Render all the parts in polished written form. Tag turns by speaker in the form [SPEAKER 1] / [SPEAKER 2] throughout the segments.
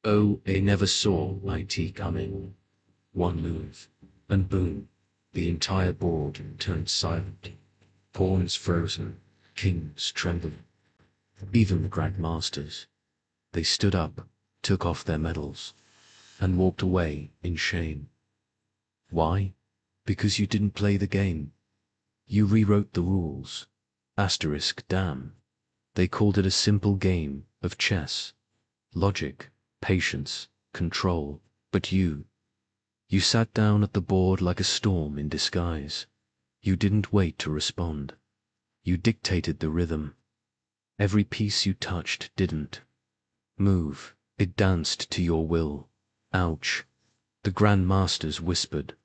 [SPEAKER 1] Oh, they never saw IT coming. One move, and boom, the entire board turned silent. Pawns frozen, kings trembling. Even the grandmasters. They stood up, took off their medals, and walked away in shame. Why? Because you didn't play the game. You rewrote the rules. Asterisk damn. They called it a simple game of chess. Logic, patience, control. But you sat down at the board like a storm in disguise. You didn't wait to respond. You dictated the rhythm. Every piece you touched didn't move. It danced to your will. Ouch. The grandmasters whispered,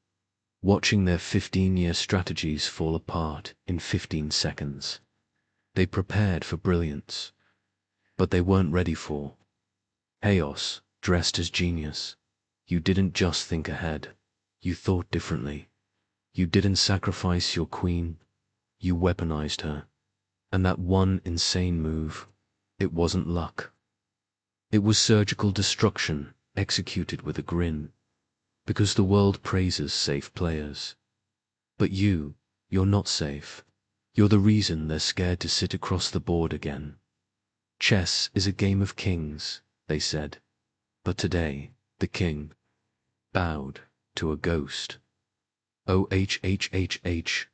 [SPEAKER 1] watching their 15-year strategies fall apart in 15 seconds. They prepared for brilliance, but they weren't ready for chaos dressed as genius. You didn't just think ahead. You thought differently. You didn't sacrifice your queen. You weaponized her. And that one insane move, it wasn't luck. It was surgical destruction executed with a grin. Because the world praises safe players. But you're not safe. You're the reason they're scared to sit across the board again. Chess is a game of kings, they said. But today, the king bowed to a ghost. Oh,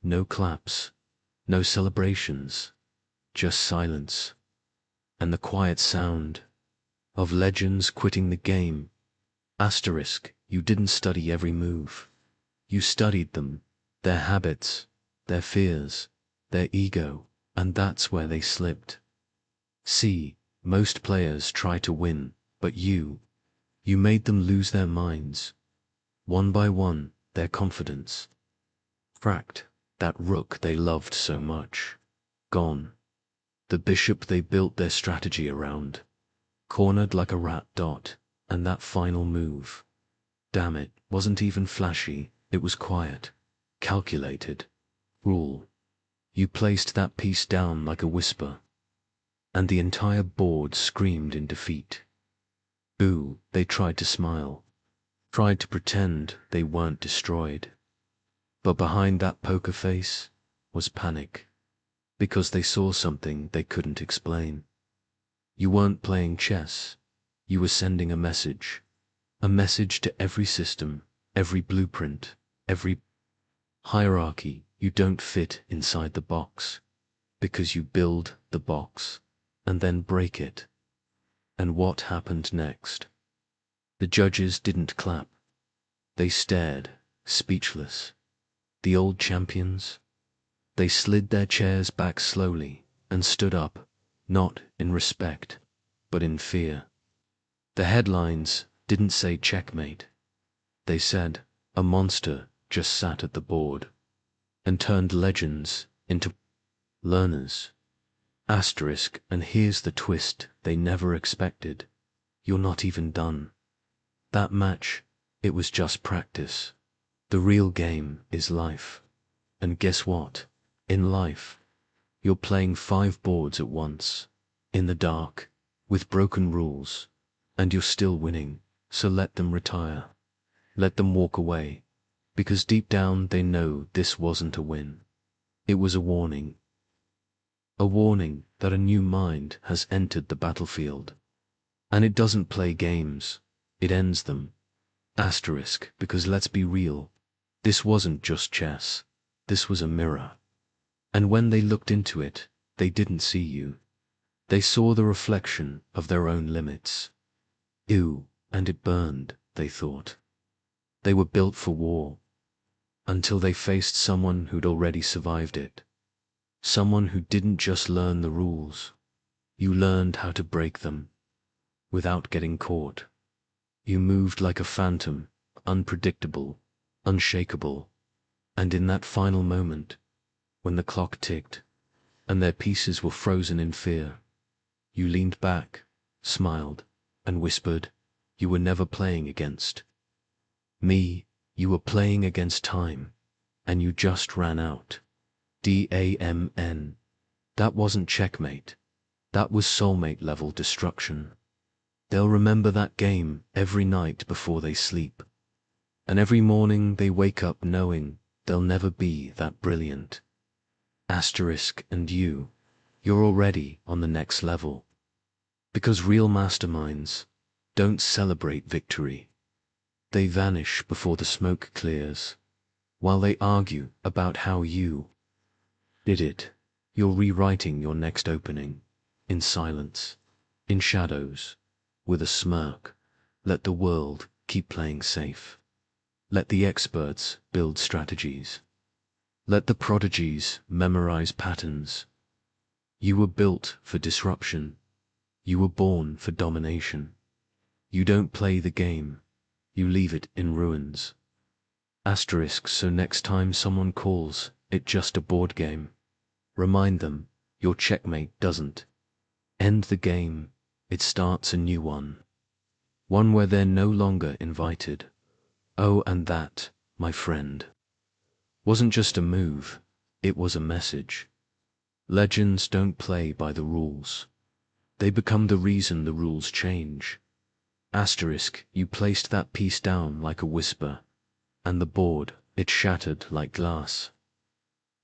[SPEAKER 1] no claps, no celebrations, just silence, and the quiet sound of legends quitting the game. Asterisk, you didn't study every move. You studied them, their habits, their fears, their ego, and that's where they slipped. See, most players try to win, but you made them lose their minds. One by one, their confidence cracked. That rook they loved so much, gone. The bishop they built their strategy around, cornered like a rat dot. And that final move, damn it, wasn't even flashy. It was quiet, calculated, cruel. You placed that piece down like a whisper, and the entire board screamed in defeat. Boo, they tried to smile, tried to pretend they weren't destroyed. But behind that poker face was panic, because they saw something they couldn't explain. You weren't playing chess, you were sending a message to every system, every blueprint, every hierarchy. You don't fit inside the box, because you build the box and then break it. And what happened next? The judges didn't clap. They stared, speechless. The old champions, they slid their chairs back slowly and stood up, not in respect, but in fear. The headlines didn't say checkmate. They said a monster just sat at the board and turned legends into learners. Asterisk, and here's the twist they never expected. You're not even done. That match, it was just practice. The real game is life. And guess what? In life, you're playing 5 boards at once, in the dark, with broken rules, and you're still winning. So let them retire. Let them walk away, because deep down they know this wasn't a win. It was a warning. A warning that a new mind has entered the battlefield. And it doesn't play games, it ends them. Asterisk, because let's be real, this wasn't just chess, this was a mirror. And when they looked into it, they didn't see you. They saw the reflection of their own limits. Ew, and it burned, they thought. They were built for war, until they faced someone who'd already survived it. Someone who didn't just learn the rules. You learned how to break them, without getting caught. You moved like a phantom, unpredictable, unshakable. And in that final moment, when the clock ticked, and their pieces were frozen in fear, you leaned back, smiled, and whispered, you were never playing against me, you were playing against time, and you just ran out. DAMN. That wasn't checkmate. That was soulmate level destruction. They'll remember that game every night before they sleep. And every morning they wake up knowing they'll never be that brilliant. Asterisk and you're already on the next level. Because real masterminds don't celebrate victory. They vanish before the smoke clears, while they argue about how you did it. You're rewriting your next opening, in silence, in shadows, with a smirk. Let the world keep playing safe. Let the experts build strategies. Let the prodigies memorize patterns. You were built for disruption. You were born for domination. You don't play the game. You leave it in ruins. Asterisk, so next time someone calls it just a board game, remind them your checkmate doesn't end the game, it starts a new one. One where they're no longer invited. Oh, and that, my friend, wasn't just a move, it was a message. Legends don't play by the rules. They become the reason the rules change. Asterisk, you placed that piece down like a whisper, and the board, it shattered like glass.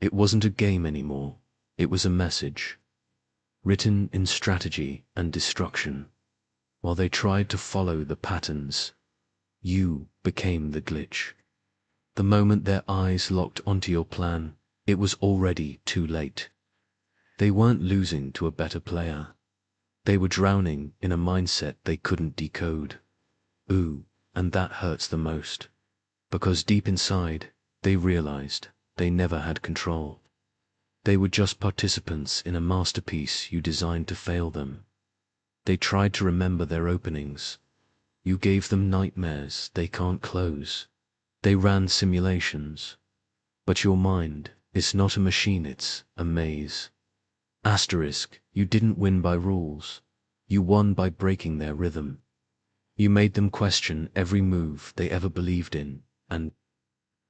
[SPEAKER 1] It wasn't a game anymore, it was a message, written in strategy and destruction. While they tried to follow the patterns, you became the glitch. The moment their eyes locked onto your plan, it was already too late. They weren't losing to a better player. They were drowning in a mindset they couldn't decode. Ooh, and that hurts the most. Because deep inside, they realized they never had control. They were just participants in a masterpiece you designed to fail them. They tried to remember their openings. You gave them nightmares they can't close. They ran simulations. But your mind is not a machine, it's a maze. Asterisk, you didn't win by rules. You won by breaking their rhythm. You made them question every move they ever believed in, and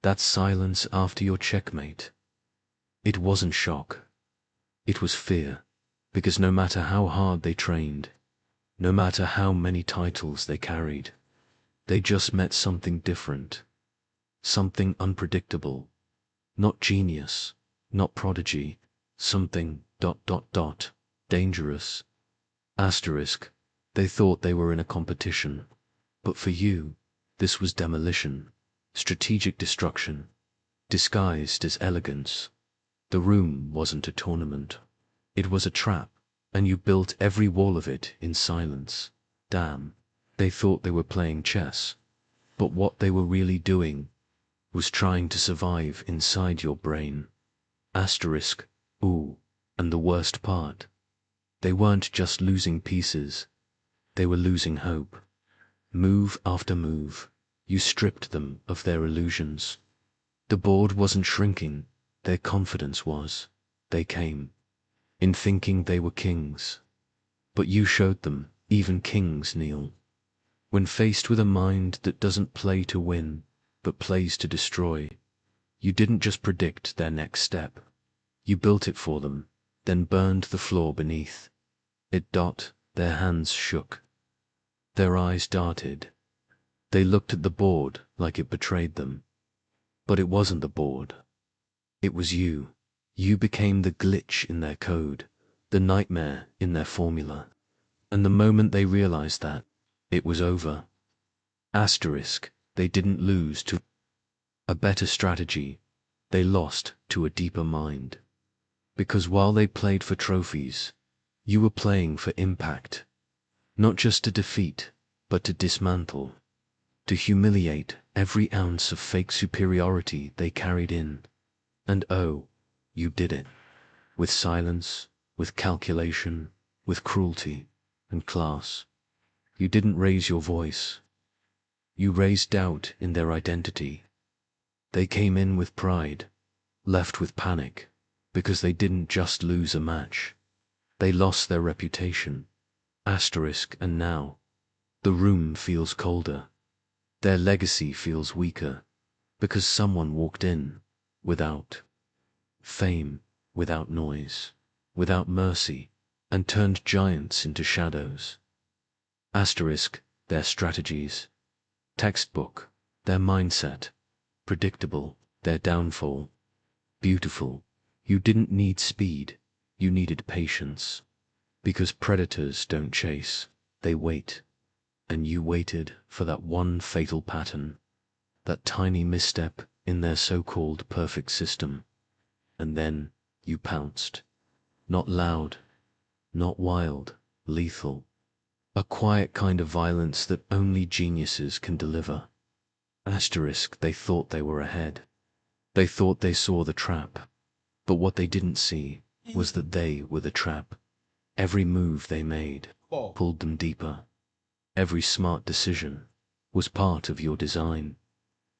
[SPEAKER 1] that silence after your checkmate. It wasn't shock. It was fear, because no matter how hard they trained, no matter how many titles they carried, they just met something different, something unpredictable, not genius, not prodigy, something ... dangerous. Asterisk, they thought they were in a competition, but for you, this was demolition, strategic destruction, disguised as elegance. The room wasn't a tournament. It was a trap, and you built every wall of it in silence. Damn, they thought they were playing chess, but what they were really doing was trying to survive inside your brain. Asterisk, ooh, and the worst part, they weren't just losing pieces, they were losing hope. Move after move, you stripped them of their illusions. The board wasn't shrinking, their confidence was. They came, in thinking they were kings. But you showed them, even kings kneel. When faced with a mind that doesn't play to win, but plays to destroy, you didn't just predict their next step. You built it for them, then burned the floor beneath. Their hands shook. Their eyes darted. They looked at the board like it betrayed them. But it wasn't the board. It was you. You became the glitch in their code, the nightmare in their formula. And the moment they realized that, it was over. Asterisk, they didn't lose to a better strategy. They lost to a deeper mind. Because while they played for trophies, you were playing for impact. Not just to defeat, but to dismantle. To humiliate every ounce of fake superiority they carried in. And oh, you did it. With silence, with calculation, with cruelty and class. You didn't raise your voice. You raised doubt in their identity. They came in with pride, left with panic, because they didn't just lose a match. They lost their reputation. Asterisk, and now, the room feels colder. Their legacy feels weaker, because someone walked in, without fame, without noise, without mercy, and turned giants into shadows. Asterisk, their strategies. Textbook, their mindset. Predictable, their downfall. Beautiful, you didn't need speed, you needed patience. Because predators don't chase, they wait. And you waited for that one fatal pattern, that tiny misstep in their so-called perfect system. And then you pounced. Not loud, not wild, lethal. A quiet kind of violence that only geniuses can deliver. Asterisk, they thought they were ahead. They thought they saw the trap. But what they didn't see was that they were the trap. Every move they made pulled them deeper. Every smart decision was part of your design.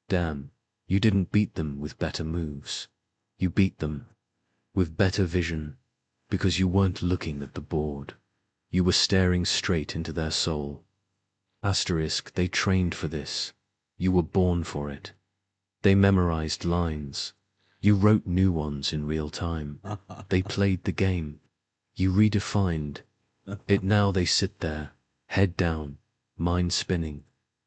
[SPEAKER 1] Damn, you didn't beat them with better moves. You beat them with better vision, because you weren't looking at the board. You were staring straight into their soul. Asterisk, they trained for this. You were born for it. They memorized lines. You wrote new ones in real time. They played the game. You redefined it. Now they sit there, head down, mind spinning,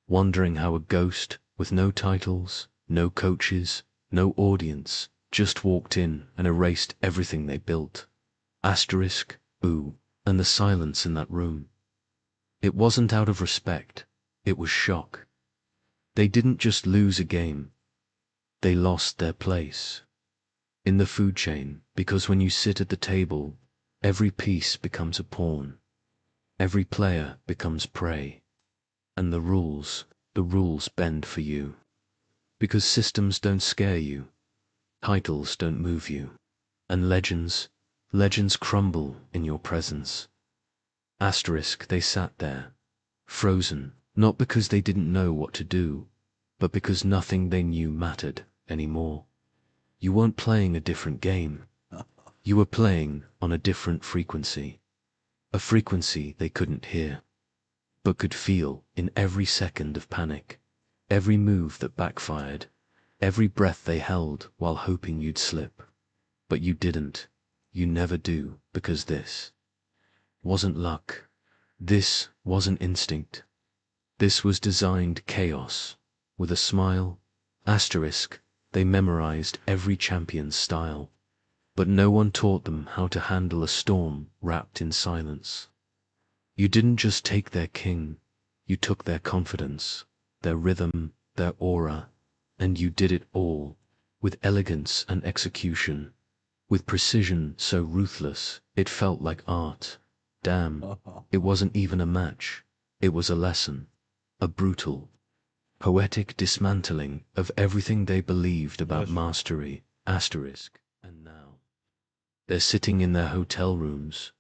[SPEAKER 1] wondering how a ghost with no titles, no coaches, no audience, just walked in and erased everything they built. Asterisk, ooh, and the silence in that room. It wasn't out of respect, it was shock. They didn't just lose a game, they lost their place in the food chain, because when you sit at the table, every piece becomes a pawn, every player becomes prey, and the rules bend for you. Because systems don't scare you, titles don't move you, and legends crumble in your presence. Asterisk, they sat there, frozen, not because they didn't know what to do, but because nothing they knew mattered anymore. You weren't playing a different game. You were playing on a different frequency. A frequency they couldn't hear, but could feel in every second of panic, every move that backfired, every breath they held while hoping you'd slip. But you didn't. You never do, because this wasn't luck. This wasn't instinct. This was designed chaos. With a smile, asterisk, they memorized every champion's style. But no one taught them how to handle a storm wrapped in silence. You didn't just take their king, you took their confidence, their rhythm, their aura, and you did it all with elegance and execution, with precision so ruthless it felt like art. Damn, it wasn't even a match, it was a lesson, a brutal, poetic dismantling of everything they believed about mastery, asterisk. And now they're sitting in their hotel rooms,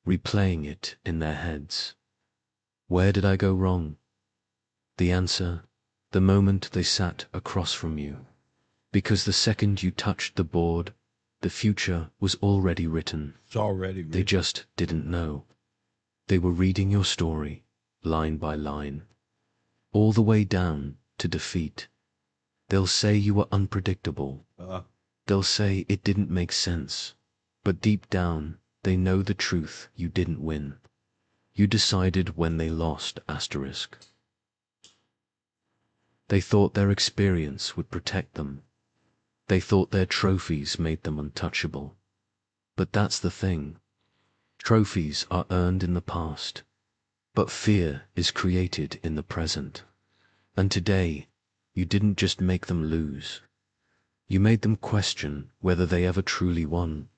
[SPEAKER 1] replaying it in their heads. Where did I go wrong? The answer, the moment they sat across from you. Because the second you touched the board, the future was already written.
[SPEAKER 2] It's already written.
[SPEAKER 1] They just didn't know. They were reading your story, line by line, all the way down to defeat. They'll say you were unpredictable. They'll say it didn't make sense. But deep down, they know the truth: you didn't win. You decided when they lost, asterisk. They thought their experience would protect them. They thought their trophies made them untouchable. But that's the thing. Trophies are earned in the past, but fear is created in the present. And today, you didn't just make them lose. You made them question whether they ever truly won.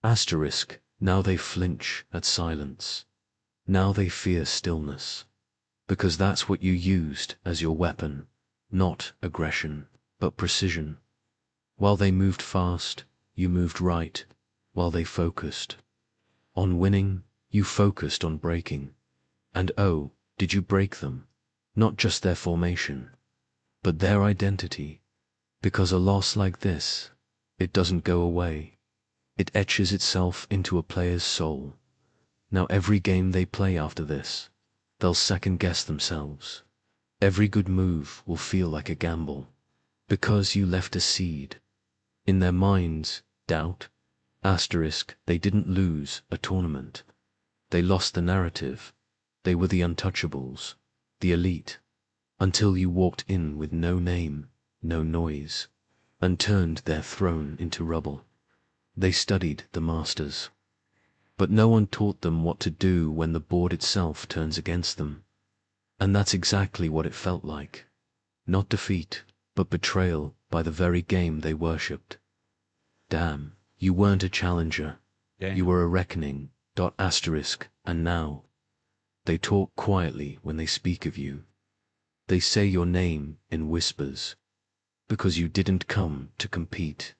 [SPEAKER 1] Asterisk, now they flinch at silence. Now they fear stillness. Because that's what you used as your weapon. Not aggression, but precision. While they moved fast, you moved right. While they focused on winning, you focused on breaking. And oh, did you break them? Not just their formation, but their identity. Because a loss like this, it doesn't go away. It etches itself into a player's soul. Now every game they play after this, they'll second guess themselves. Every good move will feel like a gamble, because you left a seed. In their minds, doubt, asterisk, they didn't lose a tournament. They lost the narrative. They were the untouchables, the elite, until you walked in with no name, no noise, and turned their throne into rubble. They studied the masters, but no one taught them what to do when the board itself turns against them. And that's exactly what it felt like. Not defeat, but betrayal by the very game they worshipped. Damn, you weren't a challenger.
[SPEAKER 2] Damn.
[SPEAKER 1] You were a reckoning. Asterisk, and now. They talk quietly when they speak of you. They say your name in whispers, because you didn't come to compete.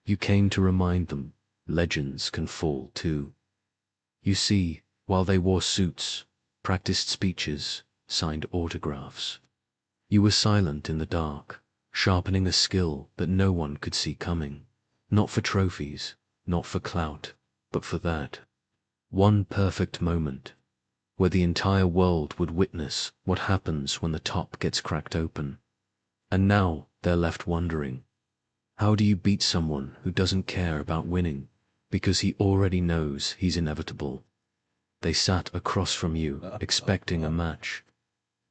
[SPEAKER 1] You came to remind them legends can fall too. You see, while they wore suits, practiced speeches, signed autographs, you were silent in the dark, sharpening a skill that no one could see coming. Not for trophies, not for clout, but for that one perfect moment where the entire world would witness what happens when the top gets cracked open. And now they're left wondering, how do you beat someone who doesn't care about winning because he already knows he's inevitable? They sat across from you expecting a match,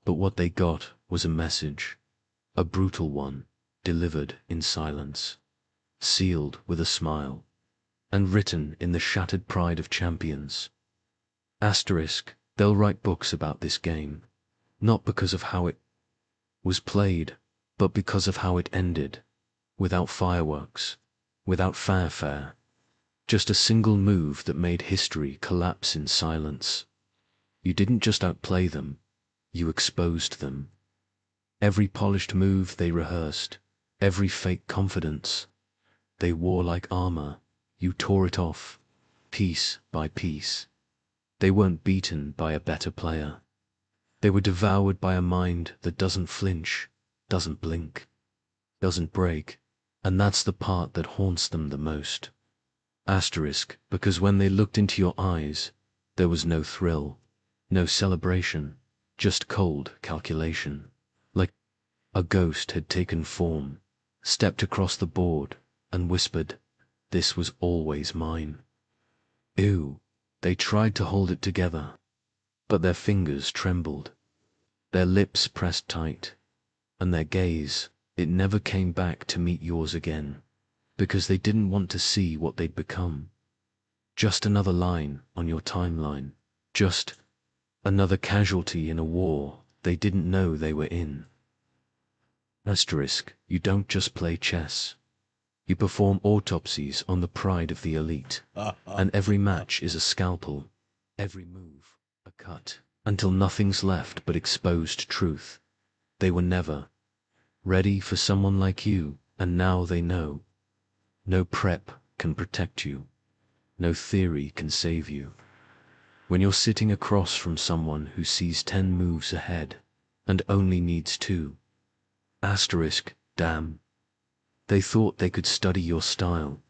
[SPEAKER 1] but what they got was a message, a brutal one, delivered in silence, sealed with a smile, and written in the shattered pride of champions. Asterisk, they'll write books about this game, not because of how it was played, but because of how it ended, without fireworks, without fanfare, just a single move that made history collapse in silence. You didn't just outplay them, you exposed them. Every polished move they rehearsed, every fake confidence they wore like armor, you tore it off, piece by piece. They weren't beaten by a better player. They were devoured by a mind that doesn't flinch, doesn't blink, doesn't break, and that's the part that haunts them the most. Asterisk, because when they looked into your eyes, there was no thrill, no celebration, just cold calculation. Like a ghost had taken form, stepped across the board, and whispered, "This was always mine." Ew, they tried to hold it together, but their fingers trembled, their lips pressed tight, and their gaze, it never came back to meet yours again, because they didn't want to see what they'd become. Just another line on your timeline, just another casualty in a war they didn't know they were in. Asterisk, you don't just play chess. You perform autopsies on the pride of the elite, and every match is a scalpel, every move a cut, until nothing's left but exposed truth. They were never ready for someone like you, and now they know. No prep can protect you. No theory can save you. When you're sitting across from someone who sees 10 moves ahead and only needs 2. Asterisk, damn. They thought they could study your style.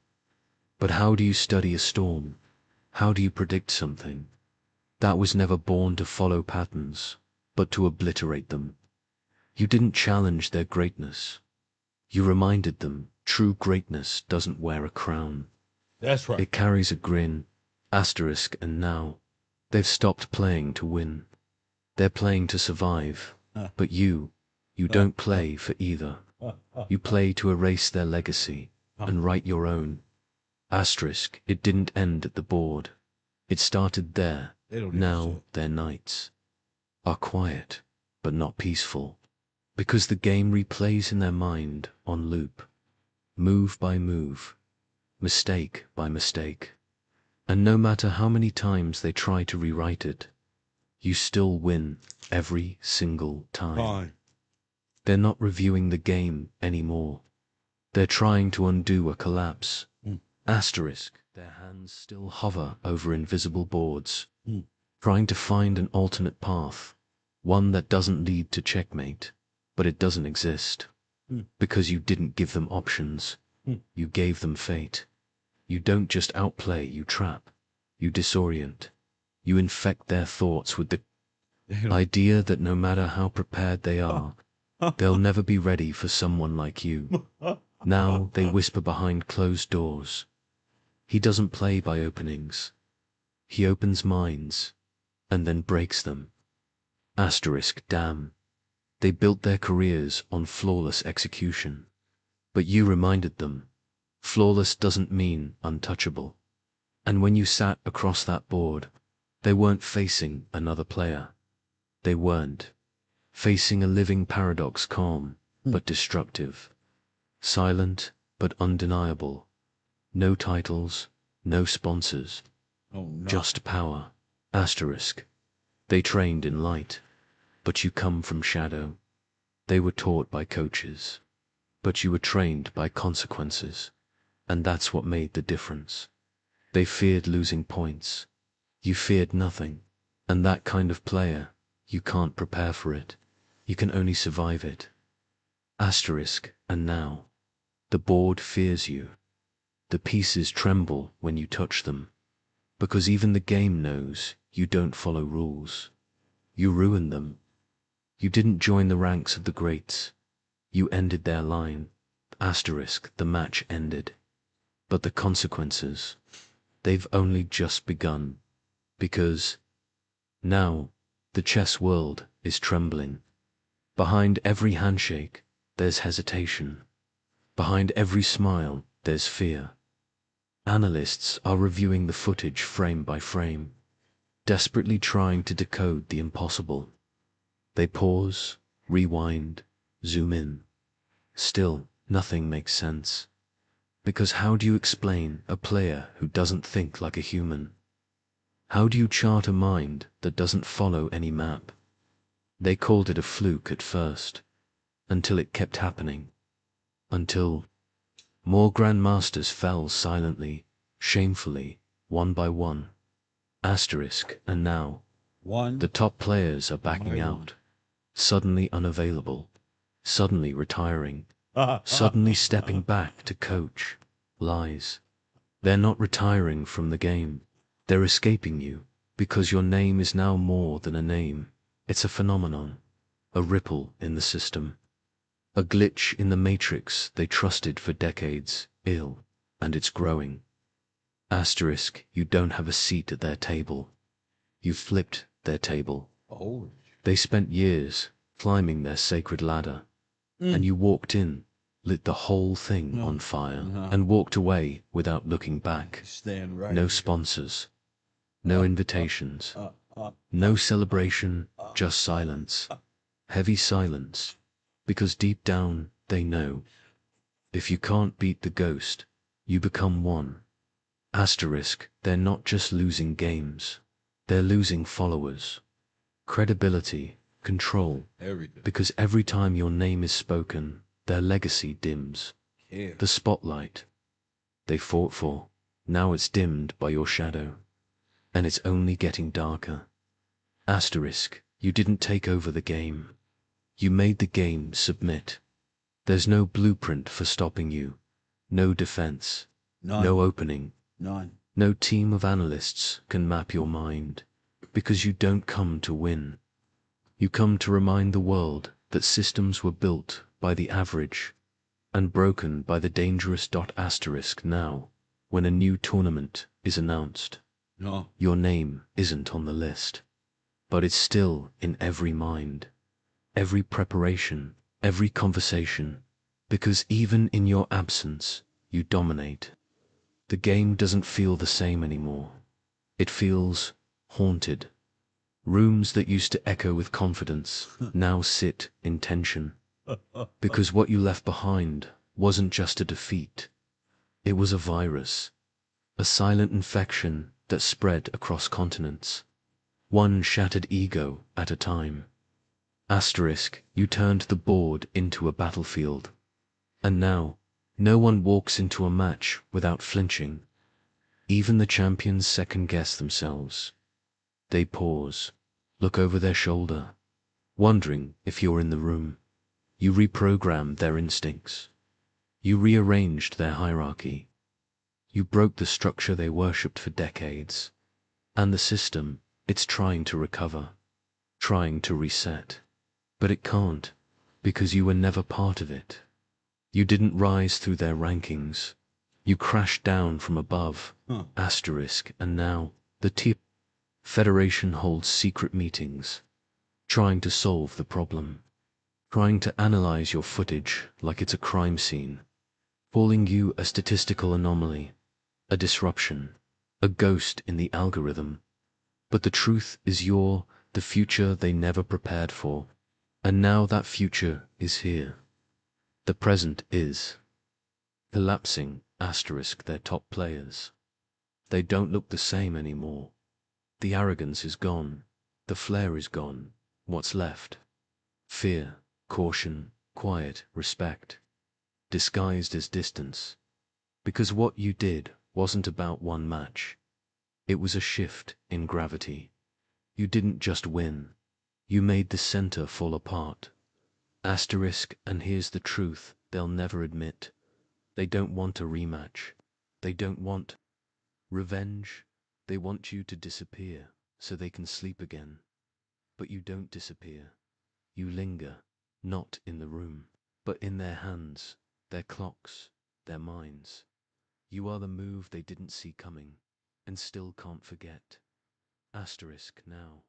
[SPEAKER 1] But how do you study a storm? How do you predict something that was never born to follow patterns, but to obliterate them? You didn't challenge their greatness. You reminded them true greatness doesn't wear a crown.
[SPEAKER 2] That's right.
[SPEAKER 1] It carries a grin. Asterisk, and now they've stopped playing to win. They're playing to survive. But you don't play for either. You play to erase their legacy and write your own. Asterisk, it didn't end at the board. It started there. Now their nights are quiet, but not peaceful, because the game replays in their mind on loop, move by move, mistake by mistake. And no matter how many times they try to rewrite it, you still win every single time. They're not reviewing the game anymore. They're trying to undo a collapse. Asterisk, their hands still hover over invisible boards, trying to find an alternate path, one that doesn't lead to checkmate, but it doesn't exist, because you didn't give them options. You gave them fate. You don't just outplay, you trap, you disorient, you infect their thoughts with the idea that no matter how prepared they are, they'll never be ready for someone like you. Now they whisper behind closed doors. He doesn't play by openings. He opens minds. and then breaks them. Asterisk, damn. They built their careers on flawless execution. But you reminded them, flawless doesn't mean untouchable. And when you sat across that board, they weren't facing another player. They weren't facing a living paradox, calm but destructive, silent but undeniable. No titles, no sponsors,
[SPEAKER 2] Oh no.
[SPEAKER 1] just power. Asterisk. They trained in light, but you come from shadow. They were taught by coaches, but you were trained by consequences. And that's what made the difference. They feared losing points. You feared nothing. And that kind of player, you can't prepare for it. You can only survive it. Asterisk. And now, the board fears you. The pieces tremble when you touch them, because even the game knows you don't follow rules. You ruin them. You didn't join the ranks of the greats. You ended their line. Asterisk. The match ended. But the consequences, they've only just begun. Because now the chess world is trembling. Behind every handshake, there's hesitation. Behind every smile, there's fear. Analysts are reviewing the footage frame by frame, desperately trying to decode the impossible. They pause, rewind, zoom in. Still, nothing makes sense. Because how do you explain a player who doesn't think like a human? How do you chart a mind that doesn't follow any map? They called it a fluke at first, until it kept happening. Until more grandmasters fell silently, shamefully, one by one. Asterisk. And now, the top players are backing out, suddenly unavailable, suddenly retiring, suddenly stepping back to coach. Lies. They're not retiring from the game. They're escaping you, because your name is now more than a name. It's a phenomenon, a ripple in the system, a glitch in the matrix they trusted for decades, and it's growing. Asterisk. You don't have a seat at their table. You flipped their table.
[SPEAKER 2] Oh.
[SPEAKER 1] They spent years climbing their sacred ladder, and you walked in, lit the whole thing on fire, and walked away without looking back.
[SPEAKER 2] Stand right.
[SPEAKER 1] No sponsors, no invitations, no celebration, just silence. Heavy silence, because deep down they know, if you can't beat the ghost, you become one. Asterisk. They're not just losing games, they're losing followers, credibility, control,
[SPEAKER 2] Everything.
[SPEAKER 1] because every time your name is spoken, their legacy dims.
[SPEAKER 2] Yeah.
[SPEAKER 1] The spotlight they fought for, now it's dimmed by your shadow, and it's only getting darker. Asterisk. You didn't take over the game. You made the game submit. There's no blueprint for stopping you, no defense,
[SPEAKER 2] None.
[SPEAKER 1] no opening.
[SPEAKER 2] None.
[SPEAKER 1] No team of analysts can map your mind, because you don't come to win. You come to remind the world that systems were built by the average and broken by the dangerous. Asterisk. Now, when a new tournament is announced,
[SPEAKER 2] No.
[SPEAKER 1] your name isn't on the list, but it's still in every mind, every preparation, every conversation, because even in your absence, you dominate. The game doesn't feel the same anymore. It feels haunted. Rooms that used to echo with confidence now sit in tension, because what you left behind wasn't just a defeat. It was a virus, a silent infection that spread across continents, one shattered ego at a time. Asterisk. You turned the board into a battlefield, and now no one walks into a match without flinching. Even the champions second-guess themselves. They pause, look over their shoulder, wondering if you're in the room. You reprogrammed their instincts. You rearranged their hierarchy. You broke the structure they worshipped for decades. And the system, it's trying to recover, trying to reset. But it can't, because you were never part of it. You didn't rise through their rankings. You crashed down from above. Asterisk. And now, the Federation holds secret meetings, trying to solve the problem, trying to analyze your footage like it's a crime scene, calling you a statistical anomaly, a disruption, a ghost in the algorithm. But the truth is you're the future they never prepared for. And now that future is here. The present is collapsing asterisk their top players. They don't look the same anymore. The arrogance is gone. The flair is gone. What's left? Fear, caution, quiet, respect, disguised as distance. Because what you did wasn't about one match. It was a shift in gravity. You didn't just win. You made the center fall apart. Asterisk, and here's the truth they'll never admit. They don't want a rematch. They don't want revenge. They want you to disappear so they can sleep again. But you don't disappear. You linger, not in the room, but in their hands, their clocks, their minds. You are the move they didn't see coming and still can't forget. Asterisk now.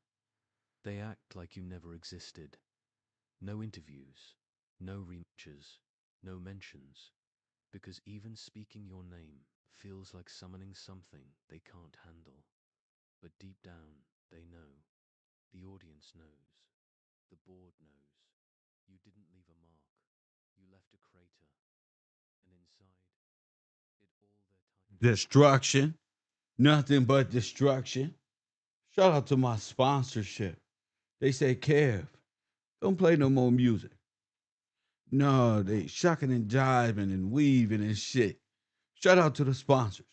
[SPEAKER 1] They act like you never existed. No interviews, no rematches, no mentions, because even speaking your name feels like summoning something they can't handle. But deep down, they know. The audience knows. The board knows. You didn't leave a mark. You left a crater. And inside it all their time.
[SPEAKER 2] Destruction. Nothing but destruction. Shout out to my sponsorship. They say, Kev, don't play no more music. No, they shucking and jiving and weaving and shit. Shout out to the sponsors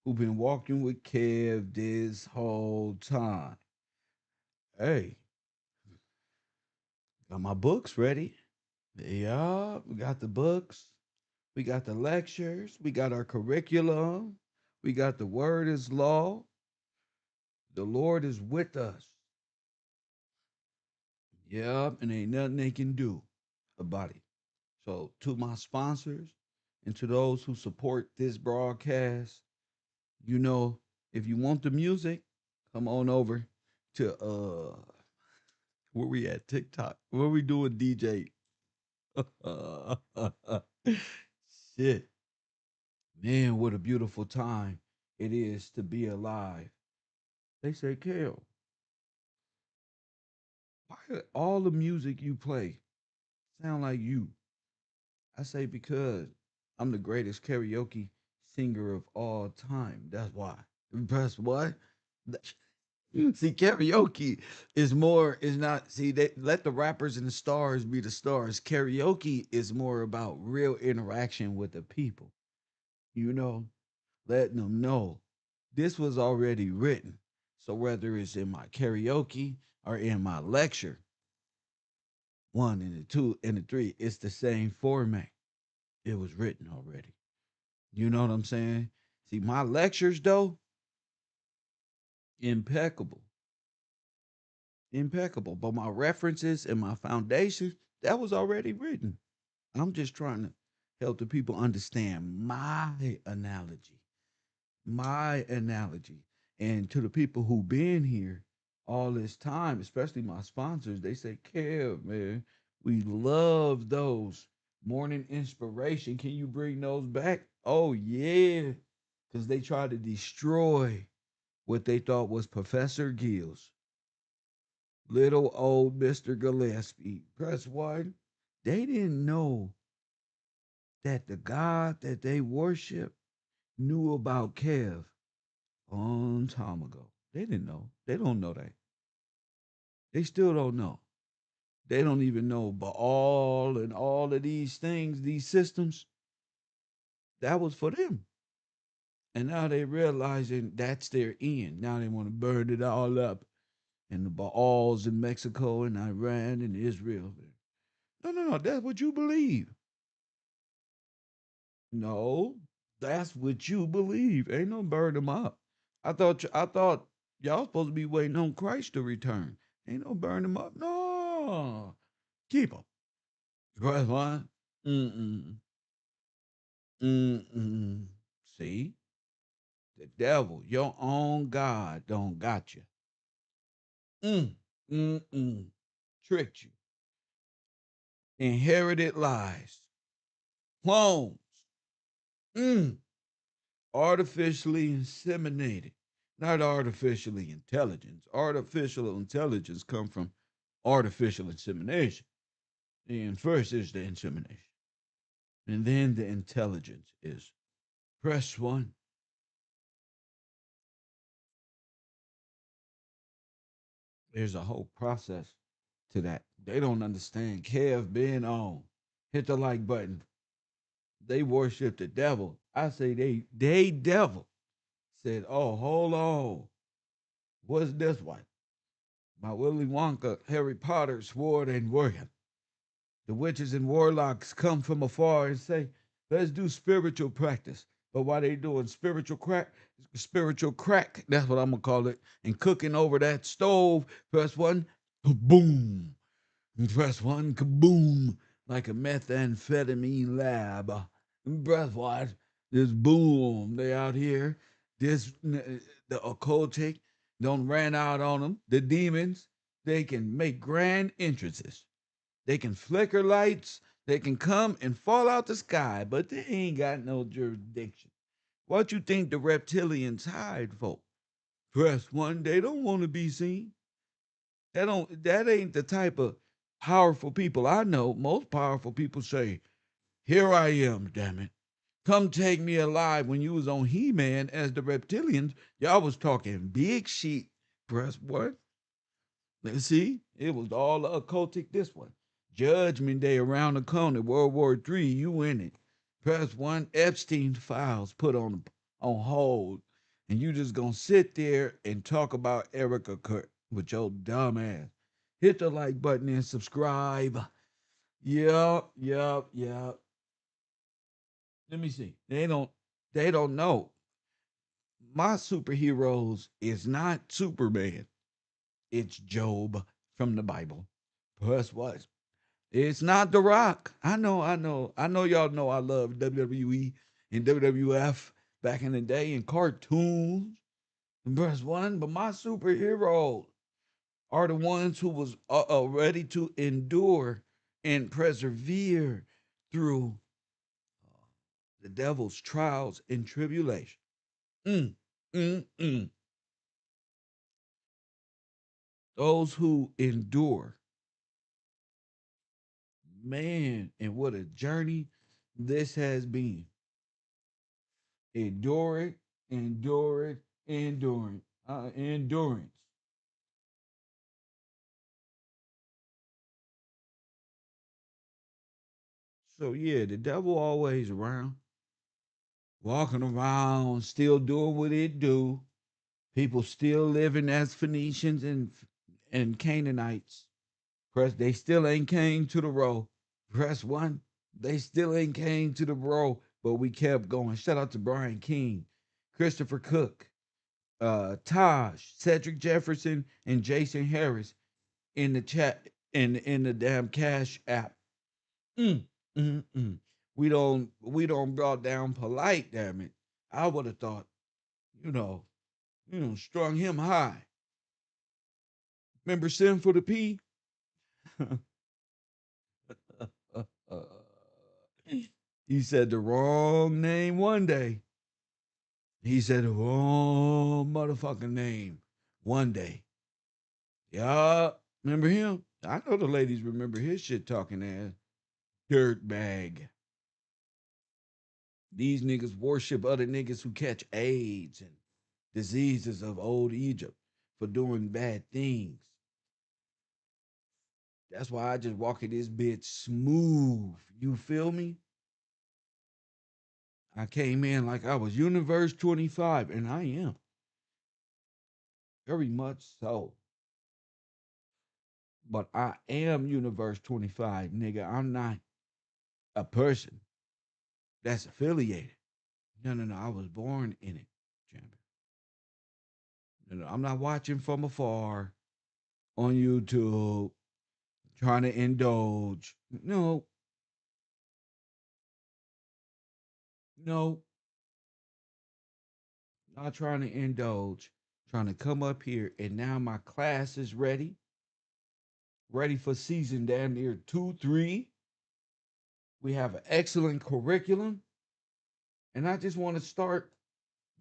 [SPEAKER 2] who've been walking with Kev this whole time. Hey, got my books ready. Yeah, we got the books. We got the lectures. We got our curriculum. We got the word is law. The Lord is with us. Yep, and ain't nothing they can do about it. So, to my sponsors and to those who support this broadcast, you know, if you want the music, come on over to where we at TikTok. Where we doing DJ? Shit. Man, what a beautiful time it is to be alive. They say, Kale, why all the music you play sound like you? I say because I'm the greatest karaoke singer of all time. That's why. That's what? See, karaoke is not, see, they let the rappers and the stars be the stars. Karaoke is more about real interaction with the people, you know, letting them know this was already written. So whether it's in my karaoke or in my lecture, one and the two and the three, it's the same format. It was written already. You know what I'm saying? See, my lectures though, impeccable, impeccable. But my references and my foundation, that was already written. I'm just trying to help the people understand my analogy. And to the people who been here all this time, especially my sponsors, they say, Kev, man, we love those morning inspiration. Can you bring those back? Oh, yeah. Because they tried to destroy what they thought was Professor Gill's little old Mr. Gillespie. Press one. They didn't know that the God that they worship knew about Kev a long time ago. They didn't know. They don't know that. They still don't know. They don't even know Baal and all of these things, these systems. That was for them. And now they realizing that's their end. Now they want to burn it all up. And the Baals in Mexico and Iran and Israel. No, no, no. That's what you believe. No, that's what you believe. Ain't no burn them up. I thought y'all supposed to be waiting on Christ to return. Ain't no burn them up. No, keep them. Right? What? Mm-mm. Mm-mm. See, the devil, your own God, don't got you. Mm, tricked you. Inherited lies. Clones. Mm, artificially inseminated. Not artificially intelligence. Artificial intelligence come from artificial insemination. And first is the insemination. And then the intelligence is press one. There's a whole process to that. They don't understand. Kev been on. Hit the like button. They worship the devil. I say they devil. Said, oh, hold on. What's this one? My Willy Wonka, Harry Potter sword ain't working. The witches and warlocks come from afar and say, let's do spiritual practice. But while they doing spiritual crack, that's what I'm gonna call it, and cooking over that stove, press one, boom. Press one, kaboom, like a methamphetamine lab. Press what? This boom, they out here. The occultic don't ran out on them. The demons, they can make grand entrances. They can flicker lights. They can come and fall out the sky, but they ain't got no jurisdiction. What you think the reptilians hide for? Press one, they don't want to be seen. That ain't the type of powerful people I know. Most powerful people say, here I am, damn it. Come take me alive. When you was on He-Man as the reptilians, y'all was talking big shit. Press what? Let's see. It was all occultic this one. Judgment Day around the corner, World War III, you in it. Press one, Epstein files put on hold. And you just gonna sit there and talk about Erica Kurt with your dumb ass. Hit the like button and subscribe. Yep. Let me see. They don't know. My superheroes is not Superman. It's Job from the Bible. Plus what? It's not The Rock. I know y'all know I love WWE and WWF back in the day and cartoons. Press one, but my superheroes are the ones who was ready to endure and persevere through the devil's trials and tribulation. Mm, mm. Those who endure, man, and what a journey this has been. Endure it, endure it, enduring, endurance. So yeah, the devil always around, walking around, still doing what it do. People still living as Phoenicians and Canaanites. Press, they still ain't came to the row. Press one, they still ain't came to the row, but we kept going. Shout out to Brian King, Christopher Cook, Taj, Cedric Jefferson, and Jason Harris in the chat in the damn Cash app. Mm, mm. We don't brought down polite, damn it. I would have thought, you know, strung him high. Remember Sin for the P? He said the wrong name one day. He said the wrong motherfucking name one day. Yeah, remember him? I know the ladies remember his shit talking ass. Dirt bag. These niggas worship other niggas who catch AIDS and diseases of old Egypt for doing bad things. That's why I just walk in this bitch smooth. You feel me? I came in like I was Universe 25, and I am. Very much so. But I am Universe 25, nigga. I'm not a person that's affiliated. No. I was born in it, champion. No. I'm not watching from afar on YouTube, trying to indulge. No, no, not trying to indulge. trying to come up here, and now my class is ready for season damn near 2, 3. We have an excellent curriculum, and I just want to start,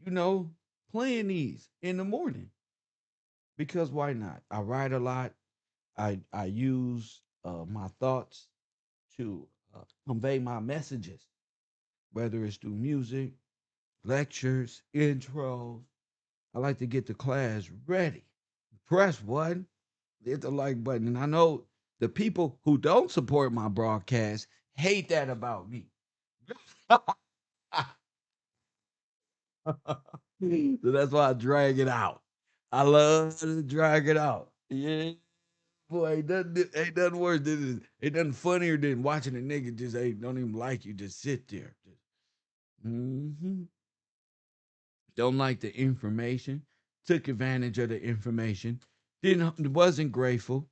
[SPEAKER 2] you know, playing these in the morning because why not? I write a lot. I use my thoughts to convey my messages, whether it's through music, lectures, intros. I like to get the class ready. Press one, hit the like button. And I know the people who don't support my broadcast hate that about me. So that's why I drag it out. I love to drag it out. Yeah, boy, ain't nothing worse than ain't nothing funnier than watching a nigga just ain't don't even like you, just sit there. Hmm. Don't like the information. Took advantage of the information. Didn't wasn't grateful.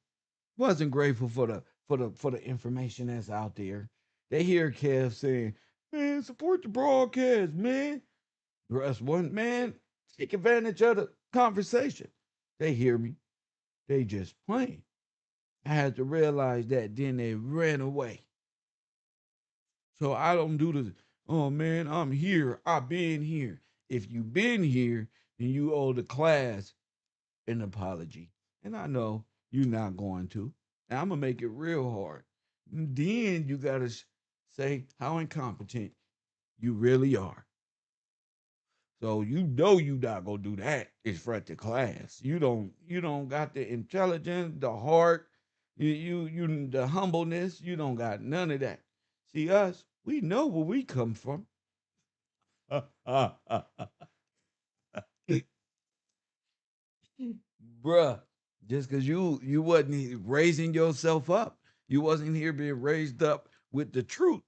[SPEAKER 2] Wasn't grateful for the information that's out there. They hear Kev saying, "Man, support the broadcast, man." Russ one man, take advantage of the conversation. They hear me. They just playing. I had to realize that. Then they ran away. So I don't do the, oh man, I'm here. I've been here. If you been here, then you owe the class an apology. And I know you're not going to. And I'm going to make it real hard. And then you got to say how incompetent you really are. So you know you not gonna do that in front of class. You don't got the intelligence, the heart, you the humbleness. You don't got none of that. See us, we know where we come from. Bruh, just because you wasn't raising yourself up, you wasn't here being raised up with the truth,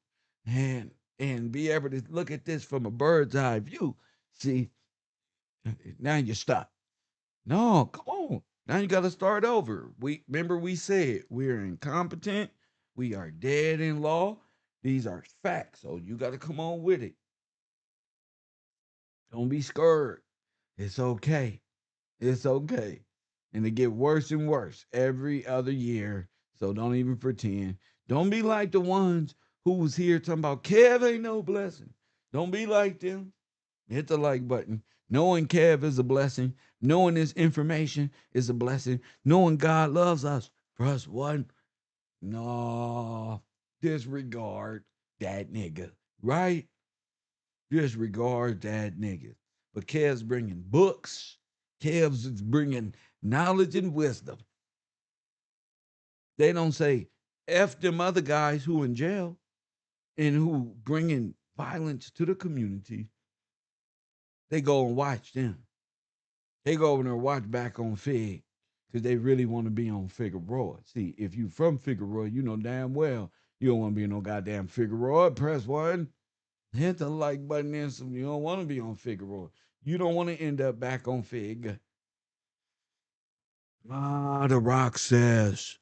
[SPEAKER 2] and and be able to look at this from a bird's eye view. See, now you're stuck. No, come on. Now you got to start over. We remember we said we're incompetent. We are dead in law. These are facts. So you got to come on with it. Don't be scared. It's okay. It's okay. And it get worse and worse every other year. So don't even pretend. Don't be like the ones who was here talking about Kev ain't no blessing. Don't be like them. Hit the like button. Knowing Kev is a blessing. Knowing this information is a blessing. Knowing God loves us. Press one. No. Disregard that nigga. Right? Disregard that nigga. But Kev's bringing books. Kev's is bringing knowledge and wisdom. They don't say F them other guys who in jail and who bringing violence to the community. They go and watch them. They go over there and watch back on Fig because they really want to be on Figueroa. See, if you from Figueroa, you know damn well you don't want to be no goddamn Figueroa. Press one, hit the like button and some. You don't want to be on Figueroa. You don't want to end up back on Fig. Ah, The Rock says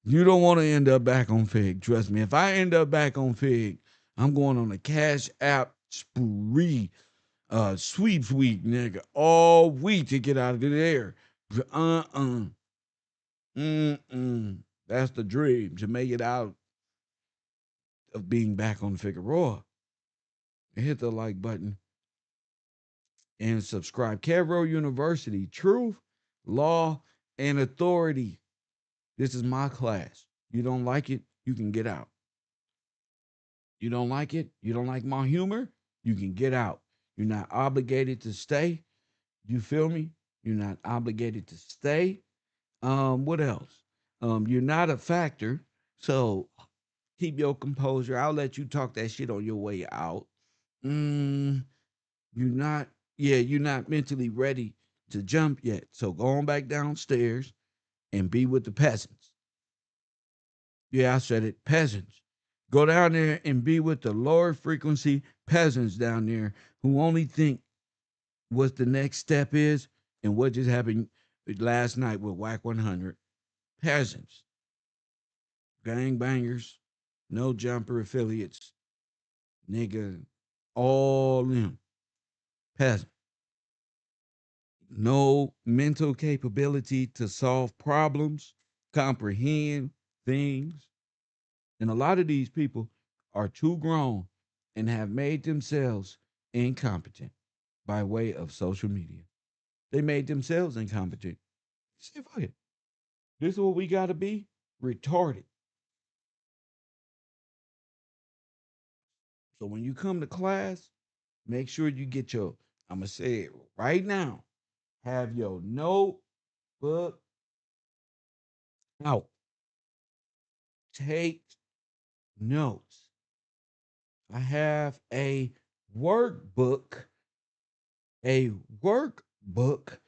[SPEAKER 2] you don't want to end up back on Fig. Trust me. If I end up back on Fig, I'm going on a Cash App spree, sweeps week, nigga, all week to get out of there. Uh-uh. Mm-mm. That's the dream, to make it out of being back on Figueroa. Hit the like button and subscribe. KevRow University, truth, law, and authority. This is my class. You don't like it, you can get out. You don't like it, you don't like my humor, you can get out. You're not obligated to stay. You feel me? You're not obligated to stay. What else? You're not a factor. So keep your composure. I'll let you talk that shit on your way out. Mm, you're not, yeah, you're not mentally ready to jump yet. So go on back downstairs and be with the peasants. Yeah, I said it, peasants. Go down there and be with the lower frequency peasants down there who only think what the next step is and what just happened last night with Whack 100. Peasants, gang bangers, no jumper affiliates, nigga, all them peasants. no mental capability to solve problems, comprehend things. And a lot of these people are too grown and have made themselves incompetent by way of social media. They made themselves incompetent. Say, fuck it. This is what we got to be? Retarded. So when you come to class, make sure you get your, I'm going to say it right now, have your notebook out. Take notes. I have workbook, a workbook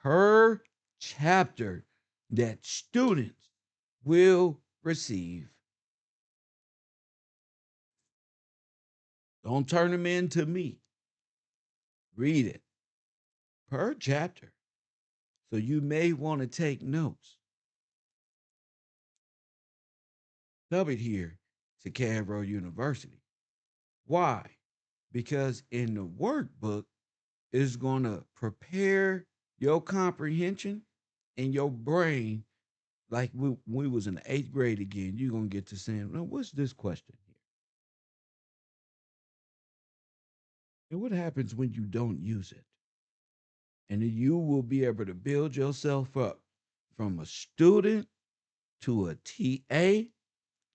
[SPEAKER 2] per chapter that students will receive. Don't turn them in to me. Read it per chapter. So you may want to take notes. Love it here to KevRow University. Why? Because in the workbook is going to prepare your comprehension and your brain like we was in the eighth grade again. You're going to get to saying, now, what's this question here? And what happens when you don't use it? And then you will be able to build yourself up from a student to a TA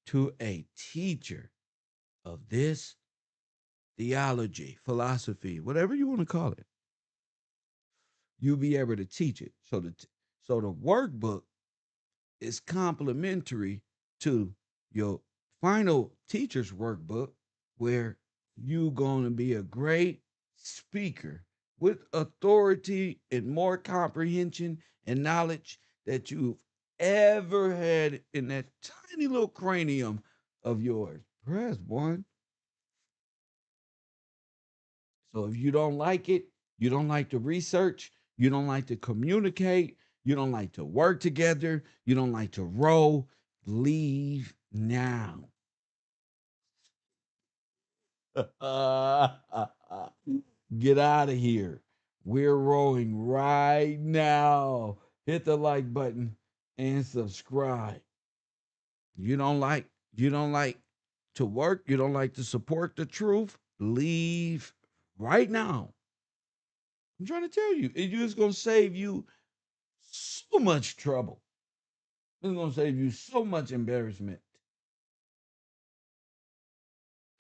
[SPEAKER 2] to a teacher of this theology, philosophy, whatever you want to call it. You'll be able to teach it. So the workbook is complementary to your final teacher's workbook, where you're going to be a great speaker with authority and more comprehension and knowledge that you've ever had in that tiny little cranium of yours. Press one. So if you don't like it, you don't like to research, you don't like to communicate, you don't like to work together, you don't like to roll, leave now. Get out of here. We're rolling right now. Hit the like button and subscribe. You don't like to work, you don't like to support the truth, leave right now. I'm trying to tell you, it's going to save you so much trouble. It's going to save you so much embarrassment.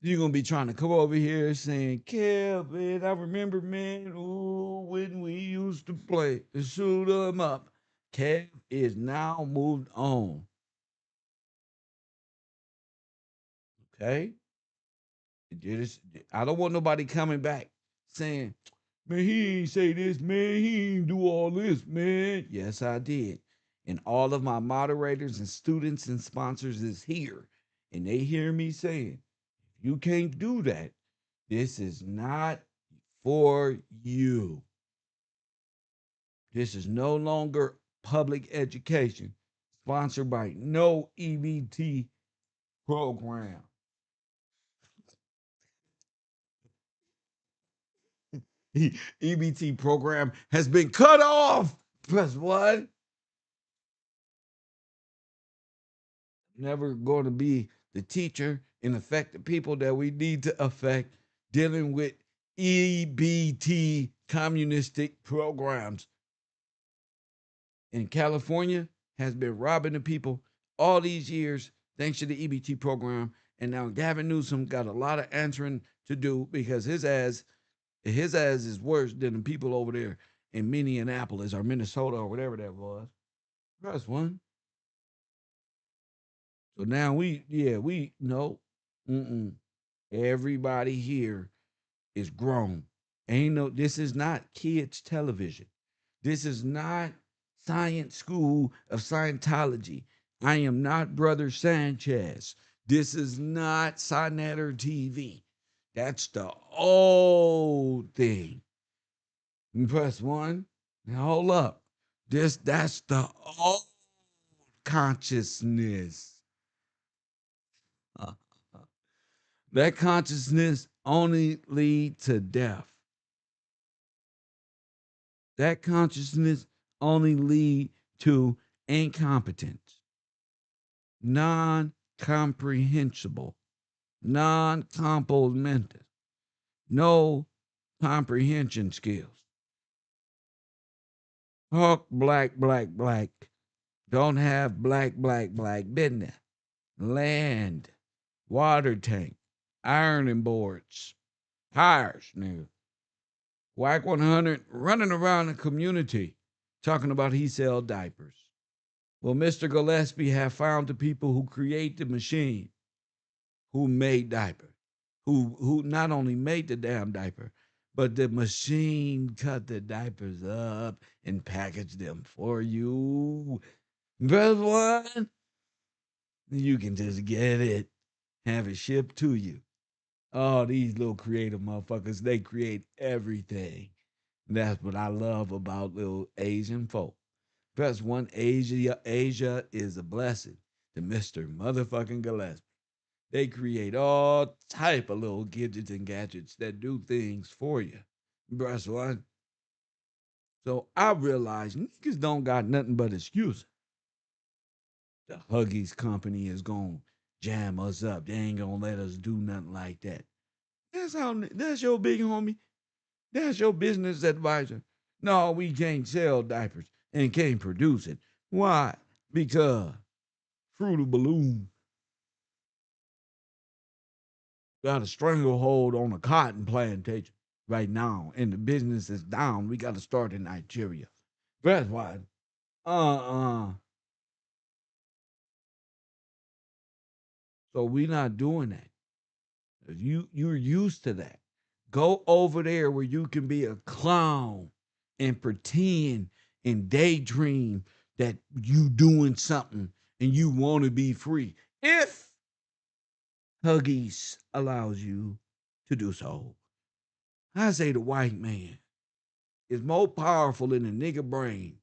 [SPEAKER 2] You're going to be trying to come over here saying, Kev, man, I remember, man, ooh, when we used to play and shoot them up. Kev is now moved on. Okay? I don't want nobody coming back saying, man, he ain't say this, man. He ain't do all this, man. Yes, I did. And all of my moderators and students and sponsors is here. And they hear me saying, you can't do that. This is not for you. This is no longer public education sponsored by no EBT program. EBT program has been cut off. Press what? Never going to be the teacher and affect the people that we need to affect dealing with EBT communistic programs. In California has been robbing the people all these years thanks to the EBT program. And now Gavin Newsom got a lot of answering to do because his ass is worse than the people over there in Minneapolis or Minnesota or whatever that was. Press one. So now we know. Everybody here is grown. This is not kids' television. This is not Science School of Scientology. I am not Brother Sanchez. This is not Sinatter TV. That's the old thing. You press one. Now hold up. That's the old consciousness. Uh, that consciousness only lead to death. That consciousness only lead to incompetence, non-comprehensible, non-comprehensive, no comprehension skills. Talk black, black, black. Don't have black, black, black business. Land, water tank, ironing boards, tires, nigga. Whack 100 running around the community talking about he sell diapers. Well, Mr. Gillespie have found the people who create the machine who made diapers, who not only made the damn diaper, but the machine cut the diapers up and packaged them for you. Best one, you can just get it, have it shipped to you. Oh, these little creative motherfuckers, they create everything. That's what I love about little Asian folk. Press one, Asia is a blessing to Mr. Motherfucking Gillespie. They create all type of little gadgets and gadgets that do things for you. Press one. So I realize niggas don't got nothing but excuses. The Huggies company is gonna jam us up. They ain't gonna let us do nothing like that. That's your big homie. That's your business advisor. No, we can't sell diapers and can't produce it. Why? Because Fruit of Balloon got a stranglehold on a cotton plantation right now, and the business is down. We got to start in Nigeria. That's why. Uh. So we not doing that. You're used to that. Go over there where you can be a clown and pretend and daydream that you doing something and you want to be free. If Huggies allows you to do so. I say the white man is more powerful than the nigga brain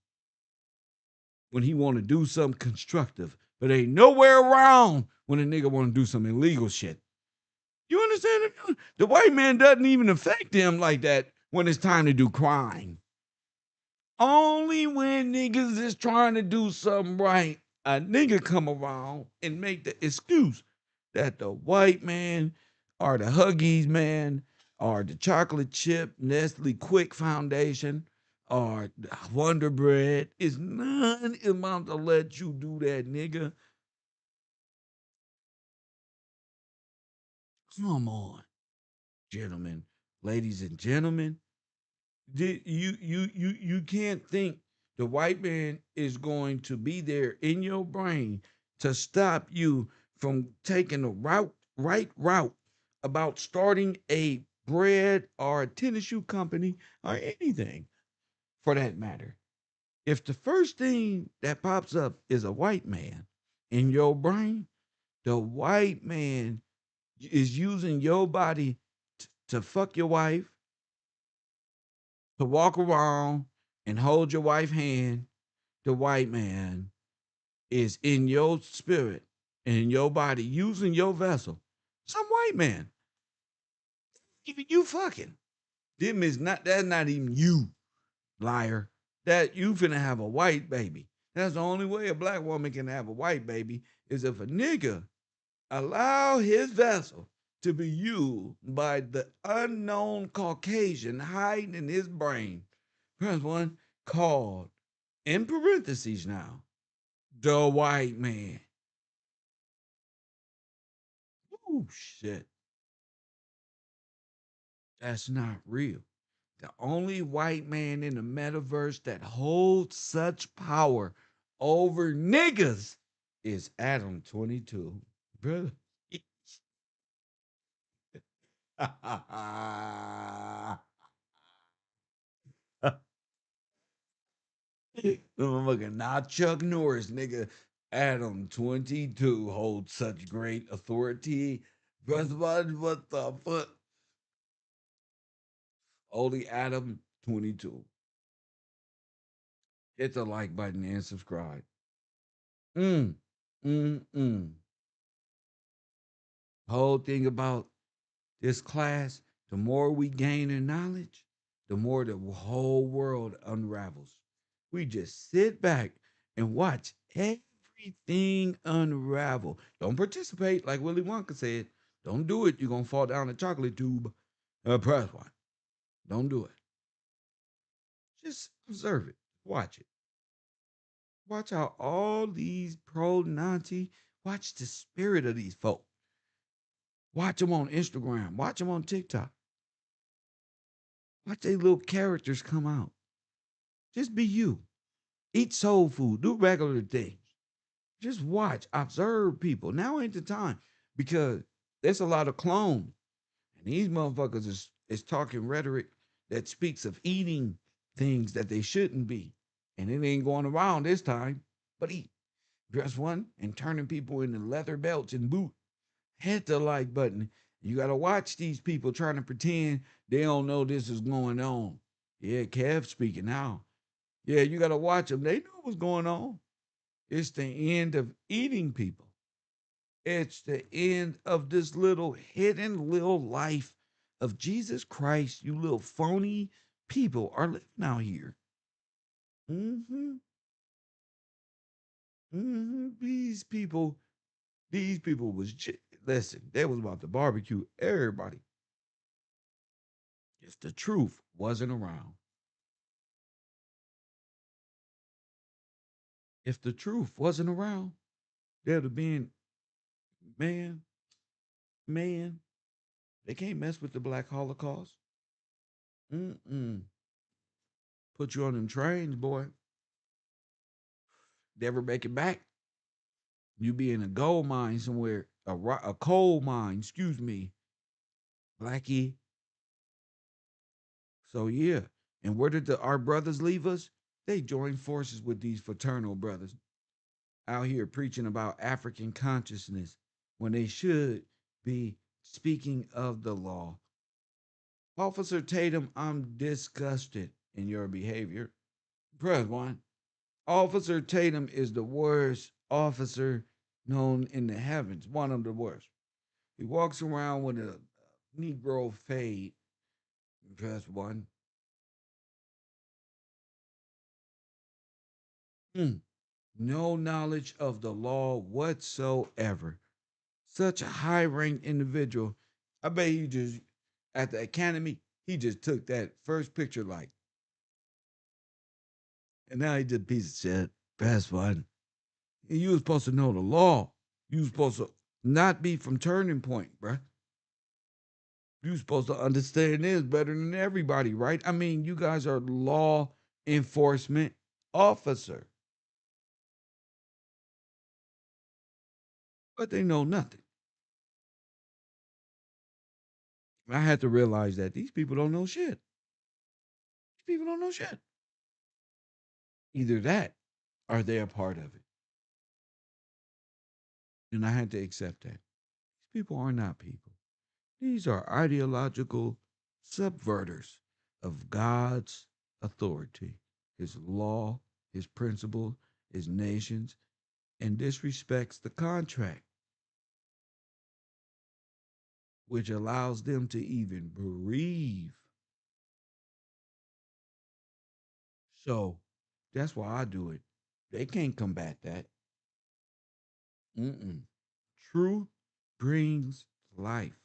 [SPEAKER 2] when he want to do something constructive, but ain't nowhere around when a nigga want to do some illegal shit. You understand? The white man doesn't even affect him like that when it's time to do crime. Only when niggas is trying to do something right, a nigga come around and make the excuse that the white man or the Huggies man or the chocolate chip Nestle Quick Foundation or Wonder Bread is none about to let you do that, nigga. Come on, gentlemen, ladies and gentlemen. You can't think the white man is going to be there in your brain to stop you from taking the right route about starting a bread or a tennis shoe company or anything for that matter. If the first thing that pops up is a white man in your brain, the white man is using your body to fuck your wife, to walk around and hold your wife's hand. The white man is in your spirit and in your body using your vessel. Some white man. Even you fucking. Them is not, that's not even you, liar. That you finna have a white baby. That's the only way a black woman can have a white baby is if a nigga allow his vessel to be used by the unknown Caucasian hiding in his brain. Press one, called, in parentheses now, the white man. Oh, shit. That's not real. The only white man in the metaverse that holds such power over niggas is Adam 22. Brother. Motherfucker, not Chuck Norris, nigga. Adam 22 holds such great authority. What the fuck? Only Adam 22. Hit the like button and subscribe. Mm, mm. Whole thing about this class, the more we gain in knowledge, the more the whole world unravels. We just sit back and watch everything unravel. Don't participate, like Willy Wonka said. Don't do it. You're gonna fall down the chocolate tube. Press one. Don't do it. Just observe it. Watch it. Watch how all these pro Nazi, watch the spirit of these folk. Watch them on Instagram. Watch them on TikTok. Watch their little characters come out. Just be you. Eat soul food. Do regular things. Just watch. Observe people. Now ain't the time because there's a lot of clones. And these motherfuckers is talking rhetoric that speaks of eating things that they shouldn't be. And it ain't going around this time. But eat. Press one and turning people into leather belts and boot. Hit the like button. You got to watch these people trying to pretend they don't know this is going on. Yeah, Kev speaking now. Yeah, you got to watch them. They know what's going on. It's the end of eating people. It's the end of this little hidden little life of Jesus Christ. You little phony people are living out here. Mm-hmm. Mm-hmm. These people was listen. They was about to barbecue everybody if the truth wasn't around. If the truth wasn't around, there'd have been man, man. They can't mess with the Black Holocaust. Mm-mm. Put you on them trains, boy. Never make it back. You be in a gold mine somewhere, a coal mine, excuse me, Blackie. So yeah, and where did our brothers leave us? They joined forces with these fraternal brothers out here preaching about African consciousness when they should be speaking of the law. Officer Tatum, I'm disgusted in your behavior. Press one. Officer Tatum is the worst officer known in the heavens, one of the worst. He walks around with a Negro fade. Press one. Mm. No knowledge of the law whatsoever. Such a high ranked individual. I bet he just, at the academy, he just took that first picture like, and now he did a piece of shit. Press one. And you was supposed to know the law. You was supposed to not be from Turning Point, bruh. You supposed to understand this better than everybody, right? I mean, you guys are law enforcement officer, but they know nothing. I had to realize that these people don't know shit. These people don't know shit. Either that or they're a part of it. And I had to accept that. These people are not people. These are ideological subverters of God's authority, his law, his principle, his nations, and disrespects the contract, which allows them to even breathe. So that's why I do it. They can't combat that. Mm-mm. Truth brings life.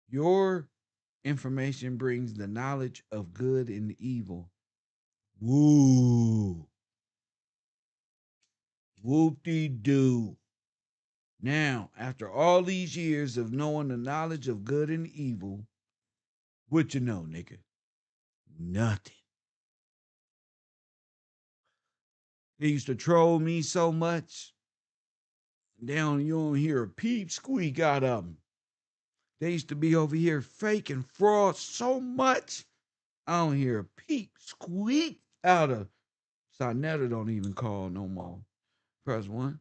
[SPEAKER 2] Your information brings the knowledge of good and evil. Woo. Whoop-de-doo. Now, after all these years of knowing the knowledge of good and evil, what you know, nigga? Nothing. They used to troll me so much. Down, you don't hear a peep squeak out of them. They used to be over here faking fraud so much. I don't hear a peep squeak out of. Sonetta don't even call no more. Press one.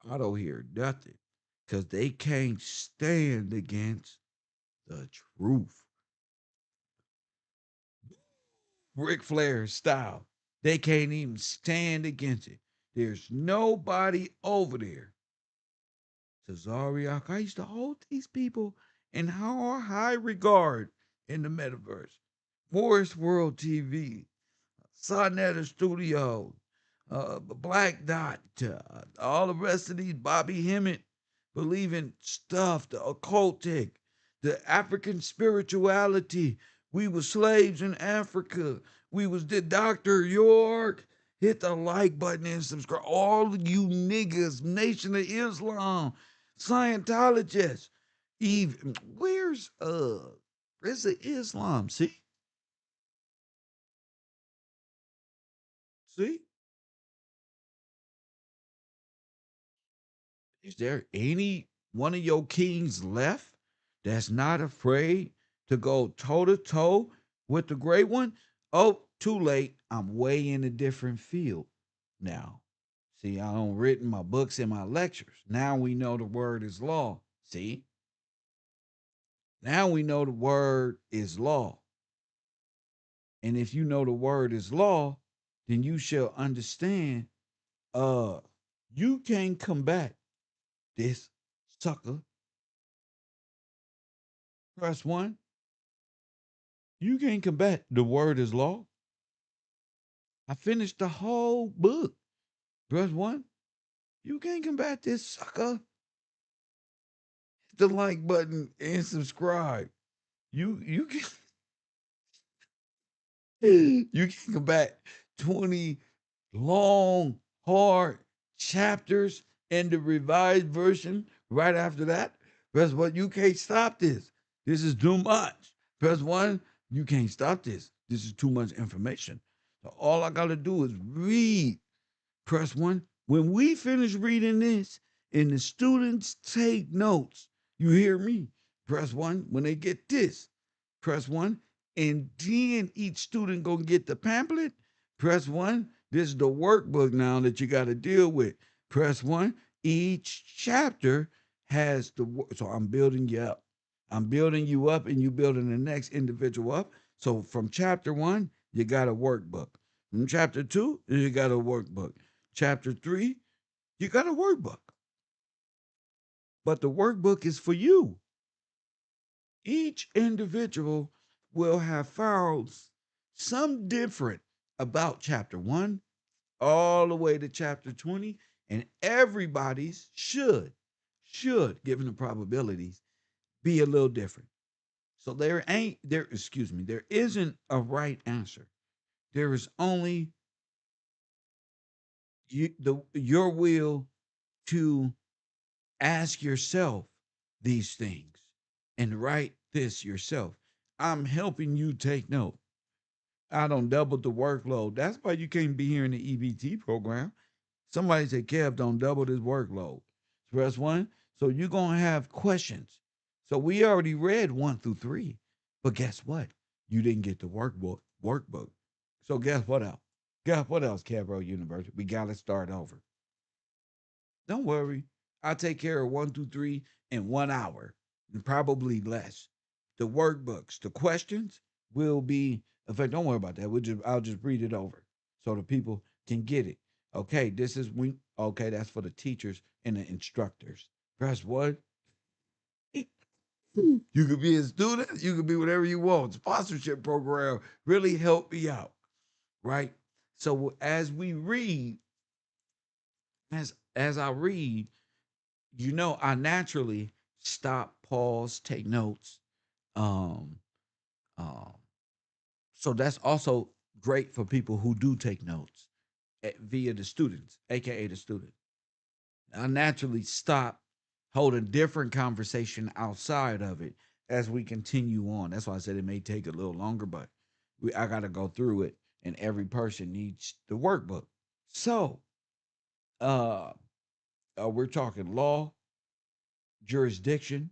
[SPEAKER 2] I don't hear nothing. Because they can't stand against the truth. Ric Flair style. They can't even stand against it. There's nobody over there. Cesariak, I used to hold these people and how high regard in the metaverse. Forest World TV, Sonetta Studio, Black Dot, all the rest of these Bobby Hemmett believing stuff, the occultic, the African spirituality. We were slaves in Africa. We was the Dr. York. Hit the like button and subscribe. All you niggas, Nation of Islam, Scientologists. Even where's the Islam? See? Is there any one of your kings left that's not afraid to go toe to toe with the great one? Oh, too late. I'm way in a different field now. See, I don't written my books and my lectures. Now we know the word is law. See? Now we know the word is law. And if you know the word is law, then you shall understand uh you can't combat this sucker. Press one. You can't combat the word is law. I finished the whole book. Press one. You can't combat this sucker. Hit the like button and subscribe. You can you can combat 20 long, hard chapters and the revised version right after that. Press one. You can't stop this. This is too much. Press one. You can't stop this. This is too much information. So all I gotta do is read. Press one. When we finish reading this and the students take notes, you hear me? Press one. When they get this, press one. And then each student gonna get the pamphlet. Press one. This is the workbook now that you got to deal with. Press one. Each chapter has so I'm building you up. I'm building you up, and you building the next individual up. So from chapter one, you got a workbook. From chapter two, you got a workbook. Chapter three, you got a workbook. But the workbook is for you. Each individual will have found some different about chapter one all the way to chapter 20, and everybody's should, given the probabilities, be a little different. So there isn't a right answer. There is only your will to ask yourself these things and write this yourself. I'm helping you take note. I don't double the workload. That's why you can't be here in the EBT program. Somebody said, Kev, don't double this workload. Press one. So you're going to have questions. So we already read 1 through 3. But guess what? You didn't get the workbook. So guess what else? Guess what else, KevRow University? We got to start over. Don't worry. I'll take care of 1 through 3 in 1 hour, and probably less. The workbooks, the questions will be, in fact, don't worry about that. I'll just read it over so the people can get it. Okay, okay, that's for the teachers and the instructors. Press one. You could be a student, you could be whatever you want. Sponsorship program really help me out, right? So as we read, as I read, I naturally stop, pause, take notes. Um, um, so that's also great for people who do take notes via the students, aka the student. I naturally stop, hold a different conversation outside of it as we continue on. That's why I said it may take a little longer, but I got to go through it, and every person needs the workbook. So, uh, we're talking law, jurisdiction,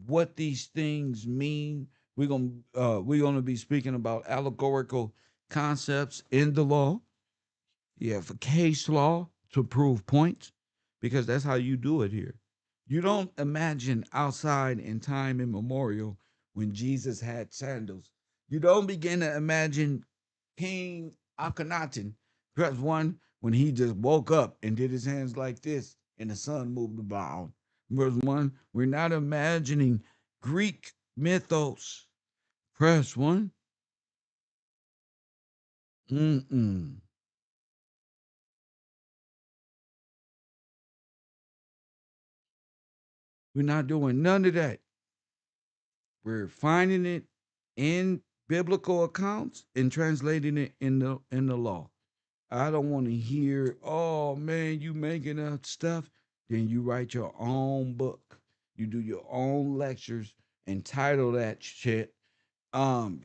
[SPEAKER 2] what these things mean. We're gonna be speaking about allegorical concepts in the law. You have a case law to prove points, because that's how you do it here. You don't imagine outside in time immemorial when Jesus had sandals. You don't begin to imagine King Akhenaten, perhaps one when he just woke up and did his hands like this and the sun moved about. Verse one, we're not imagining Greek mythos. Press one. Mm-mm. We're not doing none of that. We're finding it in biblical accounts and translating it in the law. I don't want to hear, oh man, you making up stuff. Then you write your own book. You do your own lectures and title that shit. Um,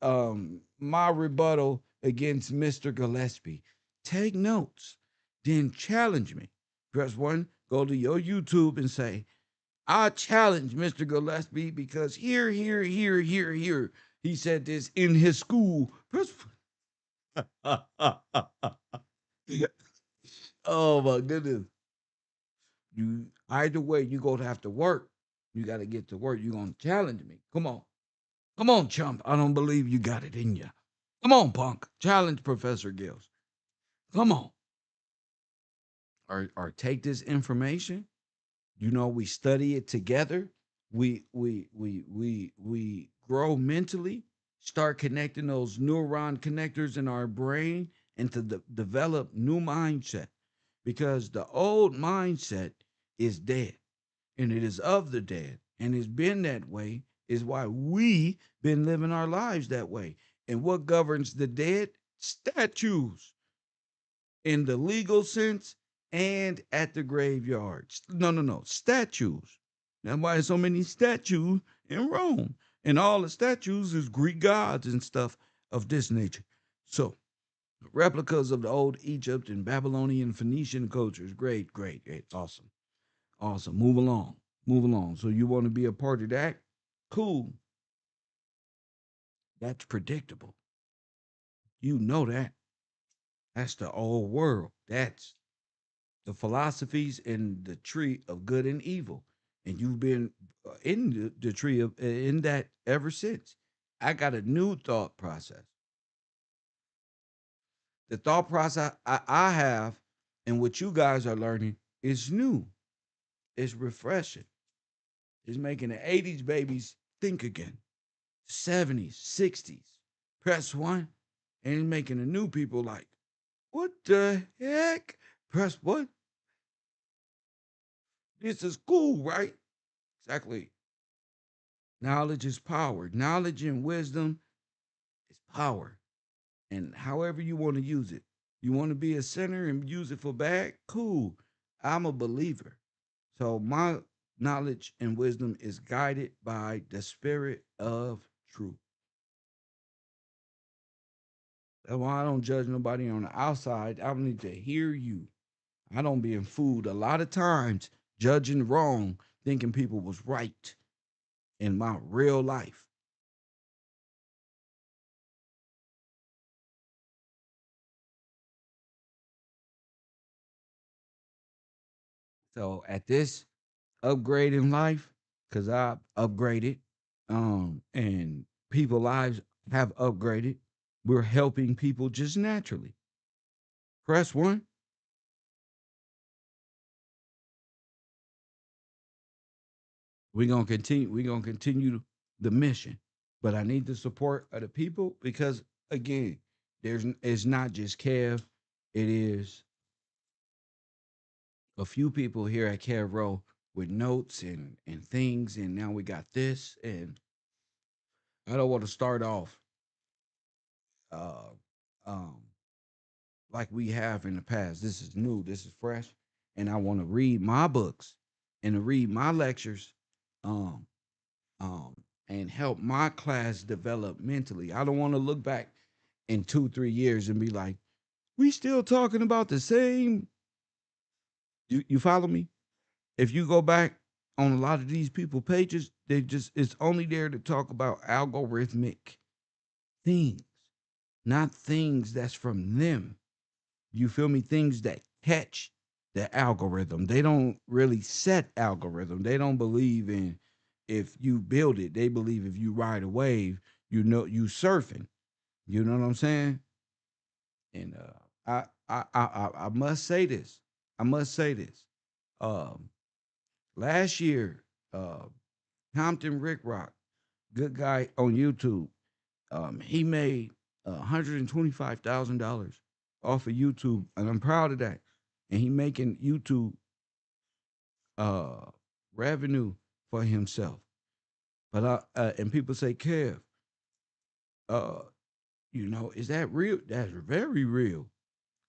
[SPEAKER 2] my rebuttal against Mr. Gillespie. Take notes, then challenge me. Press one, go to your YouTube and say, I challenge Mr. Gillespie because here, he said this in his school. Press oh my goodness. You either way, you gonna have to work. You gotta get to work. You're gonna challenge me. Come on. Come on, chump. I don't believe you got it in you. Come on, punk. Challenge Professor Gills. Come on. Or take this information. We study it together. We grow mentally, start connecting those neuron connectors in our brain and to develop new mindset because the old mindset is dead and it is of the dead and it's been that way is why we been living our lives that way. And what governs the dead? Statues in the legal sense and at the graveyard. No, no, no. Statues. That's why there's so many statues in Rome. And all the statues is Greek gods and stuff of this nature. So replicas of the old Egypt and Babylonian Phoenician cultures. Great, great, great. Awesome. Awesome. Move along. Move along. So you want to be a part of that? Cool. That's predictable. You know that. That's the old world. That's the philosophies in the tree of good and evil. And you've been in the tree of in that ever since. I got a new thought process. The thought process I have and what you guys are learning is new. It's refreshing. It's making the 80s babies think again. 70s, 60s. Press one. And it's making the new people like, what the heck? Press what? This is cool, right? Exactly. Knowledge is power. Knowledge and wisdom is power. And however you want to use it. You want to be a sinner and use it for bad? Cool. I'm a believer. So my knowledge and wisdom is guided by the spirit of truth. That's why I don't judge nobody on the outside. I need to hear you. I don't be fooled a lot of times judging wrong, thinking people was right in my real life. So at this upgrade in life, because I upgraded, and people lives have upgraded. We're helping people just naturally. Press one. We're gonna continue. We're gonna continue the mission, but I need the support of the people because again, it's not just Kev. It is a few people here at KevRow with notes and things, and now we got this. And I don't want to start off uh, um, like we have in the past. This is new. This is fresh, and I want to read my books and to read my lectures, um, um, and help my class develop mentally. I don't want to look back in 2, 3 years and be like, we still talking about the same. You follow me? If you go back on a lot of these people pages, they just it's only there to talk about algorithmic things, not things that's from them. You feel me? Things that catch the algorithm. They don't really set algorithm. They don't believe in if you build it. They believe if you ride a wave, you surfing. You know what I'm saying? And I must say this. I must say this. Um, last year, Compton Rick Rock, good guy on YouTube. He made $125,000 off of YouTube, and I'm proud of that. And he making YouTube uh revenue for himself. But and people say, Kev, uh, is that real? That's very real.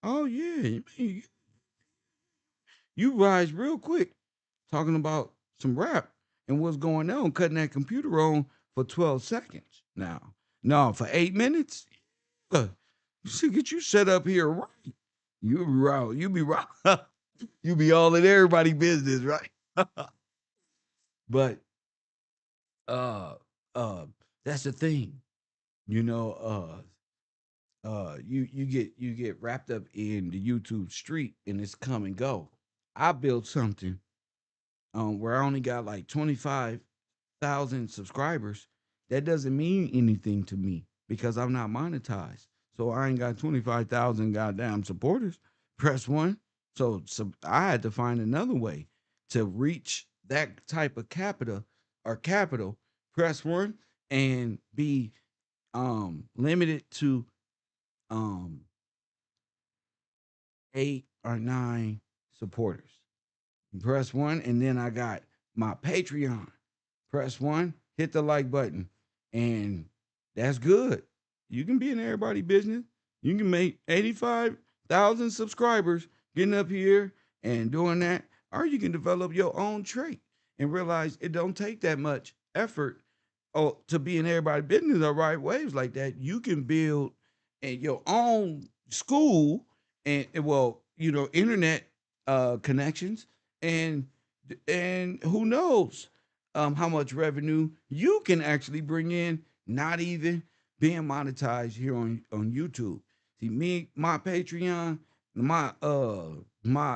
[SPEAKER 2] Oh yeah, you rise real quick talking about some rap and what's going on, cutting that computer on for 12 seconds. Now, no, for 8 minutes, uh, you should get you set up here right. You be right. You be right. You be all in everybody business, right? But uh uh that's the thing. You know, you get wrapped up in the YouTube street and it's come and go. I built something where I only got like 25,000 subscribers. That doesn't mean anything to me because I'm not monetized. So I ain't got 25,000 goddamn supporters. Press one. So I had to find another way to reach that type of capital. Press one and be limited to um 8 or 9 supporters. Press one, and then I got my Patreon. Press one, hit the like button, and that's good. You can be in everybody's business. You can make 85,000 subscribers getting up here and doing that, or you can develop your own trait and realize it don't take that much effort to be in everybody's business or right waves like that. You can build your own school and well, internet connections and who knows how much revenue you can actually bring in, not even being monetized here on YouTube. See, me, my Patreon, my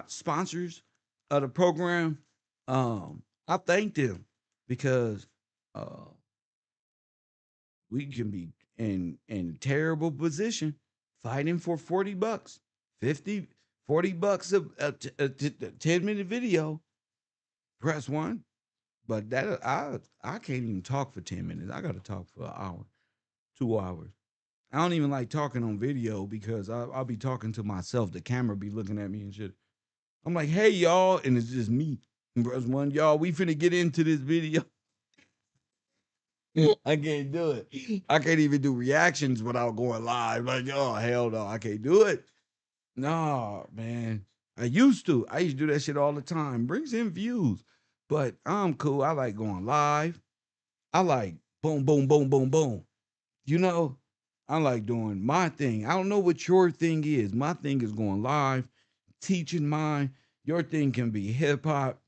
[SPEAKER 2] sponsors of the program, I thank them because uh we can be in terrible position fighting for 40 bucks, 50, 40 bucks of a 10-minute video. Press one. But that I can't even talk for 10 minutes. I got to talk for an hour, 2 hours. I don't even like talking on video because I'll be talking to myself. The camera be looking at me and shit. I'm like, hey y'all, and it's just me. Press one, y'all. We finna get into this video. I can't do it. I can't even do reactions without going live. Like, oh hell no, I can't do it. No, man. I used to. I used to do that shit all the time. Brings in views. But I'm cool. I like going live. I like boom, boom, boom, boom, boom. You know, I like doing my thing. I don't know what your thing is. My thing is going live, teaching mine. Your thing can be hip hop,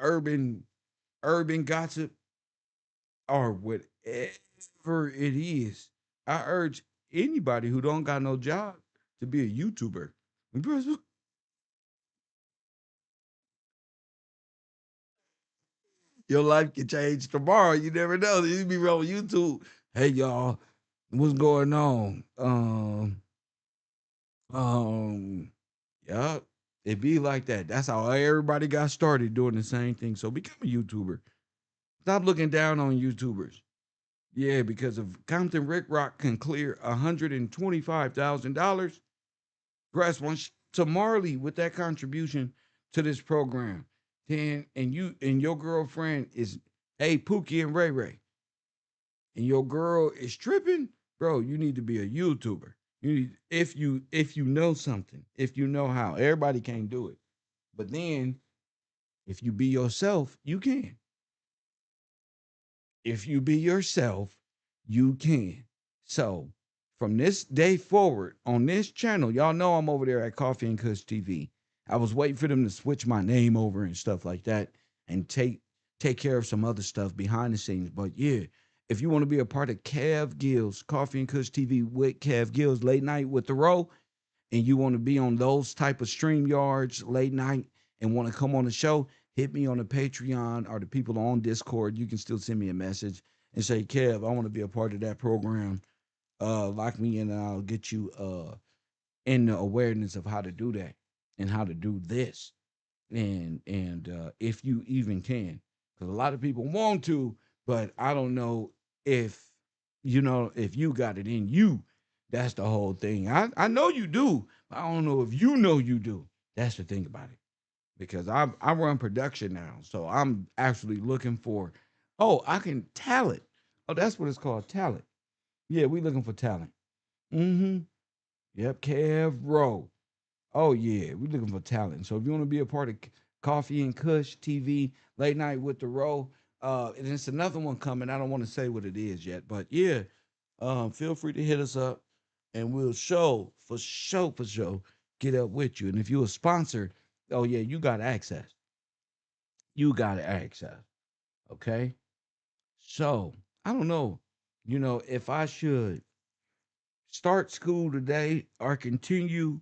[SPEAKER 2] urban gossip, or whatever it is. I urge anybody who don't got no job to be a YouTuber. Your life can change tomorrow. You never know. You be on YouTube. Hey y'all, what's going on? Um, yeah, it be like that. That's how everybody got started doing the same thing. So become a YouTuber. Stop looking down on YouTubers. Yeah, because if Compton Rick Rock can clear $125,000, press one to Marley with that contribution to this program. Then and you and your girlfriend is Pookie and Ray Ray, and your girl is tripping, bro. You need to be a YouTuber. You need, if you know something, if you know how. Everybody can't do it, but then if you be yourself, you can. If you be yourself, you can. So from this day forward on this channel, y'all know I'm over there at Coffee and Kush TV. I was waiting for them to switch my name over and stuff like that and take care of some other stuff behind the scenes. But yeah, if you want to be a part of Kev Gills, Coffee and Kush TV with Kev Gills, late night with the row, and you want to be on those type of stream yards late night and want to come on the show, hit me on the Patreon or the people on Discord. You can still send me a message and say, Kev, I want to be a part of that program. Lock me in and I'll get you in the awareness of how to do that and how to do this. And if you even can. because a lot of people want to, but I don't know if if you got it in you. That's the whole thing. I know you do, but I don't know if you know you do. That's the thing about it. Because I run production now, so I'm actually looking for. Oh, I can talent. Oh, that's what it's called, talent. Yeah, we looking for talent. Mm-hmm. Yep, KevRow. Oh yeah, we looking for talent. So if you want to be a part of Coffee and Kush TV, late night with the row, and it's another one coming. I don't want to say what it is yet, but yeah, feel free to hit us up, and we'll for show get up with you. And if you're a sponsor, oh yeah, you got access. You got access. Okay. So I don't know, if I should start school today or continue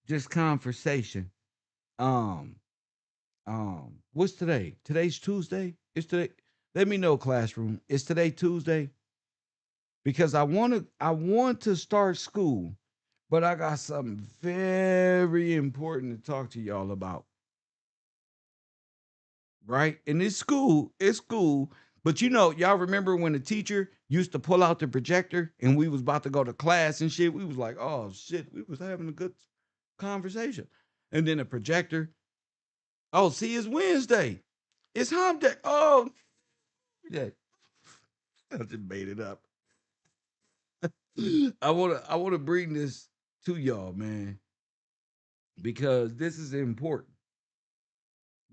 [SPEAKER 2] this conversation. Um, what's today? Today's Tuesday. It's today. Let me know, classroom. Is today Tuesday? Because I want to start school, but I got something very important to talk to y'all about. Right? And it's school. But y'all remember when the teacher used to pull out the projector and we was about to go to class and shit? We was like, oh shit, we was having a good conversation. And then the projector, oh, see, it's Wednesday. It's hump day. Oh, yeah. I just made it up. I wanna bring this to y'all, man, because this is important.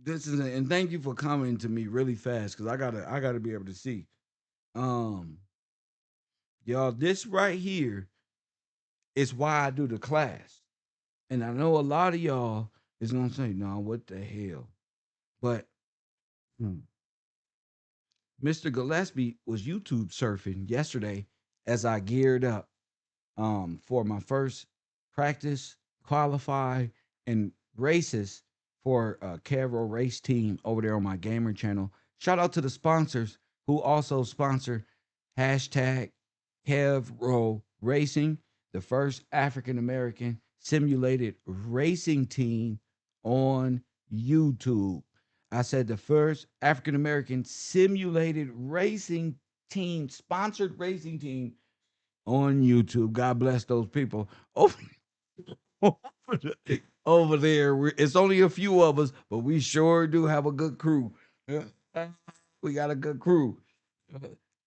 [SPEAKER 2] And thank you for coming to me really fast because I gotta be able to see. Um, y'all, this right here is why I do the class. And I know a lot of y'all is gonna say, no, what the hell? But hmm, Mr. Gillespie was YouTube surfing yesterday as I geared up for my first practice, qualify, and races for KevRow race team over there on my gamer channel. Shout out to the sponsors who also sponsor hashtag KevRow Racing, the first African American simulated racing team on YouTube. I said the first African American simulated racing team, sponsored racing team on YouTube. God bless those people. Over, over there, it's only a few of us, but we sure do have a good crew. Yeah. We got a good crew.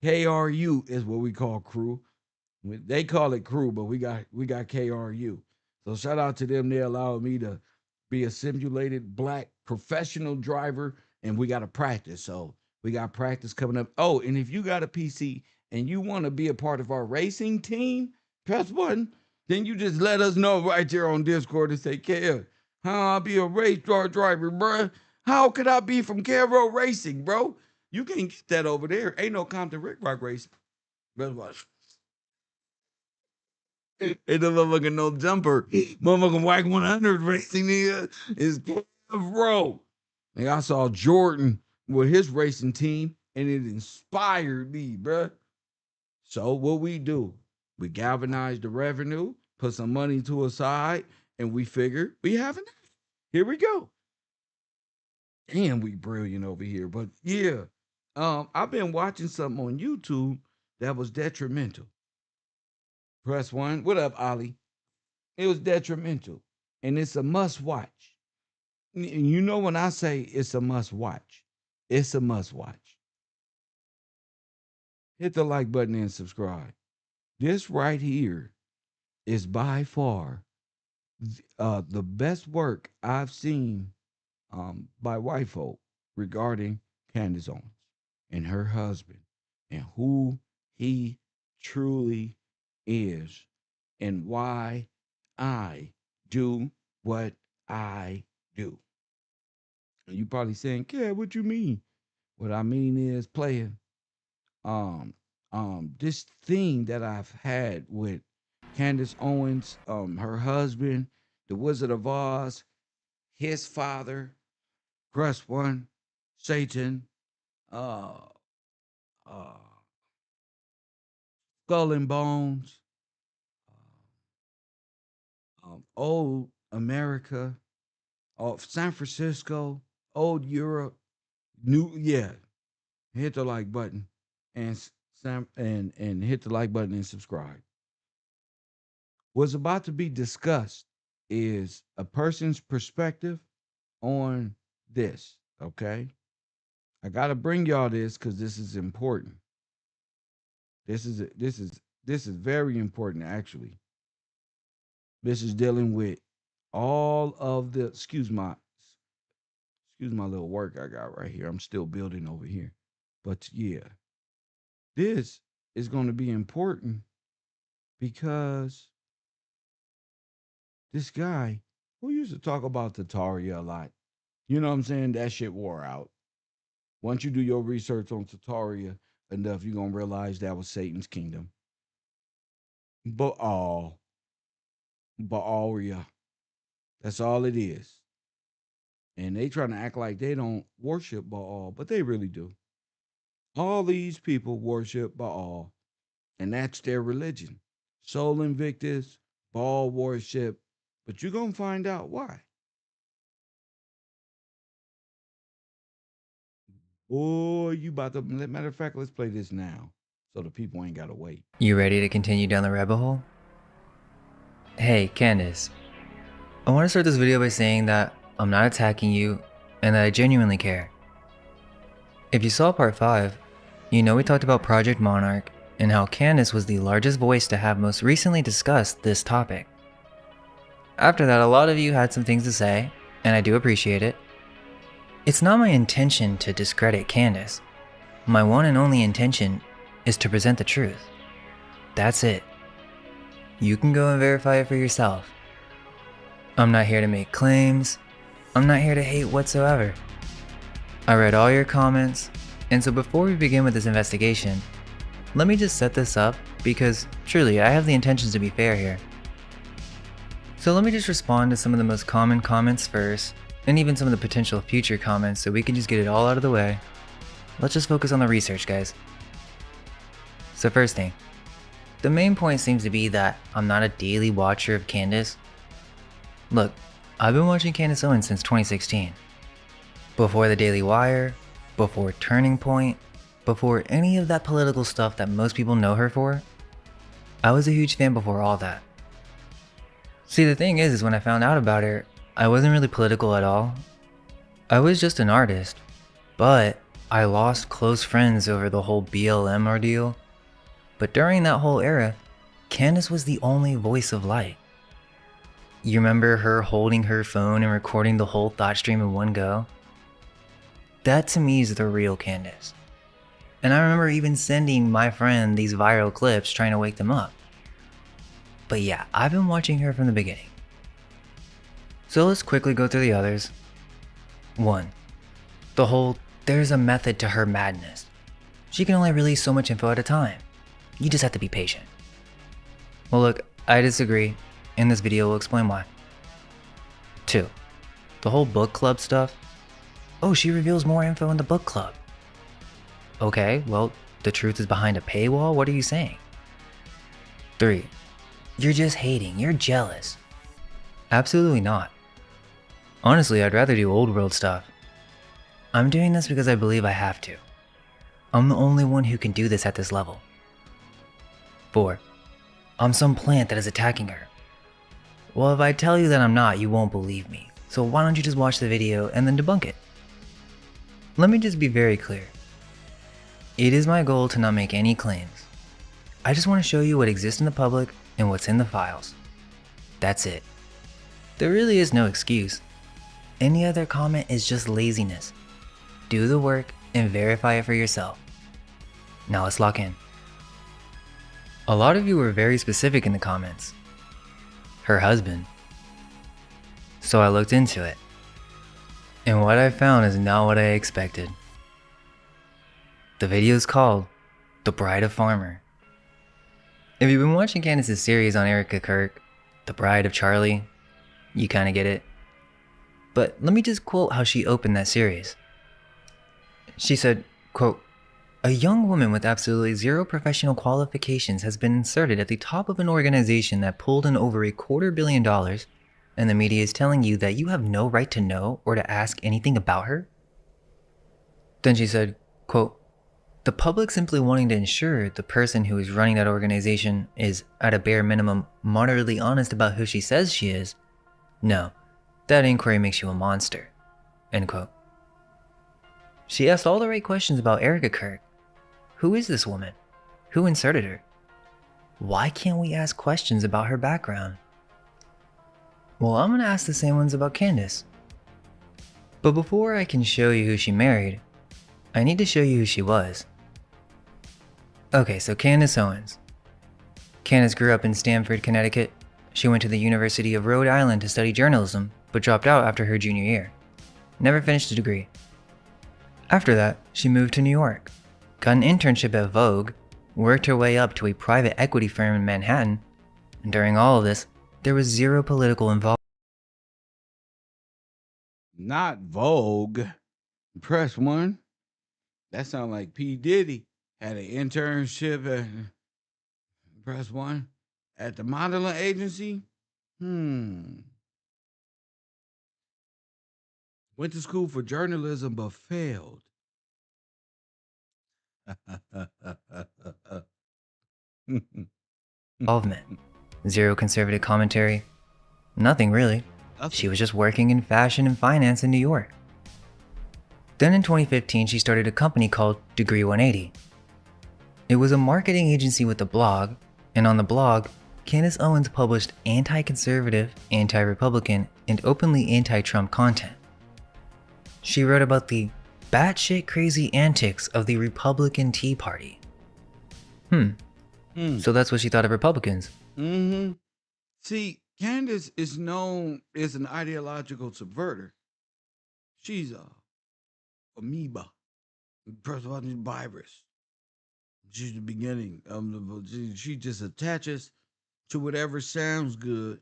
[SPEAKER 2] KRU is what we call crew. They call it crew, but we got KRU. So shout out to them. They allowed me to be a simulated black professional driver, and we got to practice. So we got practice coming up. Oh, and if you got a PC and you want to be a part of our racing team, press button. Then you just let us know right there on Discord and say, Kev, how I be a race car driver, bro? How could I be from KevRow Racing, bro? You can't get that over there. Ain't no Compton Rick Rock Racing. That's what. Ain't no motherfucking no jumper. Motherfucking Whack 100 racing nigga is KevRow. Like I saw Jordan with his racing team and it inspired me, bruh. So what we do, we galvanize the revenue, put some money to a side, and we figure we have enough. Here we go. Damn, we brilliant over here. But yeah, I've been watching something on YouTube that was detrimental. Press one. What up, Ollie? It was detrimental, and it's a must watch. And you know when I say it's a must watch, it's a must watch. Hit the like button and subscribe. This right here is by far the best work I've seen by white folk regarding Candace Owens and her husband and who he truly is and why I do what I do. And you probably saying, "Yeah, what you mean?" What I mean is playing um this thing that I've had with Candace Owens, her husband, the Wizard of Oz, his father, Press One, Satan, uh uh Skull and Bones, old America, San Francisco, old Europe, new, yeah. hit the like button and hit the like button and subscribe. What's about to be discussed is a person's perspective on this. Okay, I gotta bring y'all this because this is important. This is very important actually. This is dealing with all of the excuse my little work I got right here. I'm still building over here. But yeah, this is going to be important because this guy who used to talk about Tataria a lot, you know what I'm saying? That shit wore out. Once you do your research on Tataria enough, you're going to realize that was Satan's kingdom. Baal. Baalia. That's all it is. And they trying to act like they don't worship Baal, but they really do. All these people worship Baal, and that's their religion. Sol Invictus, Baal worship, but you're going to find out why. Boy, you about to, matter of fact, let's play this now so the people ain't got to wait.
[SPEAKER 3] You ready to continue down the rabbit hole? Hey, Candace. I want to start this video by saying that I'm not attacking you and that I genuinely care. If you saw part 5, you know we talked about Project Monarch and how Candace was the largest voice to have most recently discussed this topic. After that, a lot of you had some things to say, and I do appreciate it. It's not my intention to discredit Candace. My one and only intention is to present the truth. That's it. You can go and verify it for yourself. I'm not here to make claims. I'm not here to hate whatsoever. I read all your comments, and so before we begin with this investigation, let me just set this up because truly I have the intentions to be fair here. So let me just respond to some of the most common comments first, and even some of the potential future comments so we can just get it all out of the way. Let's just focus on the research, guys. So first thing, the main point seems to be that I'm not a daily watcher of Candace. Look, I've been watching Candace Owens since 2016. Before the Daily Wire, before Turning Point, before any of that political stuff that most people know her for, I was a huge fan before all that. See, the thing is when I found out about her, I wasn't really political at all. I was just an artist, but I lost close friends over the whole BLM ordeal. But during that whole era, Candace was the only voice of light. You remember her holding her phone and recording the whole thought stream in one go? That to me is the real Candace. And I remember even sending my friend these viral clips trying to wake them up. But yeah, I've been watching her from the beginning. So let's quickly go through the others. 1. The whole there's a method to her madness. She can only release so much info at a time. You just have to be patient. Well look, I disagree. In this video, we'll explain why. 2. The whole book club stuff. Oh, she reveals more info in the book club. Okay, well, the truth is behind a paywall? What are you saying? 3. You're just hating, you're jealous. Absolutely not. Honestly, I'd rather do old world stuff. I'm doing this because I believe I have to. I'm the only one who can do this at this level. 4. I'm some plant that is attacking her. Well, if I tell you that I'm not, you won't believe me. So why don't you just watch the video and then debunk it? Let me just be very clear. It is my goal to not make any claims. I just want to show you what exists in the public and what's in the files. That's it. There really is no excuse. Any other comment is just laziness. Do the work and verify it for yourself. Now let's lock in. A lot of you were very specific in the comments. Her husband. So I looked into it. And what I found is not what I expected. The video is called The Bride of Farmer. If you've been watching Candace's series on Erica Kirk, The Bride of Charlie, you kinda get it. But let me just quote how she opened that series. She said, quote, "A young woman with absolutely zero professional qualifications has been inserted at the top of an organization that pulled in over $250 million, and the media is telling you that you have no right to know or to ask anything about her?" Then she said, quote, The public simply wanting to ensure the person who is running that organization is, at a bare minimum, moderately honest about who she says she is, no, that inquiry makes you a monster. End quote. She asked all the right questions about Erica Kirk. Who is this woman? Who inserted her? Why can't we ask questions about her background? Well, I'm gonna ask the same ones about Candace. But before I can show you who she married, I need to show you who she was. Okay, so Candace Owens. Candace grew up in Stamford, Connecticut. She went to the University of Rhode Island to study journalism, but dropped out after her junior year. Never finished a degree. After that, she moved to New York, got an internship at Vogue, worked her way up to a private equity firm in Manhattan, and during all of this, there was zero political involvement.
[SPEAKER 2] Not Vogue. Press one. That sounds like P. Diddy had an internship at Press One at the modeling agency. Went to school for journalism but failed.
[SPEAKER 3] Involvement. Zero conservative commentary. Nothing really. She was just working in fashion and finance in New York. Then in 2015, she started a company called Degree 180. It was a marketing agency with a blog, and on the blog, Candace Owens published anti-conservative, anti-Republican, and openly anti-Trump content. She wrote about the batshit crazy antics of the Republican Tea Party. So that's what she thought of Republicans.
[SPEAKER 2] See, Candace is known as an ideological subverter. She's a amoeba, personality virus. She's the beginning. She just attaches to whatever sounds good.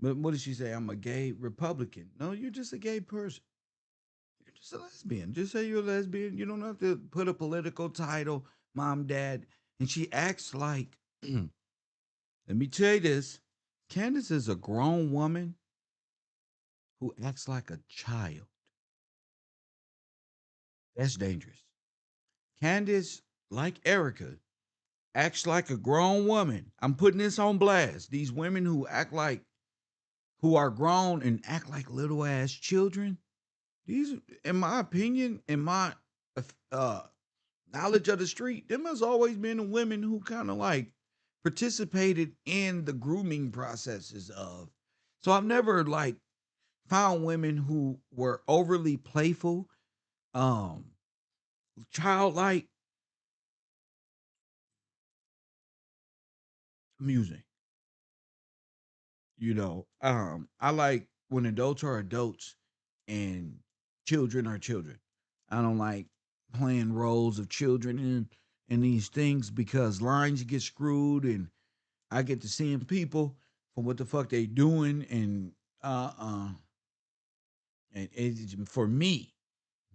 [SPEAKER 2] But what did she say? I'm a gay Republican. No, you're just a gay person. You're just a lesbian. Just say you're a lesbian. You don't have to put a political title, mom, dad. And she acts like, let me tell you this. Candace is a grown woman who acts like a child. That's dangerous. Candace, like Erica, acts like a grown woman. I'm putting this on blast. These women who are grown and act like little ass children. These, in my opinion, in my knowledge of the street, them has always been the women who kind of like participated in the grooming processes of. So I've never like found women who were overly playful, childlike, amusing. I like when adults are adults and children are children. I don't like playing roles of children in these things because lines get screwed and I get to seeing people for what the fuck they doing and it's for me,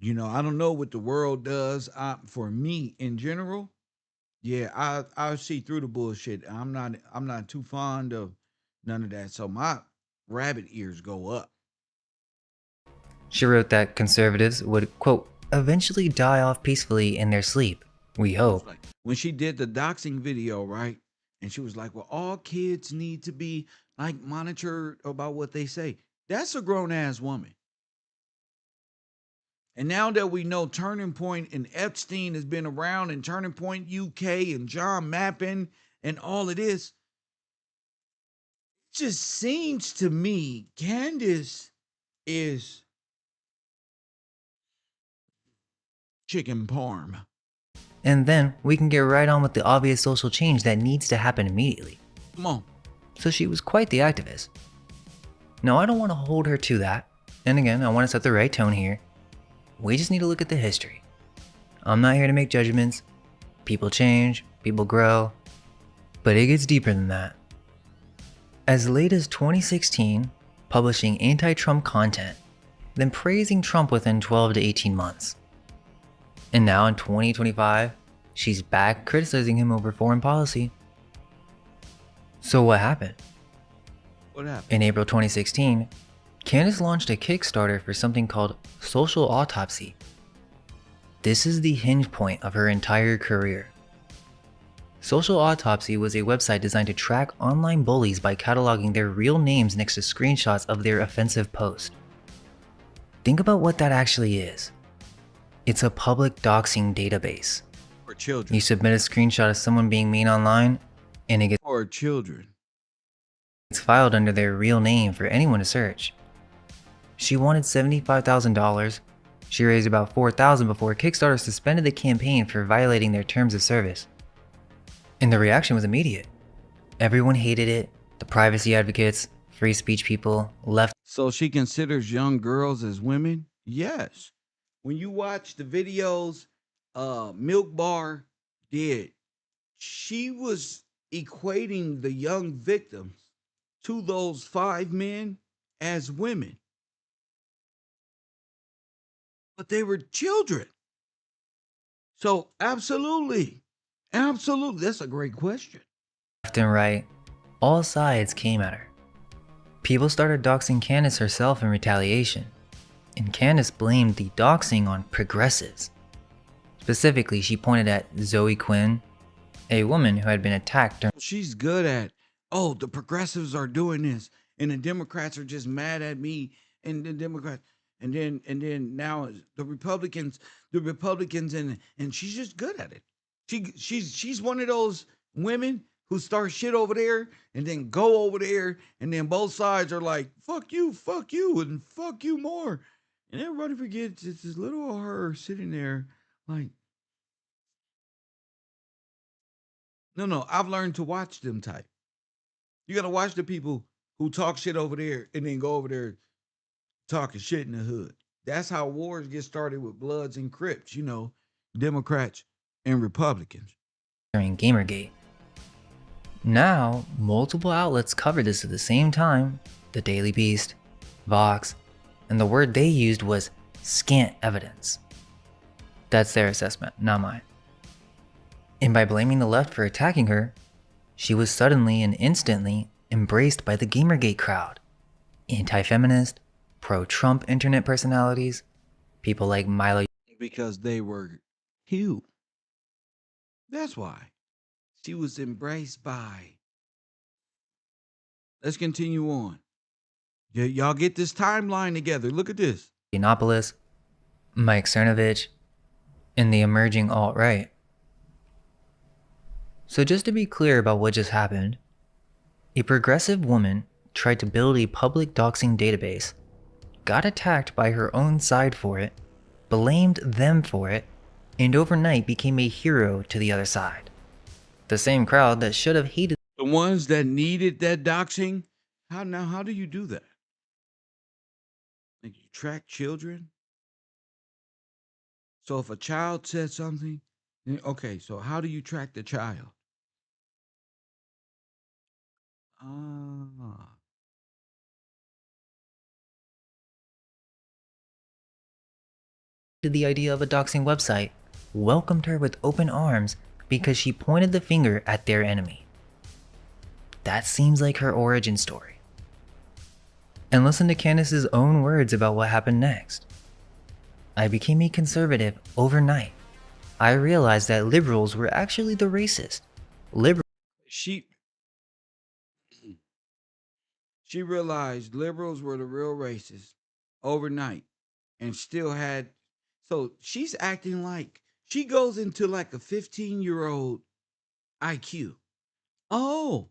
[SPEAKER 2] I don't know what the world does. For me in general, yeah, I see through the bullshit. I'm not too fond of none of that. So my rabbit ears go up.
[SPEAKER 3] She wrote that conservatives would, quote, eventually die off peacefully in their sleep. We hope.
[SPEAKER 2] Like when she did the doxing video, right? And she was like, well, all kids need to be like monitored about what they say. That's a grown ass woman. And now that we know Turning Point and Epstein has been around and Turning Point UK and John Mappin and all of this, it just seems to me Candace is chicken parm.
[SPEAKER 3] And then we can get right on with the obvious social change that needs to happen immediately.
[SPEAKER 2] Come on.
[SPEAKER 3] So she was quite the activist. Now I don't want to hold her to that. And again, I want to set the right tone here. We just need to look at the history. I'm not here to make judgments. People change, people grow, but it gets deeper than that. As late as 2016, publishing anti-Trump content, then praising Trump within 12 to 18 months. And now in 2025, she's back criticizing him over foreign policy. So what happened?
[SPEAKER 2] What happened?
[SPEAKER 3] In April 2016, Candace launched a Kickstarter for something called Social Autopsy. this is the hinge point of her entire career. Social Autopsy was a website designed to track online bullies by cataloging their real names next to screenshots of their offensive post. Think about what that actually is. It's a public doxing database.
[SPEAKER 2] For children.
[SPEAKER 3] You submit a screenshot of someone being mean online, and it
[SPEAKER 2] For children.
[SPEAKER 3] gets filed under their real name for anyone to search. She wanted $75,000. She raised about $4,000 before Kickstarter suspended the campaign for violating their terms of service. And the reaction was immediate. Everyone hated it. The privacy advocates, free speech people, left.
[SPEAKER 2] So she considers young girls as women? Yes. When you watch the videos Milk Bar did, she was equating the young victims to those 5 men as women. But they were children. So absolutely. Absolutely. That's a great question.
[SPEAKER 3] Left and right, all sides came at her. People started doxing Candace herself in retaliation, and Candace blamed the doxing on progressives. Specifically, she pointed at Zoe Quinn, a woman who had been attacked during
[SPEAKER 2] She's good at, oh, the progressives are doing this, and the Democrats are just mad at me, and the Democrats, and then now the Republicans, and she's just good at it. She's one of those women who start shit over there and then go over there, and then both sides are like, fuck you, and fuck you more. And everybody forgets it's this little old her sitting there like, no, I've learned to watch them type. You got to watch the people who talk shit over there and then go over there talking shit in the hood. That's how wars get started with Bloods and Crips, you know, Democrats and Republicans.
[SPEAKER 3] during Gamergate. Now, multiple outlets covered this at the same time: the Daily Beast, Vox, and the word they used was scant evidence. That's their assessment, not mine. And by blaming the left for attacking her, she was suddenly and instantly embraced by the Gamergate crowd. Anti-feminist, pro-Trump internet personalities, people like Milo.
[SPEAKER 2] Because they were cute. That's why. She was embraced by. Let's continue on. Y'all get this timeline together. Look at this.
[SPEAKER 3] Yiannopoulos, Mike Cernovich, and the emerging alt-right. So just to be clear about what just happened, a progressive woman tried to build a public doxing database, got attacked by her own side for it, blamed them for it, and overnight became a hero to the other side. The same crowd that should have hated
[SPEAKER 2] The ones that needed that doxing. How do you do that? Like, you track children? So if a child said something, okay, so how do you track the child?
[SPEAKER 3] the idea of a doxing website, welcomed her with open arms because she pointed the finger at their enemy. That seems like her origin story. And listen to Candace's own words about what happened next. I became a conservative overnight. I realized that liberals were actually the racist.
[SPEAKER 2] She realized liberals were the real racists overnight and still had. So she's acting like she goes into like a 15-year-old IQ. Oh,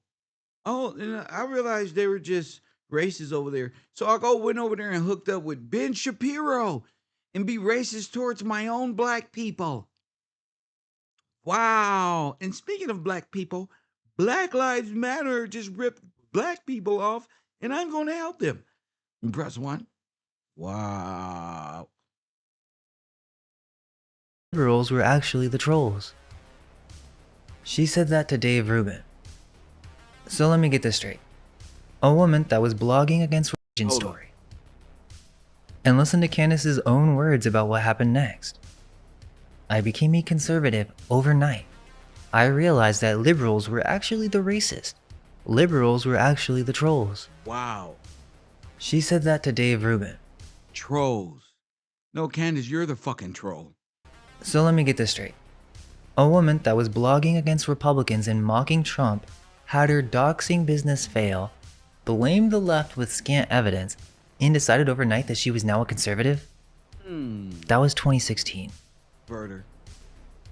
[SPEAKER 2] and I realized they were just racist over there. So went over there and hooked up with Ben Shapiro and be racist towards my own black people. Wow. And speaking of black people, Black Lives Matter just ripped black people off, and I'm going to help them. And press 1. Wow.
[SPEAKER 3] Liberals were actually the trolls. She said that to Dave Rubin. So let me get this straight. A woman that was blogging against origin story. And listen to Candace's own words about what happened next. I became a conservative overnight. I realized that liberals were actually the racist. Liberals were actually the trolls.
[SPEAKER 2] Wow.
[SPEAKER 3] She said that to Dave Rubin.
[SPEAKER 2] Trolls. No, Candace, you're the fucking troll.
[SPEAKER 3] So let me get this straight. A woman that was blogging against Republicans and mocking Trump had her doxing business fail, blamed the left with scant evidence, and decided overnight that she was now a conservative? That was 2016.
[SPEAKER 2] Birder.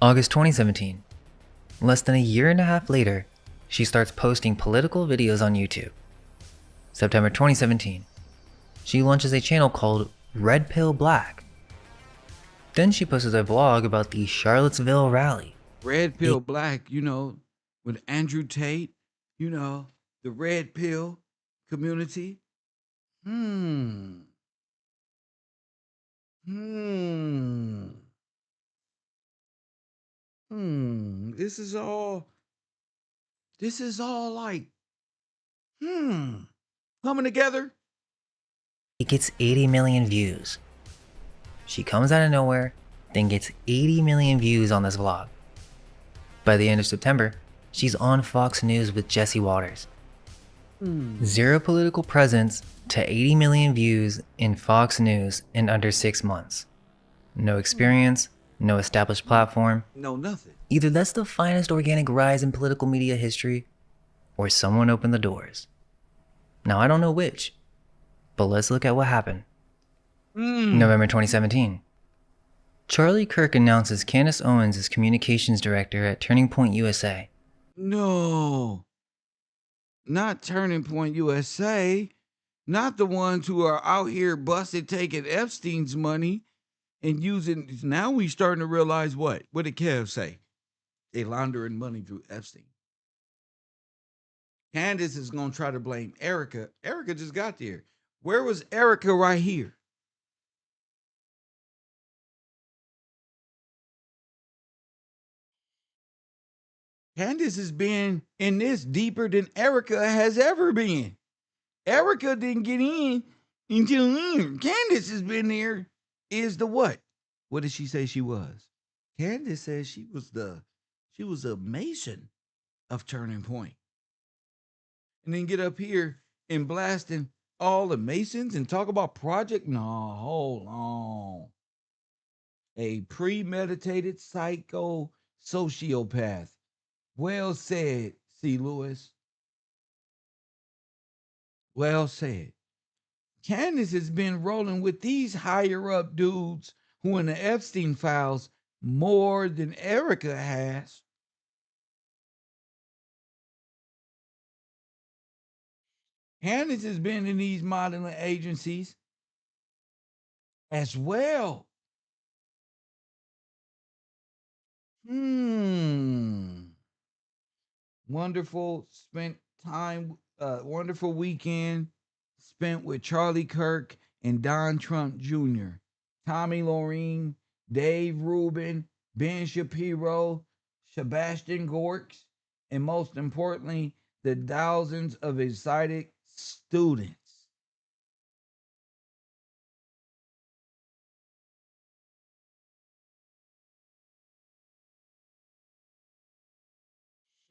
[SPEAKER 3] August 2017. Less than a year and a half later, she starts posting political videos on YouTube. September 2017. She launches a channel called Red Pill Black. Then she posted a vlog about the Charlottesville rally.
[SPEAKER 2] Red Pill Black, with Andrew Tate, the Red Pill community. This is all like, coming together.
[SPEAKER 3] It gets 80 million views. She comes out of nowhere, then gets 80 million views on this vlog. By the end of September, she's on Fox News with Jesse Waters. Zero political presence to 80 million views in Fox News in under 6 months. No experience, no established platform.
[SPEAKER 2] No, nothing.
[SPEAKER 3] Either that's the finest organic rise in political media history, or someone opened the doors. Now I don't know which, but let's look at what happened. November 2017. Charlie Kirk announces Candace Owens as communications director at Turning Point USA.
[SPEAKER 2] No, not Turning Point USA. Not the ones who are out here busted taking Epstein's money and using. Now we starting to realize what? What did Kev say? They laundering money through Epstein. Candace is going to try to blame Erica. Erica just got there. Where was Erica right here? Candace has been in this deeper than Erica has ever been. Erica didn't get in until then. Candace has been there. Is the what? What did she say she was? Candace says she was a Mason of Turning Point. And then get up here and blasting all the Masons and talk about project. No, hold on. A premeditated psycho sociopath. Well said, C. Lewis. Well said. Candace has been rolling with these higher up dudes who in the Epstein files more than Erica has. Candace has been in these modeling agencies as well. Wonderful wonderful weekend spent with Charlie Kirk and Don Trump Jr., Tommy Laureen, Dave Rubin, Ben Shapiro, Sebastian Gorks, and most importantly, the thousands of excited students.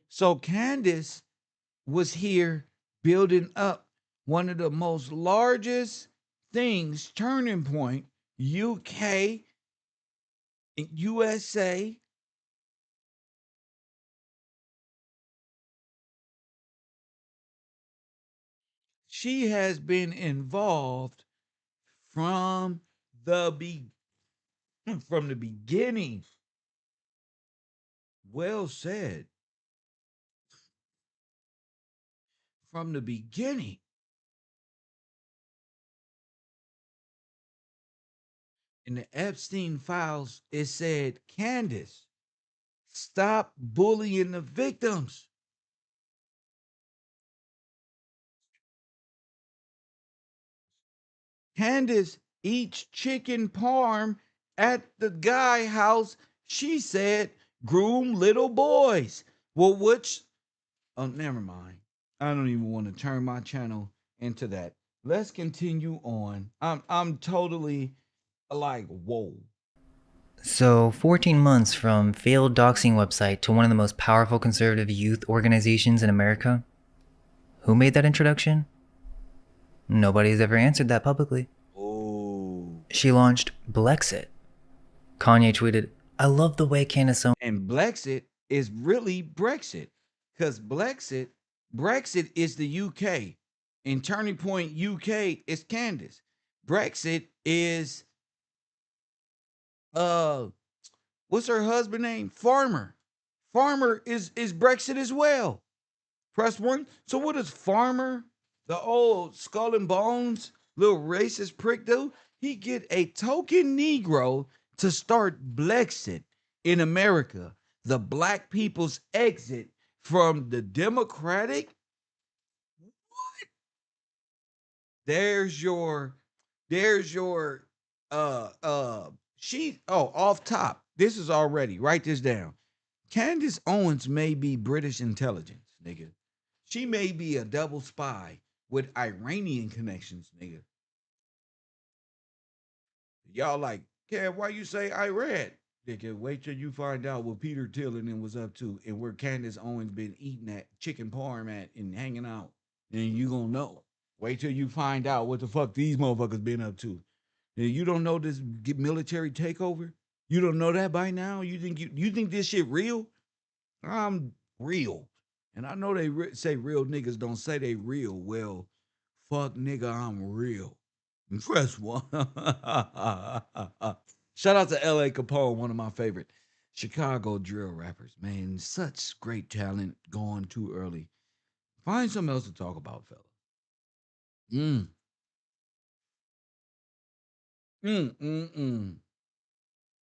[SPEAKER 2] So Candace was here building up one of the most largest things, Turning Point, UK, USA. She has been involved from from the beginning. Well said. From the beginning. In the Epstein files, it said, Candace, stop bullying the victims. Candace eats chicken parm at the guy house. She said, groom little boys. Well, oh, never mind. I don't even want to turn my channel into that. Let's continue on. I'm totally like, whoa.
[SPEAKER 3] So 14 months from failed doxing website to one of the most powerful conservative youth organizations in America. Who made that introduction? Nobody's ever answered that publicly.
[SPEAKER 2] Oh.
[SPEAKER 3] She launched Blexit. Kanye tweeted, I love the way Candace Owens
[SPEAKER 2] And Brexit is really Brexit. Because Brexit is the UK. And Turning Point UK is Candace. Brexit is what's her husband name? Farmer. Farmer is Brexit as well. Press one. So what does Farmer, the old skull and bones, little racist prick do? He get a token Negro to start Brexit in America. The black people's exit from the Democratic. There's your off top. This is already, write this down. Candace Owens may be British intelligence, nigga. She may be a double spy with Iranian connections, nigga. Y'all like, Kev, why you say Iran? Nigga, wait till you find out what Peter Thiel and them was up to and where Candace Owens been eating that chicken parm at and hanging out. And you gonna know. Wait till you find out what the fuck these motherfuckers been up to. And you don't know this military takeover? You don't know that by now? You think this shit real? I'm real. And I know they say real niggas don't say they real. Well, fuck nigga, I'm real. Press one. Shout out to L.A. Capone, one of my favorite Chicago drill rappers. Man, such great talent gone too early. Find something else to talk about, fella. Mm.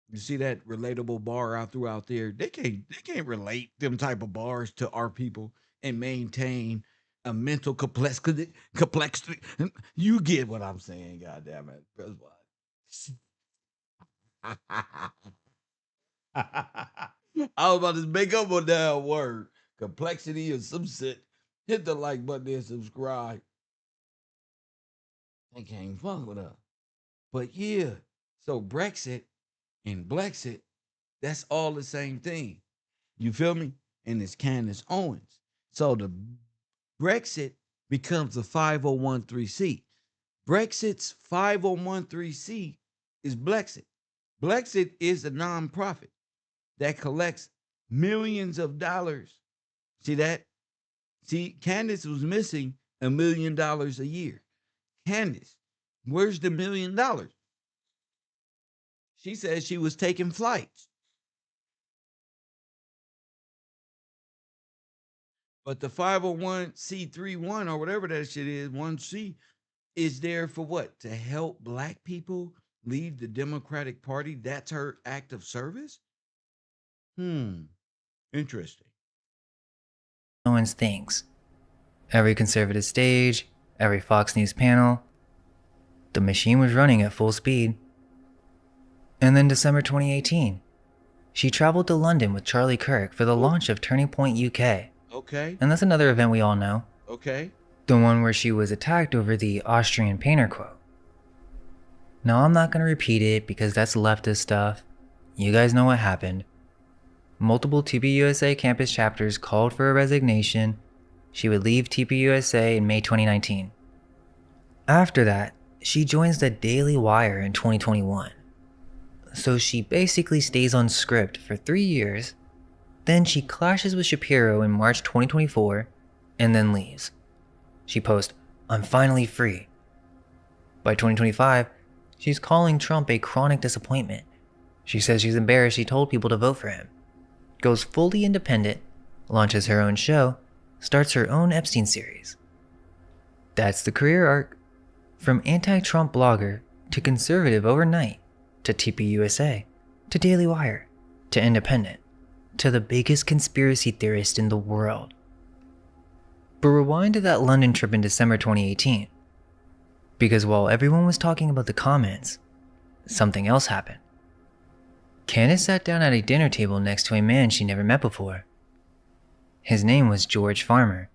[SPEAKER 2] You see that relatable bar I threw out there? They can't relate them type of bars to our people and maintain a mental complexity. You get what I'm saying, goddamn it. Press what? I was about to make up a damn word. Complexity or some shit. Hit the like button and subscribe. They can't fuck with us. But yeah, so Brexit and Blexit, that's all the same thing. You feel me? And it's Candace Owens. So the Brexit becomes a 501c. Brexit's 501c is Blexit. Blexit is a nonprofit that collects millions of dollars. See that? See, Candace was missing $1 million a year. Candace, where's the $1 million? She says she was taking flights. But the 501c31 or whatever that shit is, 1C, is there for what? To help black people leave the Democratic Party? That's her act of service? Interesting.
[SPEAKER 3] Owens thinks. Every conservative stage, every Fox News panel, the machine was running at full speed. And then December 2018, she traveled to London with Charlie Kirk for the launch of Turning Point UK.
[SPEAKER 2] Okay.
[SPEAKER 3] And that's another event we all know.
[SPEAKER 2] Okay.
[SPEAKER 3] The one where she was attacked over the Austrian painter quote. Now I'm not going to repeat it because that's leftist stuff. You guys know what happened. Multiple TPUSA campus chapters called for a resignation. She would leave TPUSA in May 2019. After that, she joins the Daily Wire in 2021. So she basically stays on script for 3 years. Then she clashes with Shapiro in March 2024 and then leaves. She posts, "I'm finally free." By 2025, she's calling Trump a chronic disappointment. She says she's embarrassed she told people to vote for him. Goes fully independent, launches her own show, starts her own Epstein series. That's the career arc. From anti-Trump blogger to conservative overnight, to TPUSA, to Daily Wire, to independent, to the biggest conspiracy theorist in the world. But rewind to that London trip in December 2018. Because while everyone was talking about the comments, something else happened. Candace sat down at a dinner table next to a man she never met before. His name was George Farmer.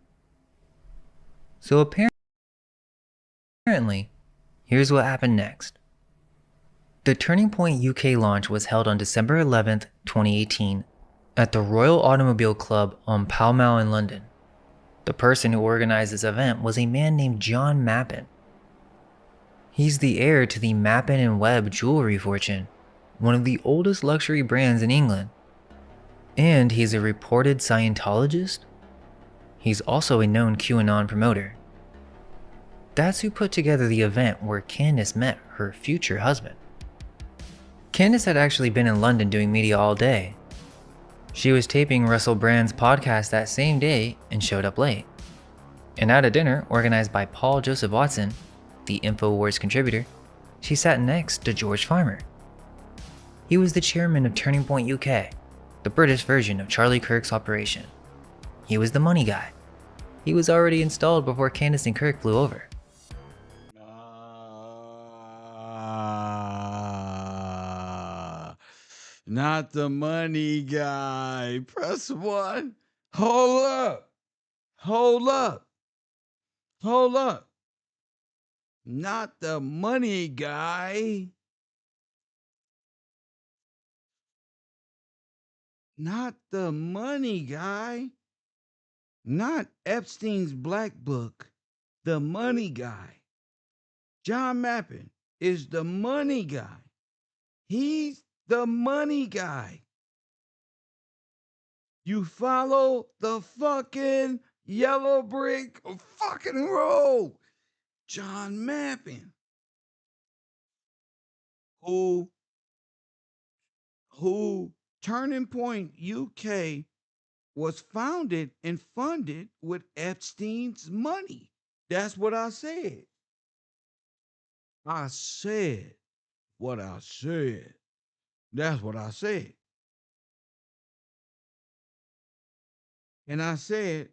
[SPEAKER 3] So apparently, here's what happened next. The Turning Point UK launch was held on December 11th, 2018 at the Royal Automobile Club on Pall Mall in London. The person who organized this event was a man named John Mappin. He's the heir to the Mappin and Webb jewelry fortune, one of the oldest luxury brands in England. And he's a reported Scientologist. He's also a known QAnon promoter. That's who put together the event where Candace met her future husband. Candace had actually been in London doing media all day. She was taping Russell Brand's podcast that same day and showed up late. And at a dinner organized by Paul Joseph Watson, the InfoWars contributor, she sat next to George Farmer. He was the chairman of Turning Point UK, the British version of Charlie Kirk's operation. He was the money guy. He was already installed before Candace and Kirk flew over.
[SPEAKER 2] Not the money guy. Press 1. Hold up. Hold up. Hold up. Not the money guy. Not the money guy. Not Epstein's Black Book. The money guy. John Mappin is the money guy. He's the money guy. You follow the fucking yellow brick fucking road. John Mappin. Who Turning Point UK was founded and funded with Epstein's money. That's what I said. I said what I said. That's what I said. And I said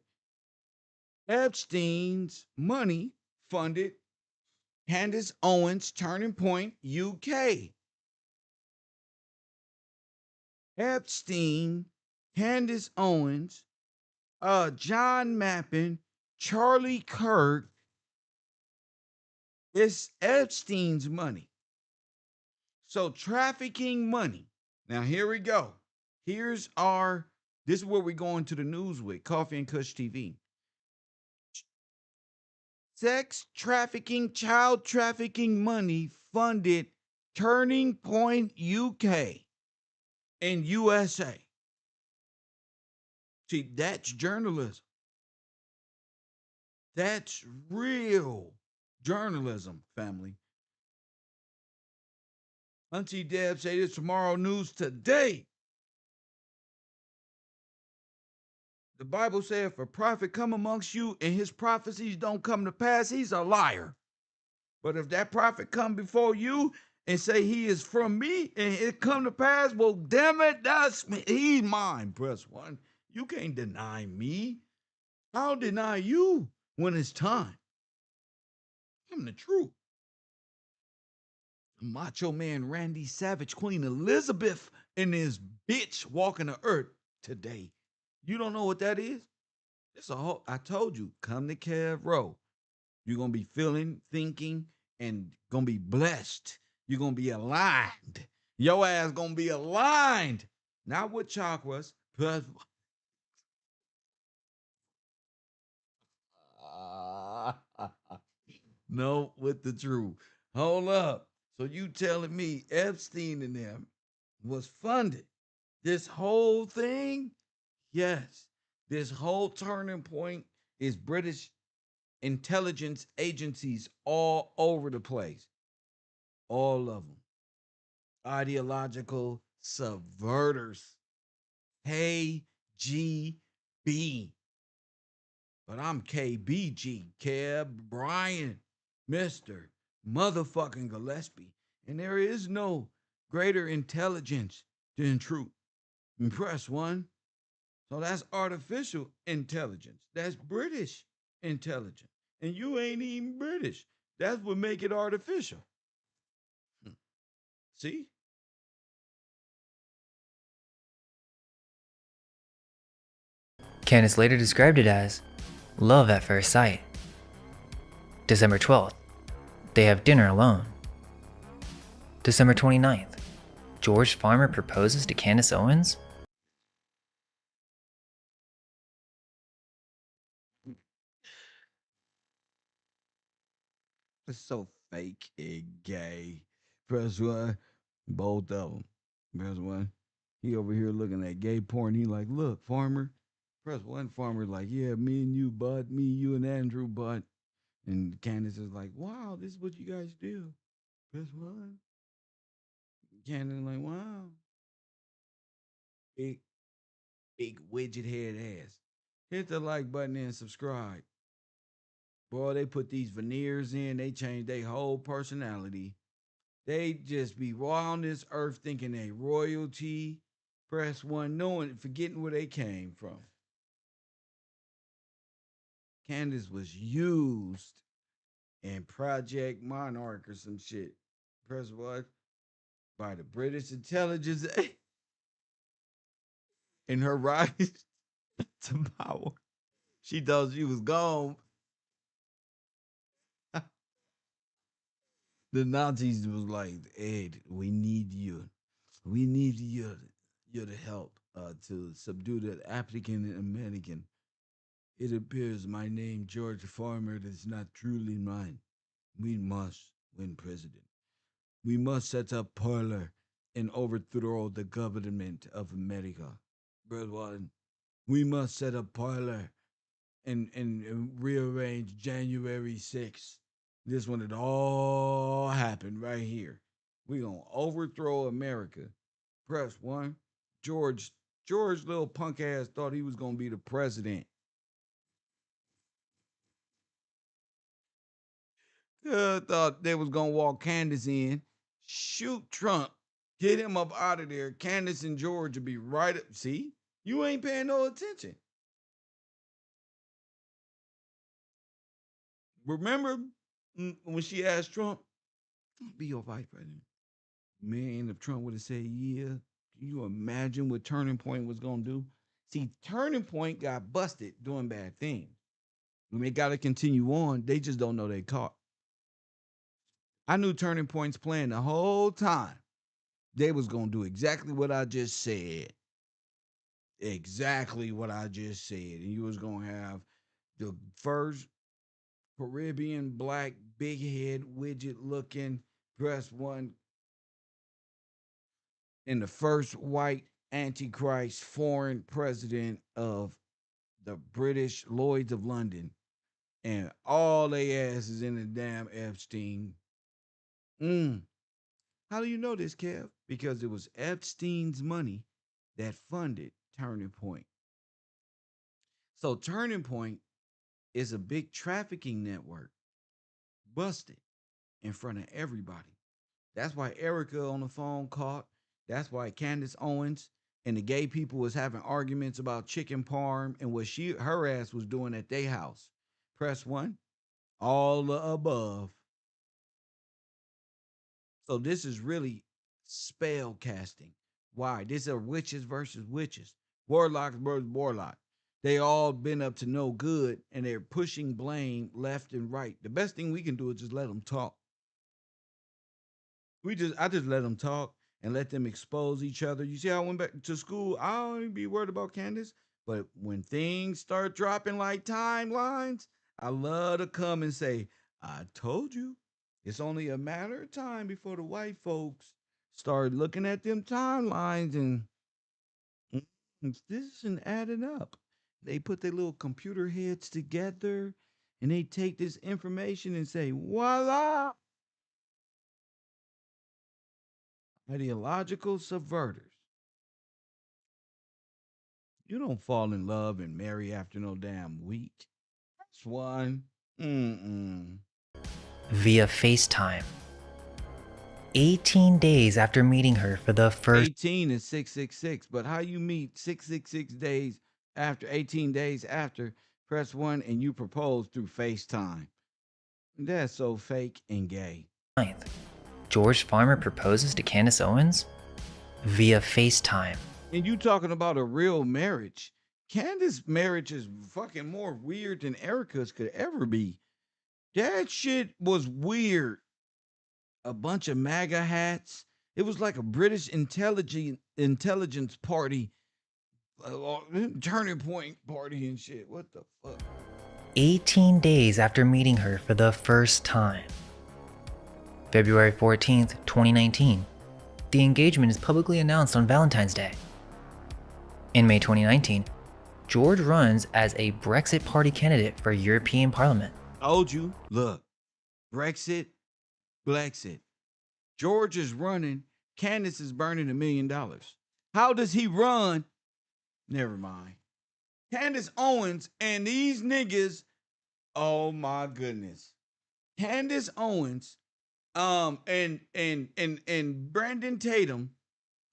[SPEAKER 2] Epstein's money funded Candace Owens' Turning Point UK. Epstein, Candace Owens, John Mappin, Charlie Kirk. It's Epstein's money. So trafficking money. Now here we go. This is where we're going to the news with Coffee and Kush TV. Sex trafficking, child trafficking money funded Turning Point UK in USA. See, that's journalism. That's real journalism, family. Auntie Deb say this tomorrow news today. The Bible says if a prophet come amongst you and his prophecies don't come to pass, he's a liar. But if that prophet come before you and say he is from me and it come to pass, well, damn it, that's me. He's mine. Press 1. You can't deny me. I'll deny you when it's time. I'm the truth. Macho Man Randy Savage, Queen Elizabeth, and this bitch walking the earth today. You don't know what that is? It's a whole, I told you, come to KevRow. You're going to be feeling, thinking, and going to be blessed. You're going to be aligned. Your ass going to be aligned. Not with chakras, but no, with the truth. Hold up. So you telling me Epstein and them was funded this whole thing? Yes. This whole Turning Point is British intelligence agencies all over the place. All of them. Ideological subverters. KGB. But I'm KBG, Kev Brian, Mr. Motherfucking Gillespie. And there is no greater intelligence than truth. Press 1. So that's artificial intelligence. That's British intelligence. And you ain't even British. That's what make it artificial. See?
[SPEAKER 3] Candace later described it as love at first sight. December 12th, they have dinner alone. December 29th, George Farmer proposes to Candace Owens.
[SPEAKER 2] It's so fake and gay. Press 1. Both of them. Press one. He over here looking at gay porn. He like, look, farmer. Press one. Farmer like, yeah, me and you, bud. Me, you, and Andrew, bud. And Candace is like, wow, this is what you guys do. Press one. Candace like, wow. Big, big widget head ass. Hit the like button and subscribe. Boy, they put these veneers in. They change their whole personality. They just be raw on this earth thinking they royalty. Press one, knowing, forgetting where they came from. Candace was used in Project Monarch or some shit. Press what? By the British intelligence in her rise to power. She thought she was gone. The Nazis was like, Ed, we need you. We need you to help to subdue the African American. It appears my name, George Farmer, is not truly mine. We must win president. We must set up parlor and overthrow the government of America. Brother Warren, we must set up parlor and rearrange January 6th. This one it all happened right here. We gonna overthrow America. Press one. George little punk ass thought he was gonna be the president. Thought they was gonna walk Candace in, shoot Trump, get him up out of there. Candace and George would be right up. See, you ain't paying no attention. Remember when she asked Trump, "Be your vice president?" Man, if Trump would have said, "Yeah," can you imagine what Turning Point was gonna do? See, Turning Point got busted doing bad things. When they got to continue on, they just don't know they caught. I knew Turning Point's plan the whole time. They was gonna do exactly what I just said. Exactly what I just said. And you was gonna have the first Caribbean black big head widget looking press one and the first white antichrist foreign president of the British Lloyds of London. And all they ass is in the damn Epstein. How do you know this, Kev? Because it was Epstein's money that funded Turning Point. So Turning Point is a big trafficking network busted in front of everybody. That's why Erica on the phone caught. That's why Candace Owens and the gay people was having arguments about chicken parm and what her ass was doing at their house. Press one. All the above. So this is really spell casting. Why? These are witches versus witches, warlocks versus warlock. They all been up to no good, and they're pushing blame left and right. The best thing we can do is just let them talk. I just let them talk and let them expose each other. You see how I went back to school? I don't even be worried about Candace, but when things start dropping like timelines, I love to come and say, I told you. It's only a matter of time before the white folks start looking at them timelines and this isn't adding up. They put their little computer heads together and they take this information and say, voila, ideological subverters. You don't fall in love and marry after no damn week. That's one.
[SPEAKER 3] Via FaceTime. 18 days after meeting her for the first
[SPEAKER 2] 18 is 666, but how you meet 666 days after 18 days after press one and you propose through FaceTime? That's so fake and gay.
[SPEAKER 3] 9th, George Farmer proposes to Candace Owens via FaceTime.
[SPEAKER 2] And you talking about a real marriage. Candace's marriage is fucking more weird than Erica's could ever be. That shit was weird. A bunch of MAGA hats. It was like a British intelligence party, Turning Point party and shit. What the fuck?
[SPEAKER 3] 18 days after meeting her for the first time. February 14th, 2019. the engagement is publicly announced on Valentine's Day. In May 2019, George runs as a Brexit Party candidate for European Parliament.
[SPEAKER 2] Told you, look, Brexit, Blexit. George is running. Candace is burning $1 million. How does he run? Never mind. Candace Owens and these niggas, oh my goodness. Candace Owens, and Brandon Tatum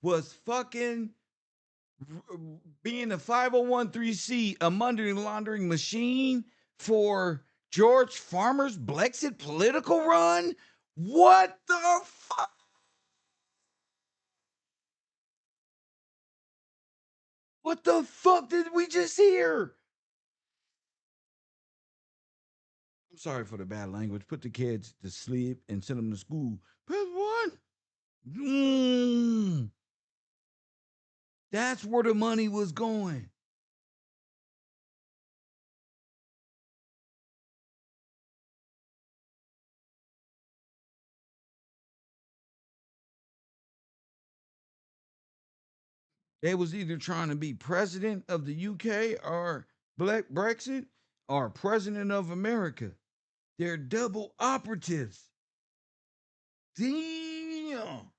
[SPEAKER 2] was fucking being a 501c, a money laundering machine for George Farmer's Brexit political run? What the fuck? What the fuck did we just hear? I'm sorry for the bad language. Put the kids to sleep and send them to school. Press one. That's where the money was going. They was either trying to be president of the UK or Brexit or president of America. They're double operatives. Damn.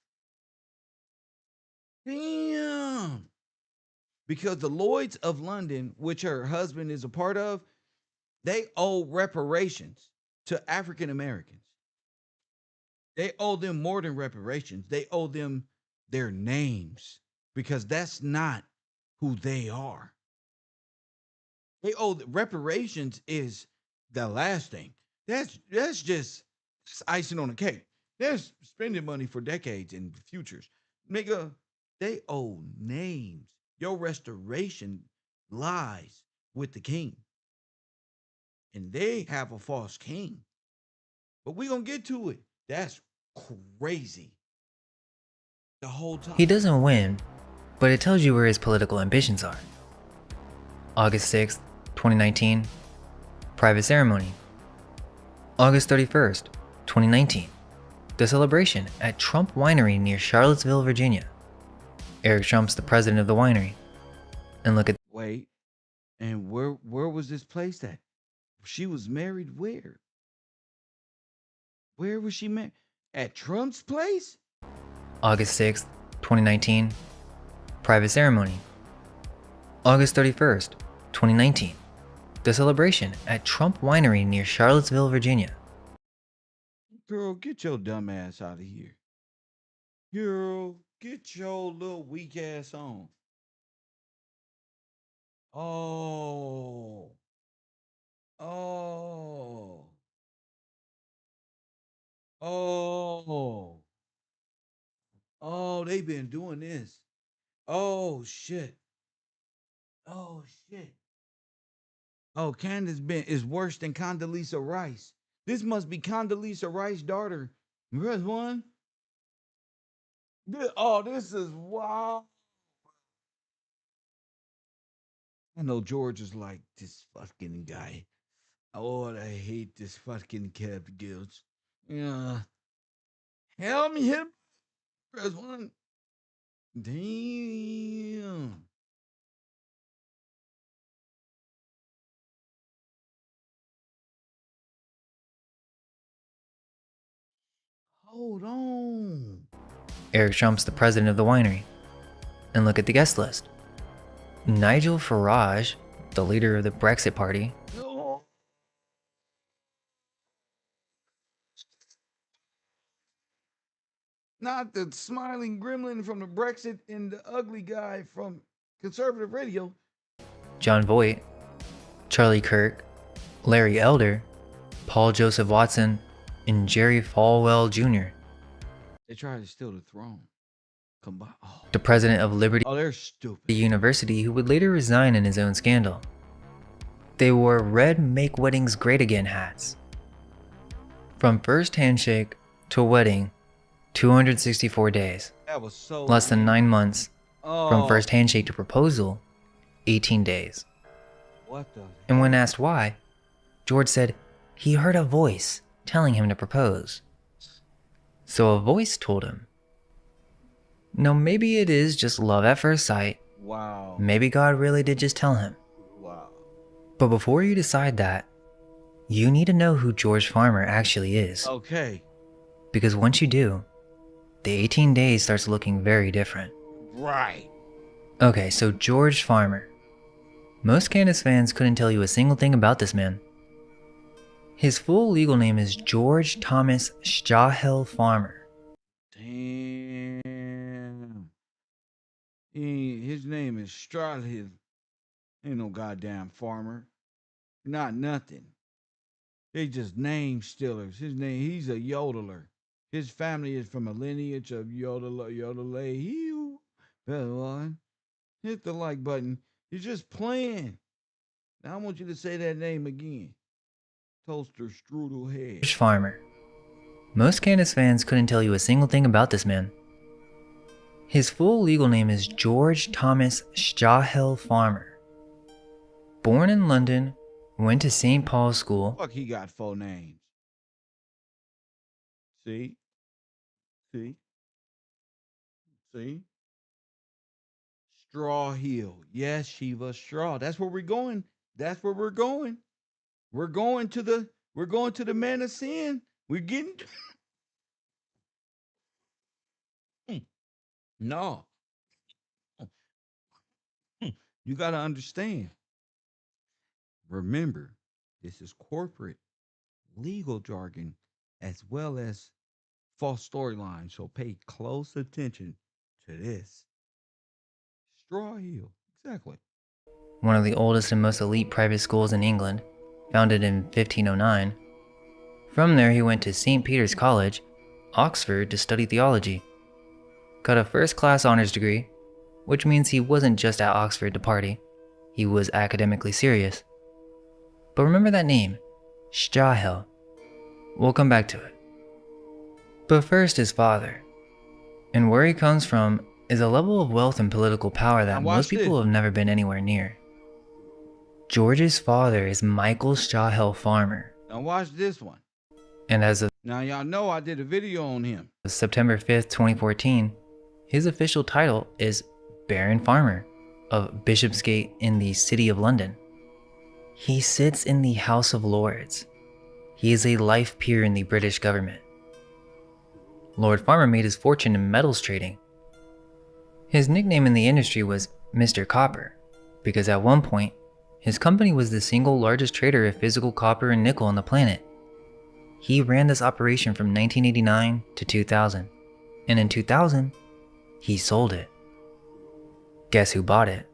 [SPEAKER 2] Damn. Because the Lloyds of London, which her husband is a part of, they owe reparations to African Americans. They owe them more than reparations. They owe them their names because that's not who they are. They owe reparations is the last thing. That's just icing on the cake. They're spending money for decades in futures. Nigga, they owe names. Your restoration lies with the king. And they have a false king. But we're going to get to it. That's crazy. The whole time.
[SPEAKER 3] He doesn't win, but it tells you where his political ambitions are. August 6th, 2019, private ceremony. August 31st, 2019, the celebration at Trump Winery near Charlottesville, Virginia. Eric Trump's the president of the winery. And look at—
[SPEAKER 2] Wait, and where was this place at? She was married where? Where was she married? At Trump's place?
[SPEAKER 3] August 6th, 2019, private ceremony. August 31st, 2019, the celebration at Trump Winery near Charlottesville, Virginia.
[SPEAKER 2] Girl, get your dumb ass out of here. Girl, get your little weak ass on. Oh. Oh. Oh. Oh, they've been doing this. Oh, shit. Oh, shit. Oh, Candace is worse than Condoleezza Rice. This must be Condoleezza Rice's daughter. Press one. This is wild. I know George is like, this fucking guy. Oh, I hate this fucking Kev Guilds. Yeah. Help me hit him. Press one. Damn. Hold on.
[SPEAKER 3] Eric Trump's the president of the winery. And look at the guest list. Nigel Farage, the leader of the Brexit Party.
[SPEAKER 2] No. Not the smiling gremlin from the Brexit and the ugly guy from conservative radio.
[SPEAKER 3] John Voight, Charlie Kirk, Larry Elder, Paul Joseph Watson, and Jerry Falwell Jr.
[SPEAKER 2] They tried to steal the throne. Combine. Oh.
[SPEAKER 3] The president of Liberty
[SPEAKER 2] They're stupid.
[SPEAKER 3] University, who would later resign in his own scandal. They wore red Make Weddings Great Again hats. From first handshake to wedding, 264 days.
[SPEAKER 2] That was so
[SPEAKER 3] Less than 9 months.
[SPEAKER 2] Oh.
[SPEAKER 3] From first handshake to proposal, 18 days.
[SPEAKER 2] What the?
[SPEAKER 3] And when asked why, George said he heard a voice telling him to propose. So a voice told him, Now, maybe it is just love at first sight.
[SPEAKER 2] Wow.
[SPEAKER 3] Maybe God really did just tell him.
[SPEAKER 2] Wow.
[SPEAKER 3] But before you decide that, you need to know who George Farmer actually is.
[SPEAKER 2] Okay.
[SPEAKER 3] Because once you do, the 18 days starts looking very different.
[SPEAKER 2] Right.
[SPEAKER 3] Okay, so George Farmer. Most Candace fans couldn't tell you a single thing about this man. His full legal name is George Thomas Stahel Farmer.
[SPEAKER 2] Damn. His name is Strawhill. Ain't no goddamn farmer. Not nothing. They just name stealers. He's a yodeler. His family is from a lineage of yodelay. Better one. Hit the like button. You're just playing. Now I want you to say that name again. Toaster Strudel Head.
[SPEAKER 3] George Farmer. Most Candace fans couldn't tell you a single thing about this man. His full legal name is George Thomas Stahel Farmer. Born in London, went to St. Paul's School.
[SPEAKER 2] Fuck, he got 4 names. See? Straw Hill. Yes, Shiva Straw. That's where we're going. We're going to the man of sin. We're getting no. You got to understand. Remember, this is corporate legal jargon as well as false storylines. So pay close attention to this. Straw Hill. Exactly.
[SPEAKER 3] One of the oldest and most elite private schools in England, founded in 1509. From there, he went to St. Peter's College, Oxford, to study theology. Got a first-class honors degree, which means he wasn't just at Oxford to party. He was academically serious. But remember that name, Stahel. We'll come back to it. But first, his father. And where he comes from is a level of wealth and political power that most people have never been anywhere near. George's father is Michael Stahel Farmer.
[SPEAKER 2] Now watch this one.
[SPEAKER 3] And as of
[SPEAKER 2] Now y'all know I did a video on him.
[SPEAKER 3] September 5th, 2014, his official title is Baron Farmer of Bishopsgate in the City of London. He sits in the House of Lords. He is a life peer in the British government. Lord Farmer made his fortune in metals trading. His nickname in the industry was Mr. Copper, because at one point, his company was the single largest trader of physical copper and nickel on the planet. He ran this operation from 1989 to 2000, and in 2000, he sold it. Guess who bought it?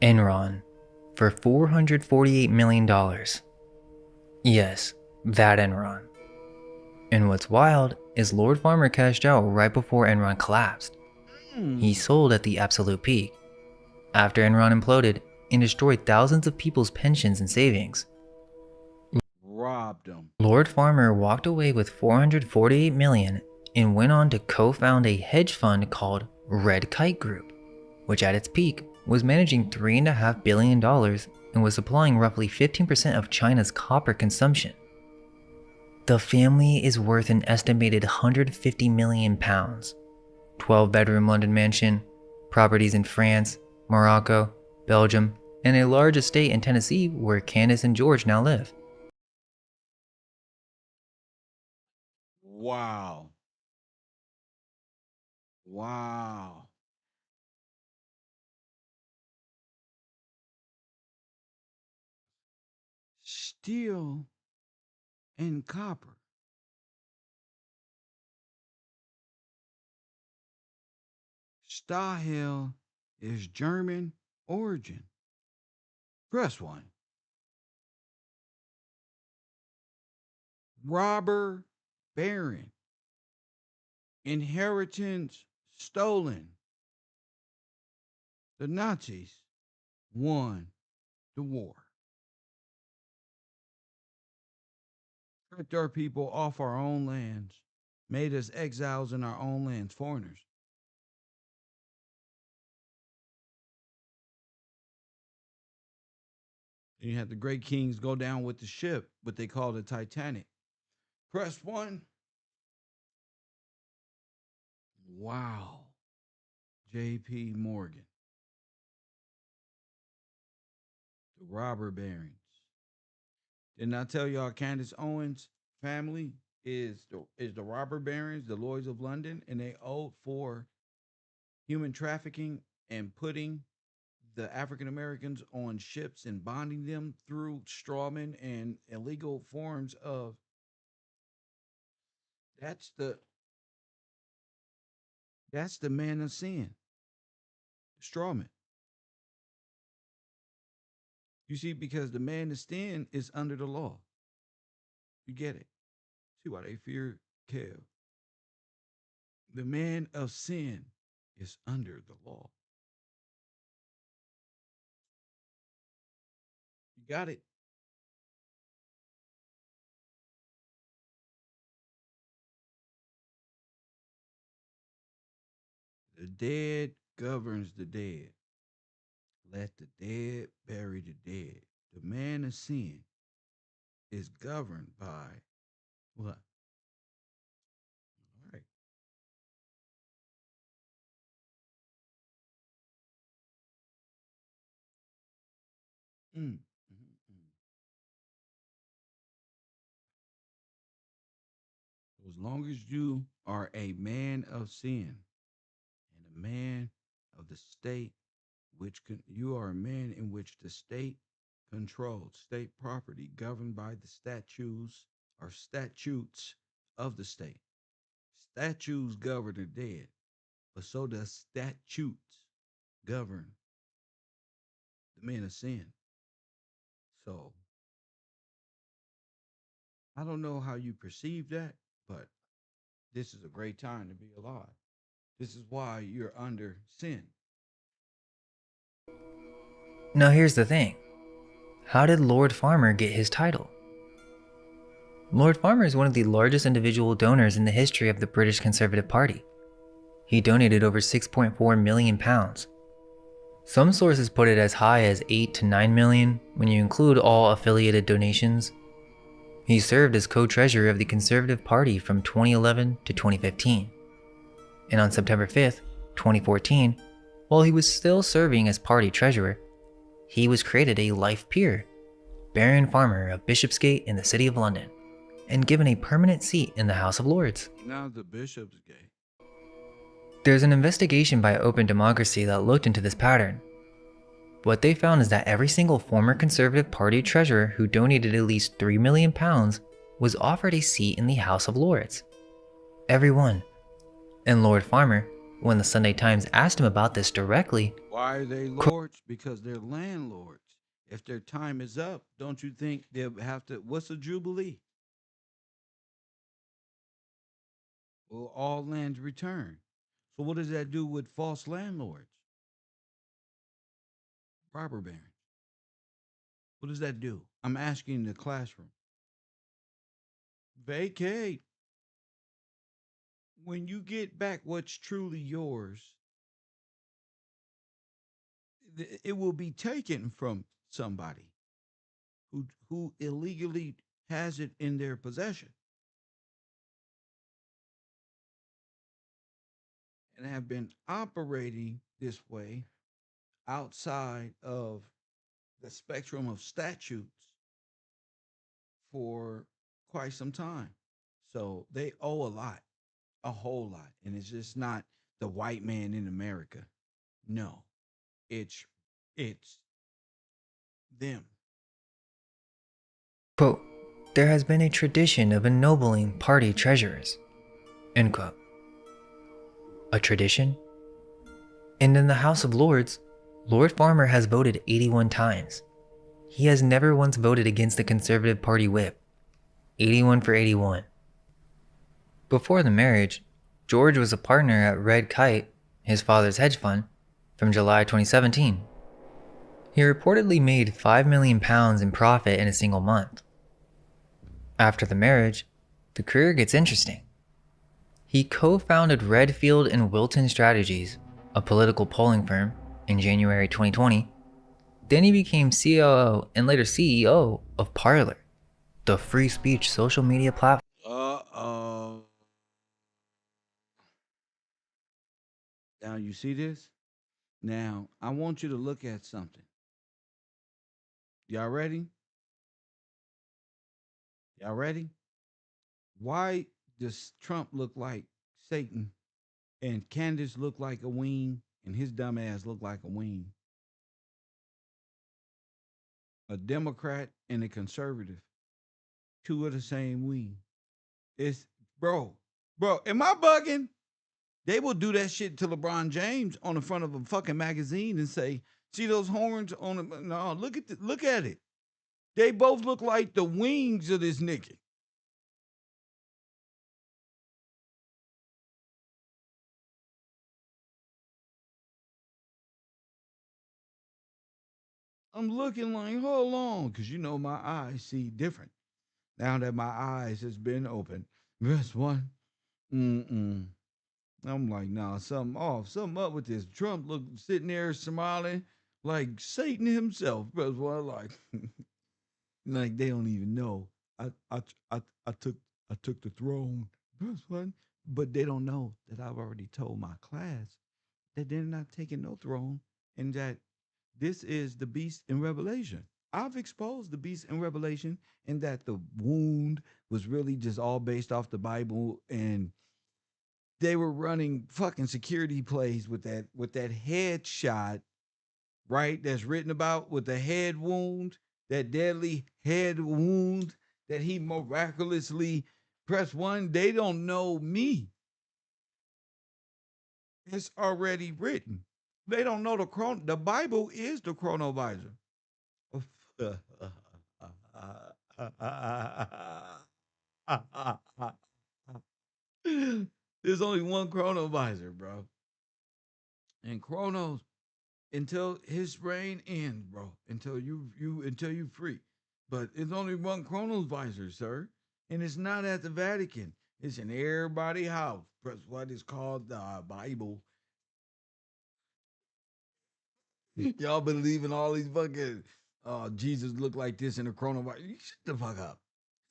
[SPEAKER 3] Enron, for $448 million. Yes, that Enron. And what's wild is Lord Farmer cashed out right before Enron collapsed. He sold at the absolute peak, after Enron imploded and destroyed thousands of people's pensions and savings.
[SPEAKER 2] Robbed them.
[SPEAKER 3] Lord Farmer walked away with $448 million and went on to co-found a hedge fund called Red Kite Group, which at its peak was managing $3.5 billion and was supplying roughly 15% of China's copper consumption. The family is worth an estimated £150 million, 12-bedroom London mansion, properties in France, Morocco, Belgium, and a large estate in Tennessee where Candace and George now live.
[SPEAKER 2] Wow. Wow. Steel and copper. Stahel is German origin. Press 1. Robber baron. Inheritance stolen. The Nazis won the war. Stripped our people off our own lands, made us exiles in our own lands, foreigners. You had the great kings go down with the ship, what they call the Titanic. Press 1. Wow. J.P. Morgan, the robber barons. Didn't I tell y'all Candace Owens' family is the robber barons, the Lloyds of London, and they owed for human trafficking and putting the African Americans on ships and bonding them through strawmen and illegal forms of that's the that's the man of sin, strawman. You see, because the man of sin is under the law. You get it. See why they fear Kev. The man of sin is under the law. You got it. The dead governs the dead. Let the dead bury the dead. The man of sin is governed by what? All right. Mm, mm, mm. So as long as you are a man of sin and a man of the state, you are a man in which the state controlled, state property governed by the statutes or statutes of the state. Statutes govern the dead, but so does statutes govern the men of sin. So I don't know how you perceive that, but this is a great time to be alive. This is why you're under sin.
[SPEAKER 3] Now here's the thing. How did Lord Farmer get his title? Lord Farmer is one of the largest individual donors in the history of the British Conservative Party. He donated over £6.4 million. Some sources put it as high as 8 to 9 million when you include all affiliated donations. He served as co-treasurer of the Conservative Party from 2011 to 2015. And on September 5th, 2014, while he was still serving as party treasurer, he was created a life peer, Baron Farmer of Bishopsgate in the City of London, and given a permanent seat in the House of Lords.
[SPEAKER 2] Now the bishop's gay.
[SPEAKER 3] There's an investigation by Open Democracy that looked into this pattern. What they found is that every single former Conservative Party treasurer who donated at least £3 million was offered a seat in the House of Lords. Every one. And Lord Farmer, when the Sunday Times asked him about this directly,
[SPEAKER 2] Why are they lords? Because they're landlords. If their time is up, don't you think they'll have to? What's a jubilee? Will all lands return? So what does that do with false landlords? Robber barons. What does that do? I'm asking the classroom. Vacate. When you get back what's truly yours, it will be taken from somebody who illegally has it in their possession and have been operating this way outside of the spectrum of statutes for quite some time. So they owe a lot, a whole lot. And it's just not the white man in America. No, it's it's them.
[SPEAKER 3] quote, "There has been a tradition of ennobling party treasurers," end quote. A tradition? And in the House of Lords, Lord Farmer has voted 81 times. He has never once voted against the Conservative Party whip. 81 for 81. Before the marriage, George was a partner at Red Kite, his father's hedge fund, from July 2017. He reportedly made £5 million in profit in a single month. After the marriage, the career gets interesting. He co-founded Redfield and Wilton Strategies, a political polling firm, in January 2020. Then he became COO and later CEO of Parler, the free speech social media platform.
[SPEAKER 2] Now you see this? Now I want you to look at something. Y'all ready? Y'all ready? Why does Trump look like Satan and Candace look like a wing and his dumb ass look like a wing? A Democrat and a conservative, two of the same wing. It's bro, am I bugging? They will do that shit to LeBron James on the front of a fucking magazine and say, "See those horns on the no, look at it. They both look like the wings of this nigga." I'm looking like, hold on, because you know my eyes see different. Now that my eyes has been open. This one. Mm-mm. I'm like, nah, something off. Something up with this. Trump look sitting there smiling like Satan himself. That's what I like. Like they don't even know. I I I took the throne. That's one. But they don't know that I've already told my class that they're not taking no throne and that this is the beast in Revelation. I've exposed the beast in Revelation and that the wound was really just all based off the Bible and they were running fucking security plays with that headshot, right? That's written about with the head wound, that deadly head wound that he miraculously pressed one. They don't know me. It's already written. They don't know the Bible is the chronovisor. There's only one chronovisor, bro. And Chronos until his reign ends, bro. Until you free. But it's only one chronovisor, sir. And it's not at the Vatican. It's in everybody's house. That's what is called the Bible. Y'all believe in all these fucking Jesus look like this in the coronavirus. Shut the fuck up.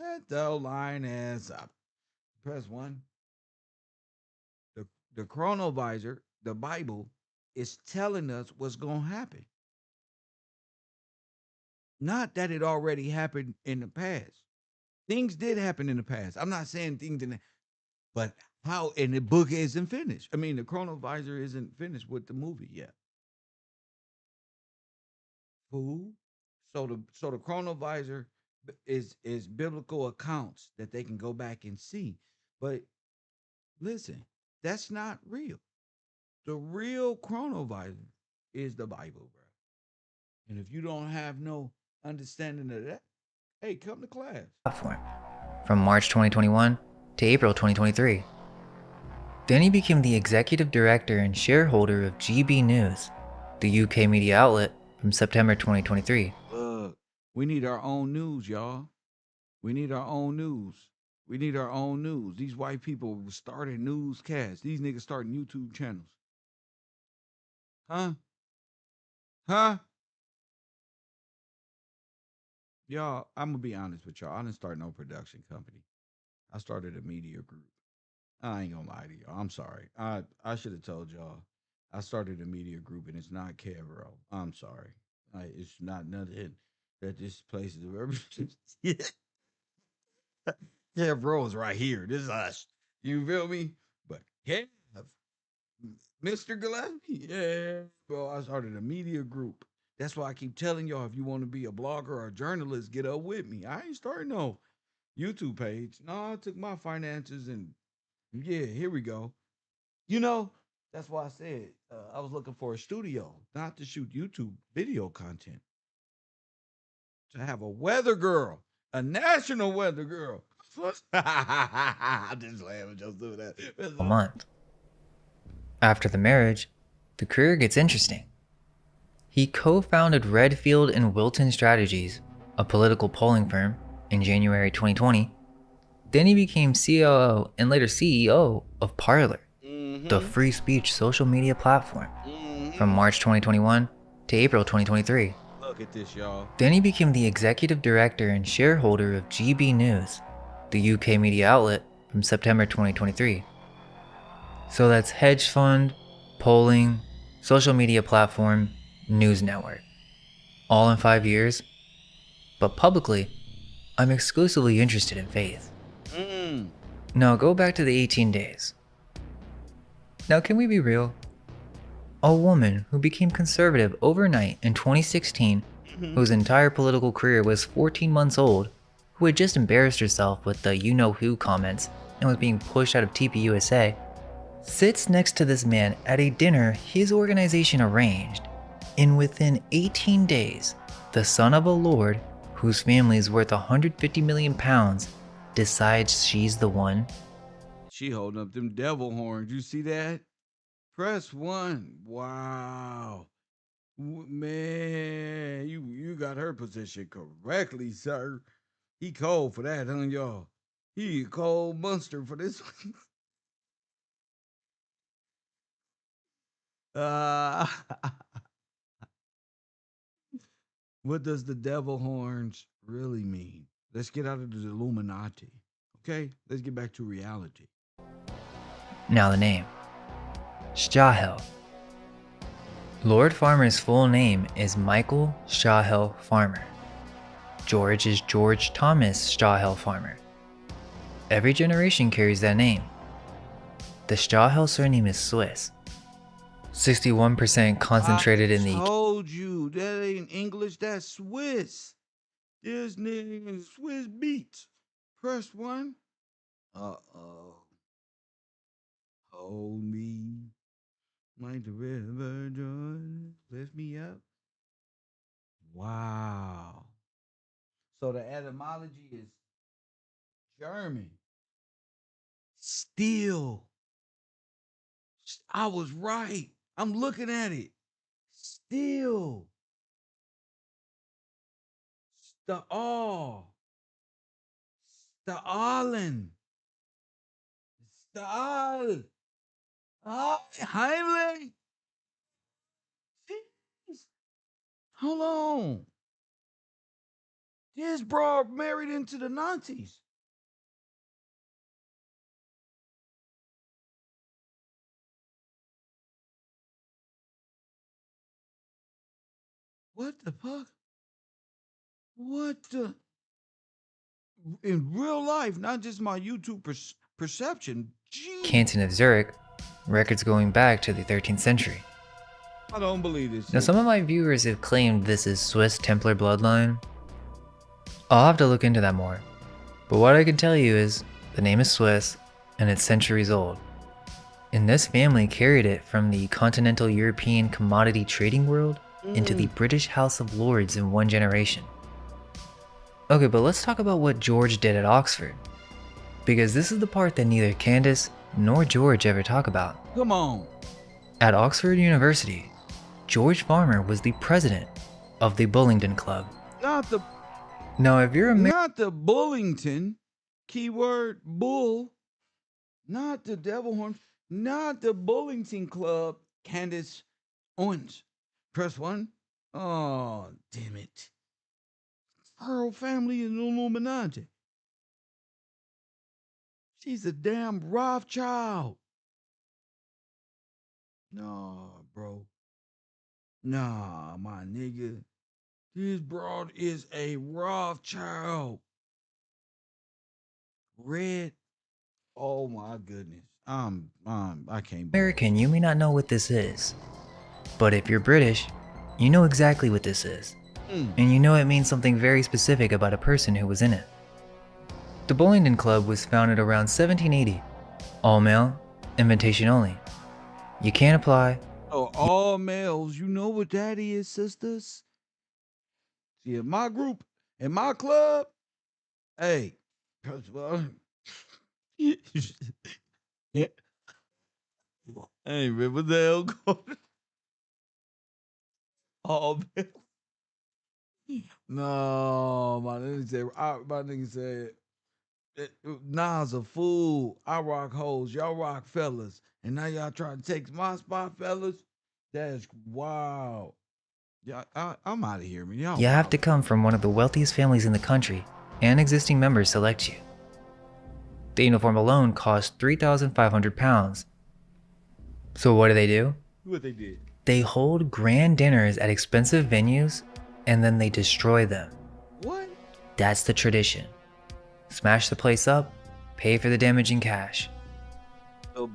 [SPEAKER 2] Shut the lying ass up. Press one. The chronovisor, the Bible, is telling us what's gonna happen. Not that it already happened in the past. Things did happen in the past. I'm not saying things in the, but how, and the book isn't finished. I mean, the chronovisor isn't finished with the movie yet. Fool. So the chronovisor is biblical accounts that they can go back and see. But listen, that's not real. The real chronovisor is the Bible, bro. And if you don't have no understanding of that, hey, come to class.
[SPEAKER 3] Platform from March 2021 to April 2023. Then he became the executive director and shareholder of GB News, the UK media outlet, from September 2023.
[SPEAKER 2] Look, we need our own news, y'all. We need our own news. We need our own news. These white people starting newscasts. These niggas starting YouTube channels. Huh? Huh? Y'all, I'm gonna be honest with y'all. I didn't start no production company. I started a media group. I ain't gonna lie to y'all. I'm sorry. I should have told y'all. I started a media group and it's not KevRow. I'm sorry. It's not nothing that this place is ever. KevRow is right here. This is us. You feel me? But Kev, Mr. Gillespie, yeah, bro. I started a media group. That's why I keep telling y'all if you want to be a blogger or a journalist, get up with me. I ain't starting no YouTube page. No, I took my finances and yeah, here we go. You know, that's why I said I was looking for a studio, not to shoot YouTube video content, to have a weather girl, a national weather girl. I'm just laughing, just do that.
[SPEAKER 3] A month. After the marriage, the career gets interesting. He co-founded Redfield and Wilton Strategies, a political polling firm, in January 2020. Then he became COO and later CEO of Parler, the free speech social media platform, from March 2021 to April 2023.
[SPEAKER 2] Look at this, y'all.
[SPEAKER 3] Then he became the executive director and shareholder of GB News, the UK media outlet, from September 2023. So that's hedge fund, polling, social media platform, news network. All in 5 years. But publicly, I'm exclusively interested in faith. Now go back to the 18 days. Now can we be real? A woman who became conservative overnight in 2016, whose entire political career was 14 months old, who had just embarrassed herself with the you-know-who comments and was being pushed out of TPUSA, sits next to this man at a dinner his organization arranged, and within 18 days, the son of a lord, whose family is worth 150 million pounds, decides she's the one.
[SPEAKER 2] She holding up them devil horns. You see that? Press 1. Wow. Man, you got her position correctly, sir. He cold for that, huh, y'all? He a cold monster for this one. What does the devil horns really mean? Let's get out of the Illuminati. Okay? Let's get back to reality.
[SPEAKER 3] Now the name. Shahel. Lord Farmer's full name is Michael Shahel Farmer. George is George Thomas Shahel Farmer. Every generation carries that name. The Shahel surname is Swiss. 61% concentrated in the...
[SPEAKER 2] I told you, that ain't English, that's Swiss. This nigga is Swiss beats. Press 1. Uh-oh. Hold me like the river Jordan. Lift me up. Wow. So the etymology is German. Still. I was right. I'm looking at it. Still. Staal. Staalen. Staal. Heimlich. Hold on. This broad married into the Nazis. What the fuck? What the? In real life, not just my YouTube perception. Jeez.
[SPEAKER 3] Canton of Zurich, records going back to the 13th century.
[SPEAKER 2] I don't believe this.
[SPEAKER 3] Now, some of my viewers have claimed this is Swiss Templar bloodline. I'll have to look into that more. But what I can tell you is, the name is Swiss, and it's centuries old. And this family carried it from the continental European commodity trading world into the British House of Lords in one generation. Okay, but let's talk about what George did at Oxford. Because this is the part that neither Candace nor George ever talk about.
[SPEAKER 2] Come on.
[SPEAKER 3] At Oxford University, George Farmer was the president of the Bullingdon Club.
[SPEAKER 2] Not the...
[SPEAKER 3] Now, if you're a...
[SPEAKER 2] Not the Bullington. Keyword, bull. Not the devil horn. Not the Bullington Club. Candace Owens. Press 1. Oh, damn it. Her family is Illuminati. She's a damn Rothschild. Nah, bro. Nah, my nigga. This broad is a Rothschild. Red. Oh my goodness. I can't.
[SPEAKER 3] American, you may not know what this is. But if you're British, you know exactly what this is. And you know it means something very specific about a person who was in it. The Bullingdon Club was founded around 1780. All male, invitation only. You can't apply.
[SPEAKER 2] Oh, all males. You know what that is, sisters? See, in my group, in my club, hey, yeah. Hey, man, what the hell going? All males. No, my nigga said, Nas a fool. I rock hoes, y'all rock fellas, and now y'all trying to take my spot, fellas. That's wow. Yeah, I'm out of here, man. Y'all
[SPEAKER 3] You have to come from one of the wealthiest families in the country, and existing members select you. The uniform alone costs £3,500. So what do?
[SPEAKER 2] What they did?
[SPEAKER 3] They hold grand dinners at expensive venues and then they destroy them.
[SPEAKER 2] What?
[SPEAKER 3] That's the tradition. Smash the place up, pay for the damage in cash.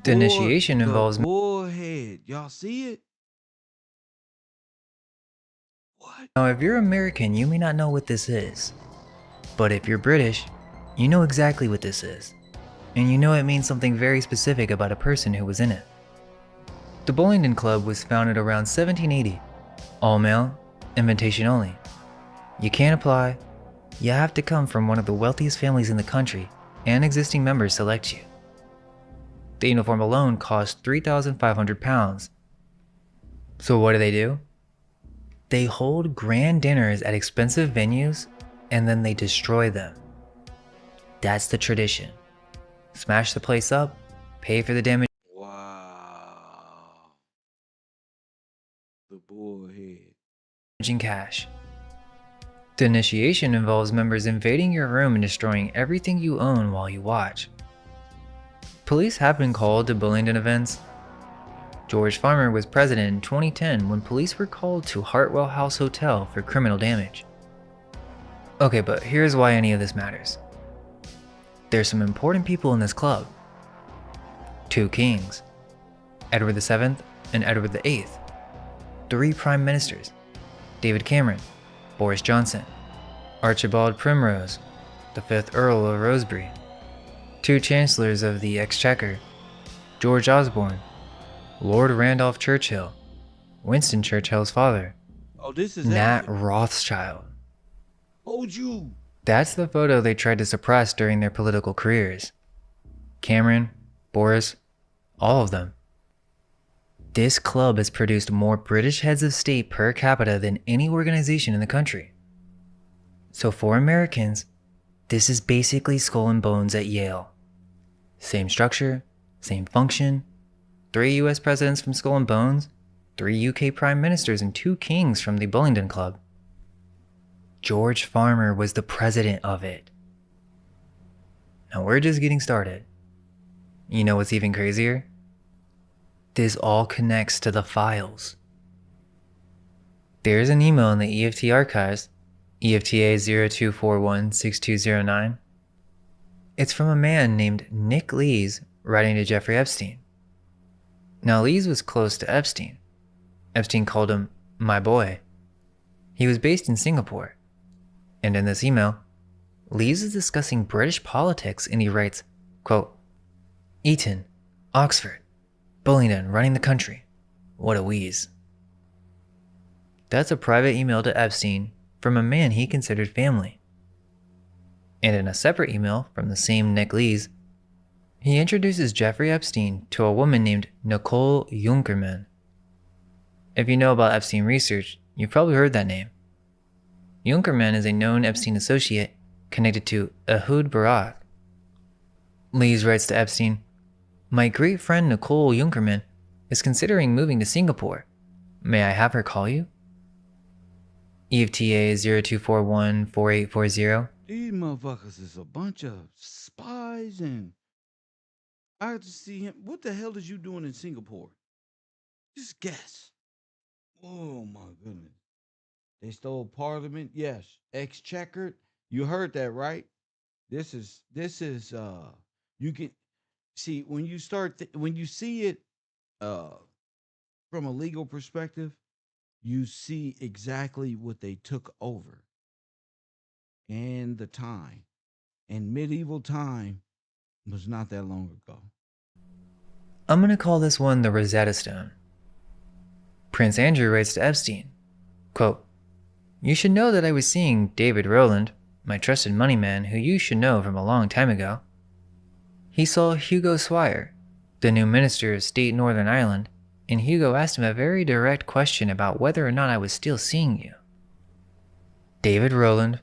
[SPEAKER 3] The initiation involves
[SPEAKER 2] the bullhead. Y'all see it? What?
[SPEAKER 3] Now, if you're American, you may not know what this is. But if you're British, you know exactly what this is. And you know it means something very specific about a person who was in it. The Bullingdon Club was founded around 1780. All male, invitation only. You can't apply. You have to come from one of the wealthiest families in the country, and existing members select you. The uniform alone costs £3,500. So what do? They hold grand dinners at expensive venues and then they destroy them. That's the tradition. Smash the place up, pay for the damage
[SPEAKER 2] Wow. The bullhead.
[SPEAKER 3] in cash. The initiation involves members invading your room and destroying everything you own while you watch. Police have been called to Bullingdon events. George Farmer was president in 2010 when police were called to Hartwell House Hotel for criminal damage. Okay, but here's why any of this matters. There's some important people in this club. 2 kings, Edward VII and Edward VIII. 3 prime ministers, David Cameron, Boris Johnson, Archibald Primrose, the 5th Earl of Rosebery. 2 chancellors of the Exchequer, George Osborne, Lord Randolph Churchill, Winston Churchill's father,
[SPEAKER 2] Oh, this is
[SPEAKER 3] Nat
[SPEAKER 2] happening.
[SPEAKER 3] Rothschild.
[SPEAKER 2] Told you.
[SPEAKER 3] That's the photo they tried to suppress during their political careers. Cameron, Boris, all of them. This club has produced more British heads of state per capita than any organization in the country. So for Americans, this is basically Skull and Bones at Yale. Same structure, same function, 3 US presidents from Skull and Bones, 3 UK prime ministers and 2 kings from the Bullingdon Club. George Farmer was the president of it. Now we're just getting started. You know what's even crazier? This all connects to the files. There's an email in the EFT archives, EFTA 02416209. It's from a man named Nick Lees writing to Jeffrey Epstein. Now Lees was close to Epstein. Epstein called him my boy. He was based in Singapore. And in this email, Lees is discussing British politics and he writes, quote, Eton, Oxford, Bullingdon running the country. What a wheeze. That's a private email to Epstein from a man he considered family. And in a separate email from the same Nick Lees, he introduces Jeffrey Epstein to a woman named Nicole Junkermann. If you know about Epstein research, you've probably heard that name. Junkermann is a known Epstein associate connected to Ehud Barak. Lees writes to Epstein, my great friend Nicole Junkermann is considering moving to Singapore. May I have her call you? EFTA 02414840.
[SPEAKER 2] These motherfuckers is a bunch of spies, and I have to see him. What the hell is you doing in Singapore? Just guess. Oh my goodness. They stole Parliament. Yes. Exchequered. You heard that, right? This is you can see when you when you see it from a legal perspective, you see exactly what they took over and the time. And medieval time was not that long ago.
[SPEAKER 3] I'm going to call this one the Rosetta Stone. Prince Andrew writes to Epstein, quote, you should know that I was seeing David Rowland, my trusted money man who you should know from a long time ago. He saw Hugo Swire, the new Minister of State Northern Ireland, and Hugo asked him a very direct question about whether or not I was still seeing you. David Rowland,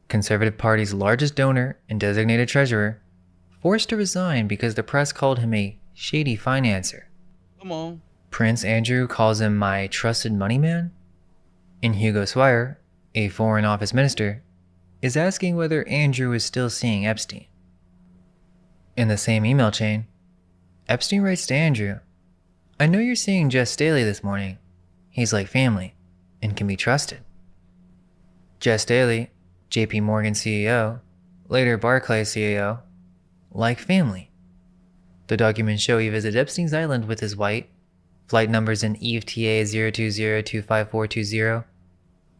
[SPEAKER 3] Conservative Party's largest donor and designated treasurer, forced to resign because the press called him a shady financer.
[SPEAKER 2] Come on.
[SPEAKER 3] Prince Andrew calls him my trusted money man? And Hugo Swire, a Foreign Office minister, is asking whether Andrew is still seeing Epstein. In the same email chain, Epstein writes to Andrew, I know you're seeing Jess Staley this morning. He's like family and can be trusted. Jess Staley, JP Morgan CEO, later Barclays CEO, like family. The documents show he visited Epstein's Island with his wife, flight numbers in EFTA 020-25420.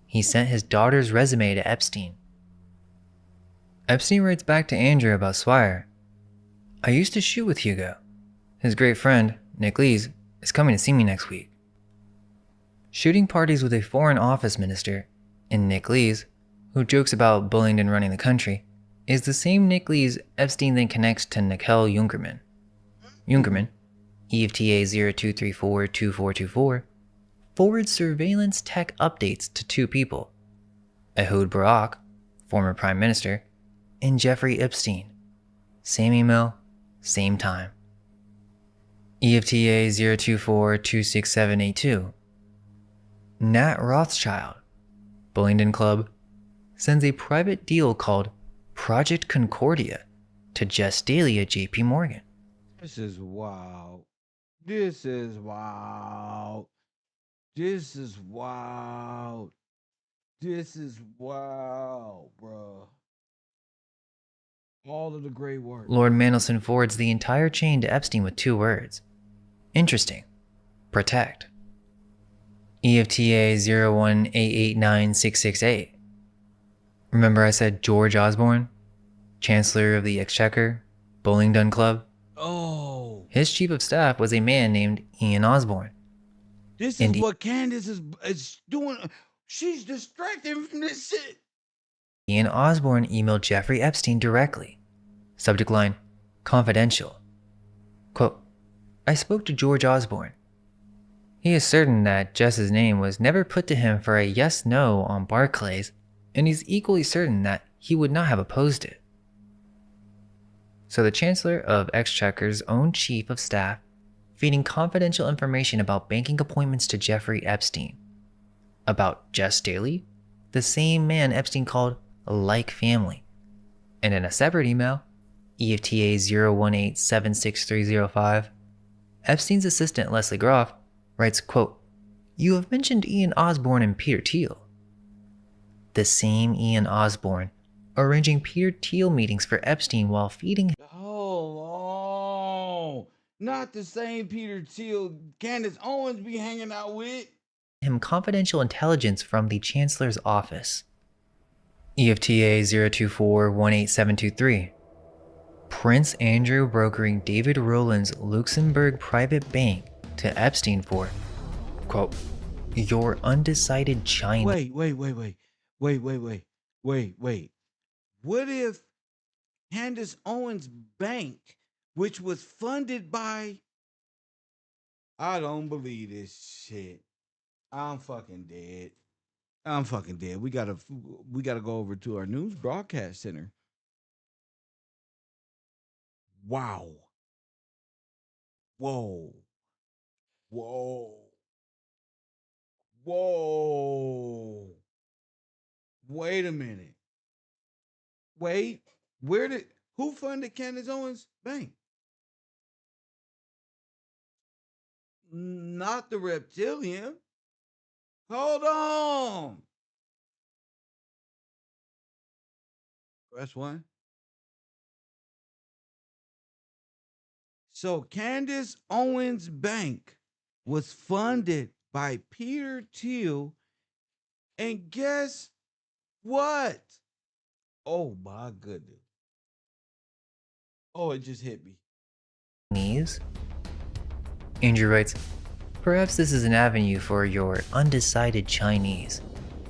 [SPEAKER 3] He sent his daughter's resume to Epstein. Epstein writes back to Andrew about Swire. I used to shoot with Hugo. His great friend, Nick Lees, is coming to see me next week. Shooting parties with a foreign office minister, and Nick Lees, who jokes about bullying and running the country, is the same Nick Lees Epstein then connects to Nicole Jungerman. Jungerman, EFTA 02342424, forwards surveillance tech updates to two people, Ehud Barak, former prime minister, and Jeffrey Epstein. Same email, same time. EFTA 024-26782. Nat Rothschild, Bullingdon Club, sends a private deal called Project Concordia to Jess Staley at JP Morgan.
[SPEAKER 2] This is wild. This is wild. This is wild. This is wild, bro. All of the great work.
[SPEAKER 3] Lord Mandelson forwards the entire chain to Epstein with two words. Interesting. Protect. EFTA 018896668. Remember I said George Osborne, Chancellor of the Exchequer, Bullingdon Club?
[SPEAKER 2] Oh.
[SPEAKER 3] His chief of staff was a man named Ian Osborne.
[SPEAKER 2] This is what Candace is doing. She's distracting from this shit.
[SPEAKER 3] Ian Osborne emailed Jeffrey Epstein directly. Subject line, confidential. Quote, I spoke to George Osborne. He is certain that Jess's name was never put to him for a yes-no on Barclays, and he's equally certain that he would not have opposed it. So the Chancellor of Exchequer's own chief of staff feeding confidential information about banking appointments to Jeffrey Epstein. About Jess Staley, the same man Epstein called like family. And in a separate email, EFTA 018-76305, Epstein's assistant Leslie Groff writes, quote, You have mentioned Ian Osborne and Peter Thiel. The same Ian Osborne arranging Peter Thiel meetings for Epstein while feeding.
[SPEAKER 2] Oh, not the same Peter Thiel Candace Owens be hanging out with.
[SPEAKER 3] Him confidential intelligence from the Chancellor's office. EFTA 024-18723. Prince Andrew brokering David Rowland's Luxembourg private bank to Epstein for, quote, your undecided China.
[SPEAKER 2] Wait. What if Candace Owens' bank, which was funded by... I don't believe this shit. I'm fucking dead. We gotta go over to our news broadcast center. Wow. Whoa. Wait a minute. Who funded Candace Owens' bank? Not the reptilian. Hold on. Press one. So Candace Owens' bank was funded by Peter Thiel, and guess what? Oh my goodness. Oh, it just hit me.
[SPEAKER 3] Chinese? Andrew writes, perhaps this is an avenue for your undecided Chinese,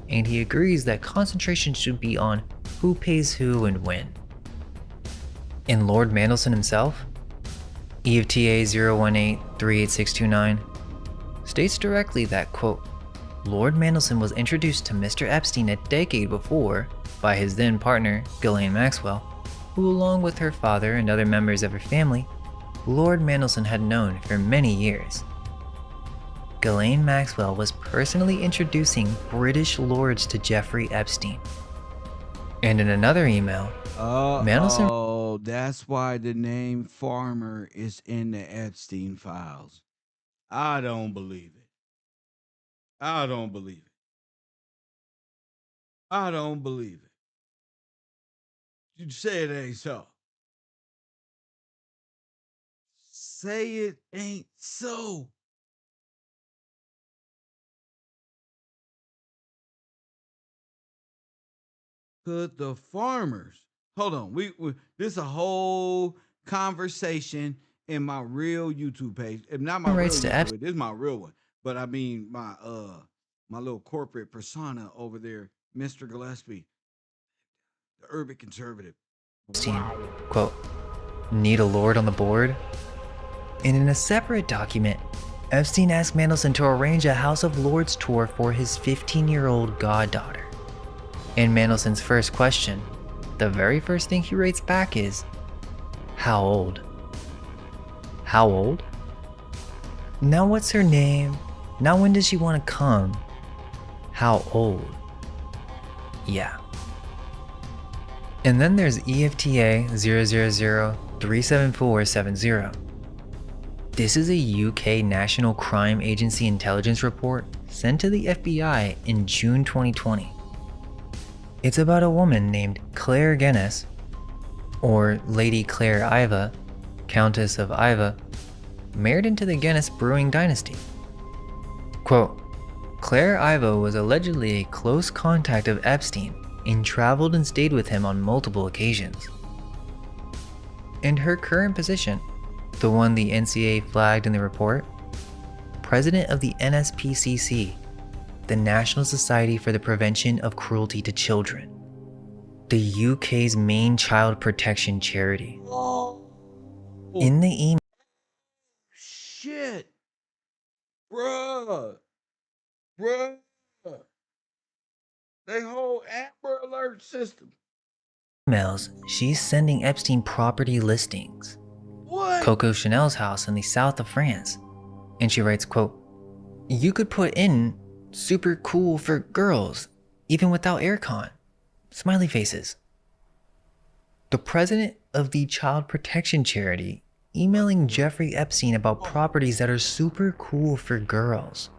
[SPEAKER 3] and he agrees that concentration should be on who pays who and when. And Lord Mandelson himself, EFTA 018-38629, states directly that, quote, Lord Mandelson was introduced to Mr. Epstein a decade before by his then partner, Ghislaine Maxwell, who along with her father and other members of her family, Lord Mandelson had known for many years. Ghislaine Maxwell was personally introducing British lords to Jeffrey Epstein. And in another email, Mandelson...
[SPEAKER 2] Oh, that's why the name Farmer is in the Epstein files. I don't believe it. I don't believe it. I don't believe it. You say it ain't so. Say it ain't so. Could the farmers hold on? We this is a whole conversation in my real YouTube page. If not my real
[SPEAKER 3] rights to
[SPEAKER 2] YouTube, this is my real one. But I mean my little corporate persona over there, Mr. Gillespie, the urban conservative.
[SPEAKER 3] Epstein, quote, need a lord on the board? And in a separate document, Epstein asked Mandelson to arrange a House of Lords tour for his 15-year-old goddaughter. And Mandelson's first question, the very first thing he writes back is, how old? How old? Now what's her name? Now when does she want to come? How old? Yeah. And then there's EFTA 000-37470. This is a UK National Crime Agency intelligence report sent to the FBI in June 2020. It's about a woman named Claire Guinness, or Lady Claire Iva, Countess of Iva, married into the Guinness brewing dynasty. Quote, Claire Iva was allegedly a close contact of Epstein and traveled and stayed with him on multiple occasions. And her current position, the one the NCA flagged in the report, president of the NSPCC, the National Society for the Prevention of Cruelty to Children, the UK's main child protection charity. In the email,
[SPEAKER 2] Shit. Bruh. They whole Amber Alert system.
[SPEAKER 3] emails, she's sending Epstein property listings.
[SPEAKER 2] What?
[SPEAKER 3] Coco Chanel's house in the south of France. And she writes, quote, you could put in super cool for girls, even without aircon. Smiley faces. The president of the child protection charity emailing Jeffrey Epstein about properties that are super cool for girls.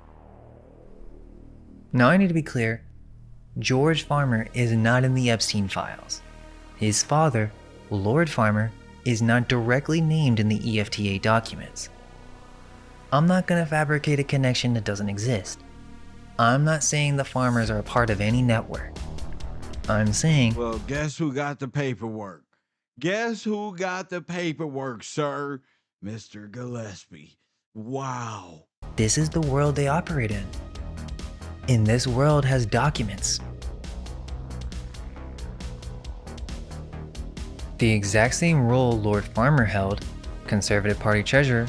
[SPEAKER 3] Now I need to be clear, George Farmer is not in the Epstein files. His father, Lord Farmer, is not directly named in the EFTA documents. I'm not gonna fabricate a connection that doesn't exist. I'm not saying the Farmers are a part of any network. I'm saying,
[SPEAKER 2] well, guess who got the paperwork? Guess who got the paperwork, sir? Mr. Gillespie. Wow.
[SPEAKER 3] this is the world they operate in. And this world has documents. The exact same role Lord Farmer held, Conservative Party treasurer,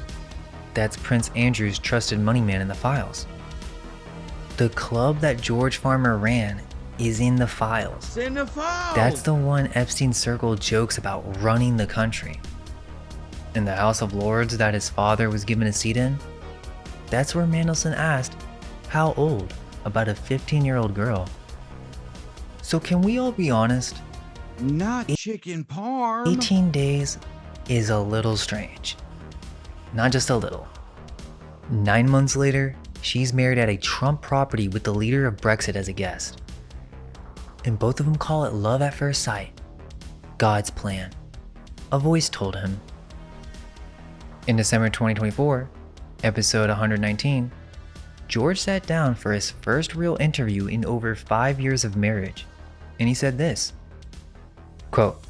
[SPEAKER 3] that's Prince Andrew's trusted money man in the files. The club that George Farmer ran is in the files.
[SPEAKER 2] It's in the files.
[SPEAKER 3] That's the one Epstein Circle jokes about running the country. In the House of Lords that his father was given a seat in, that's where Mandelson asked, how old, about a 15-year-old girl. So can we all be honest?
[SPEAKER 2] Not chicken parm.
[SPEAKER 3] 18 days is a little strange. Not just a little. 9 months later, she's married at a Trump property with the leader of Brexit as a guest. And both of them call it love at first sight. God's plan. A voice told him. In December 2024, episode 119, George sat down for his first real interview in over 5 years of marriage, and he said this, quote,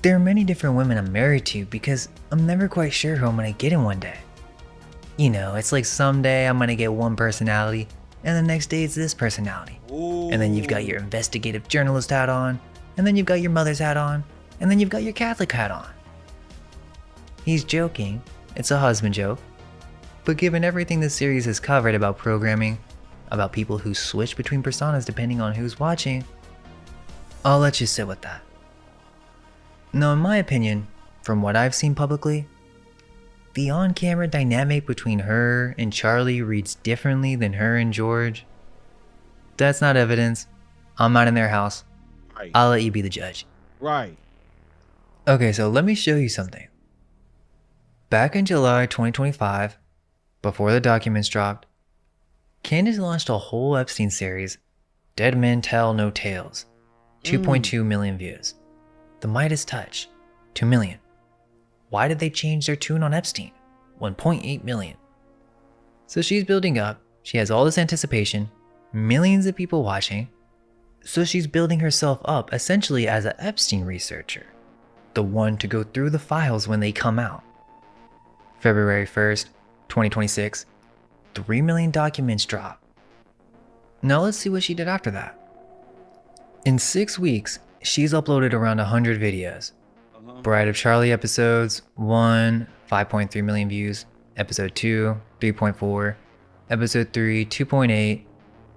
[SPEAKER 3] there are many different women I'm married to because I'm never quite sure who I'm gonna get in one day. You know, it's like someday I'm gonna get one personality, and the next day it's this personality.
[SPEAKER 2] Ooh.
[SPEAKER 3] And then you've got your investigative journalist hat on, and then you've got your mother's hat on, and then you've got your Catholic hat on. He's joking, it's a husband joke, but given everything this series has covered about programming, about people who switch between personas depending on who's watching, I'll let you sit with that. Now, in my opinion, from what I've seen publicly, the on-camera dynamic between her and Charlie reads differently than her and George. That's not evidence. I'm not in their house.
[SPEAKER 2] Right.
[SPEAKER 3] I'll let you be the judge.
[SPEAKER 2] Right.
[SPEAKER 3] Okay, so let me show you something. Back in July 2025, before the documents dropped, Candace launched a whole Epstein series, Dead Men Tell No Tales, 2.2 million views. The Midas Touch, 2 million. Why did they change their tune on Epstein? 1.8 million. So she's building up, she has all this anticipation, millions of people watching, so she's building herself up essentially as an Epstein researcher, the one to go through the files when they come out. February 1st, 2026, 3 million documents drop. Now let's see what she did after that. In 6 weeks, she's uploaded around 100 videos. Bride of Charlie episodes 1, 5.3 million views, episode 2, 3.4, episode 3, 2.8,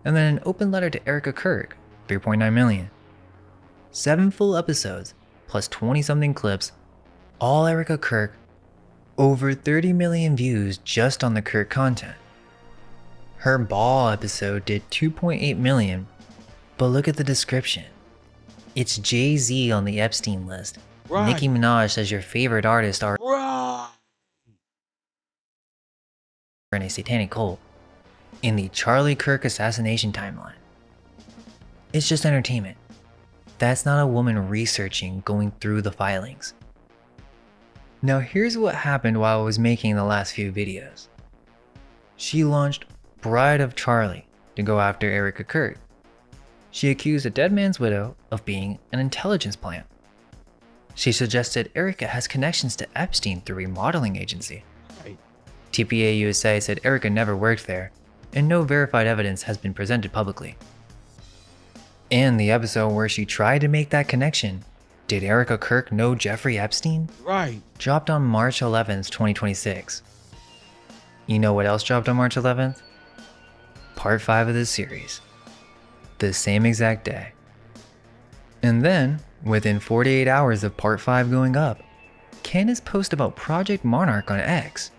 [SPEAKER 3] and then an open letter to Erica Kirk, 3.9 million. 7 full episodes, plus 20-something clips, all Erica Kirk, over 30 million views just on the Kirk content. Her ball episode did 2.8 million, but look at the description. It's Jay-Z on the Epstein list.
[SPEAKER 2] Right.
[SPEAKER 3] Nicki Minaj says your favorite artists are
[SPEAKER 2] Right.
[SPEAKER 3] in a satanic cult in the Charlie Kirk assassination timeline. It's just entertainment. That's not a woman researching, going through the filings. Now here's what happened while I was making the last few videos. She launched Bride of Charlie to go after Erica Kirk. She accused a dead man's widow of being an intelligence plant. She suggested Erica has connections to Epstein through a modeling agency.
[SPEAKER 2] Right.
[SPEAKER 3] TPA USA said Erica never worked there, and no verified evidence has been presented publicly. In the episode where she tried to make that connection, did Erica Kirk know Jeffrey Epstein?
[SPEAKER 2] Right.
[SPEAKER 3] Dropped on March 11th, 2026. You know what else dropped on March 11th? Part 5 of this series. The same exact day. And then, within 48 hours of Part 5 going up, Candace posted about Project Monarch on X.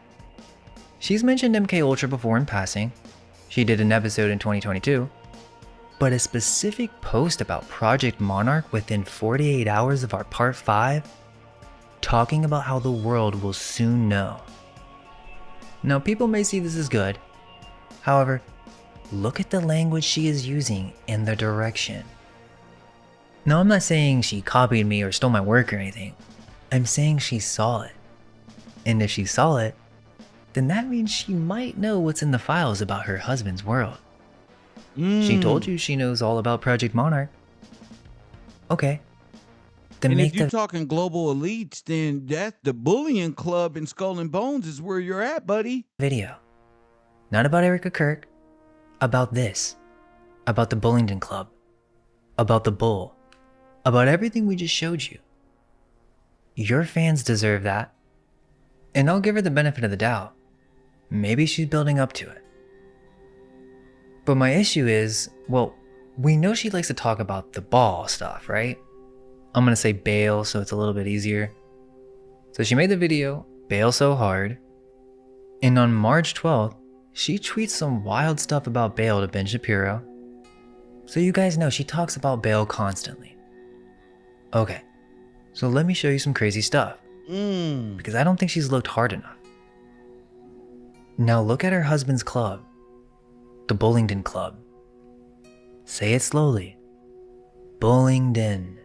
[SPEAKER 3] She's mentioned MK Ultra before in passing. She did an episode in 2022. But a specific post about Project Monarch within 48 hours of our Part 5? Talking about how the world will soon know. Now people may see this as good. However, look at the language she is using and the direction. Now I'm not saying she copied me or stole my work or anything. I'm saying she saw it. And if she saw it, then that means she might know what's in the files about her husband's world. She told you she knows all about Project Monarch. Okay. Then
[SPEAKER 2] And
[SPEAKER 3] make
[SPEAKER 2] if you're
[SPEAKER 3] the
[SPEAKER 2] talking global elites, then that the bullying club in Skull and Bones is where you're at, buddy.
[SPEAKER 3] video. Not about Erica Kirk. About this. About the Bullingdon Club. About the Bull. About everything we just showed you. Your fans deserve that. And I'll give her the benefit of the doubt. Maybe she's building up to it. But my issue is, well, we know she likes to talk about the ball stuff, right? I'm gonna say bail so it's a little bit easier. So she made the video, Bail So Hard. And on March 12th, she tweets some wild stuff about bail to Ben Shapiro. So you guys know she talks about bail constantly. Okay, so let me show you some crazy stuff. Because I don't think she's looked hard enough. Now look at her husband's club. The Bullingdon Club. Say it slowly. Bullingdon.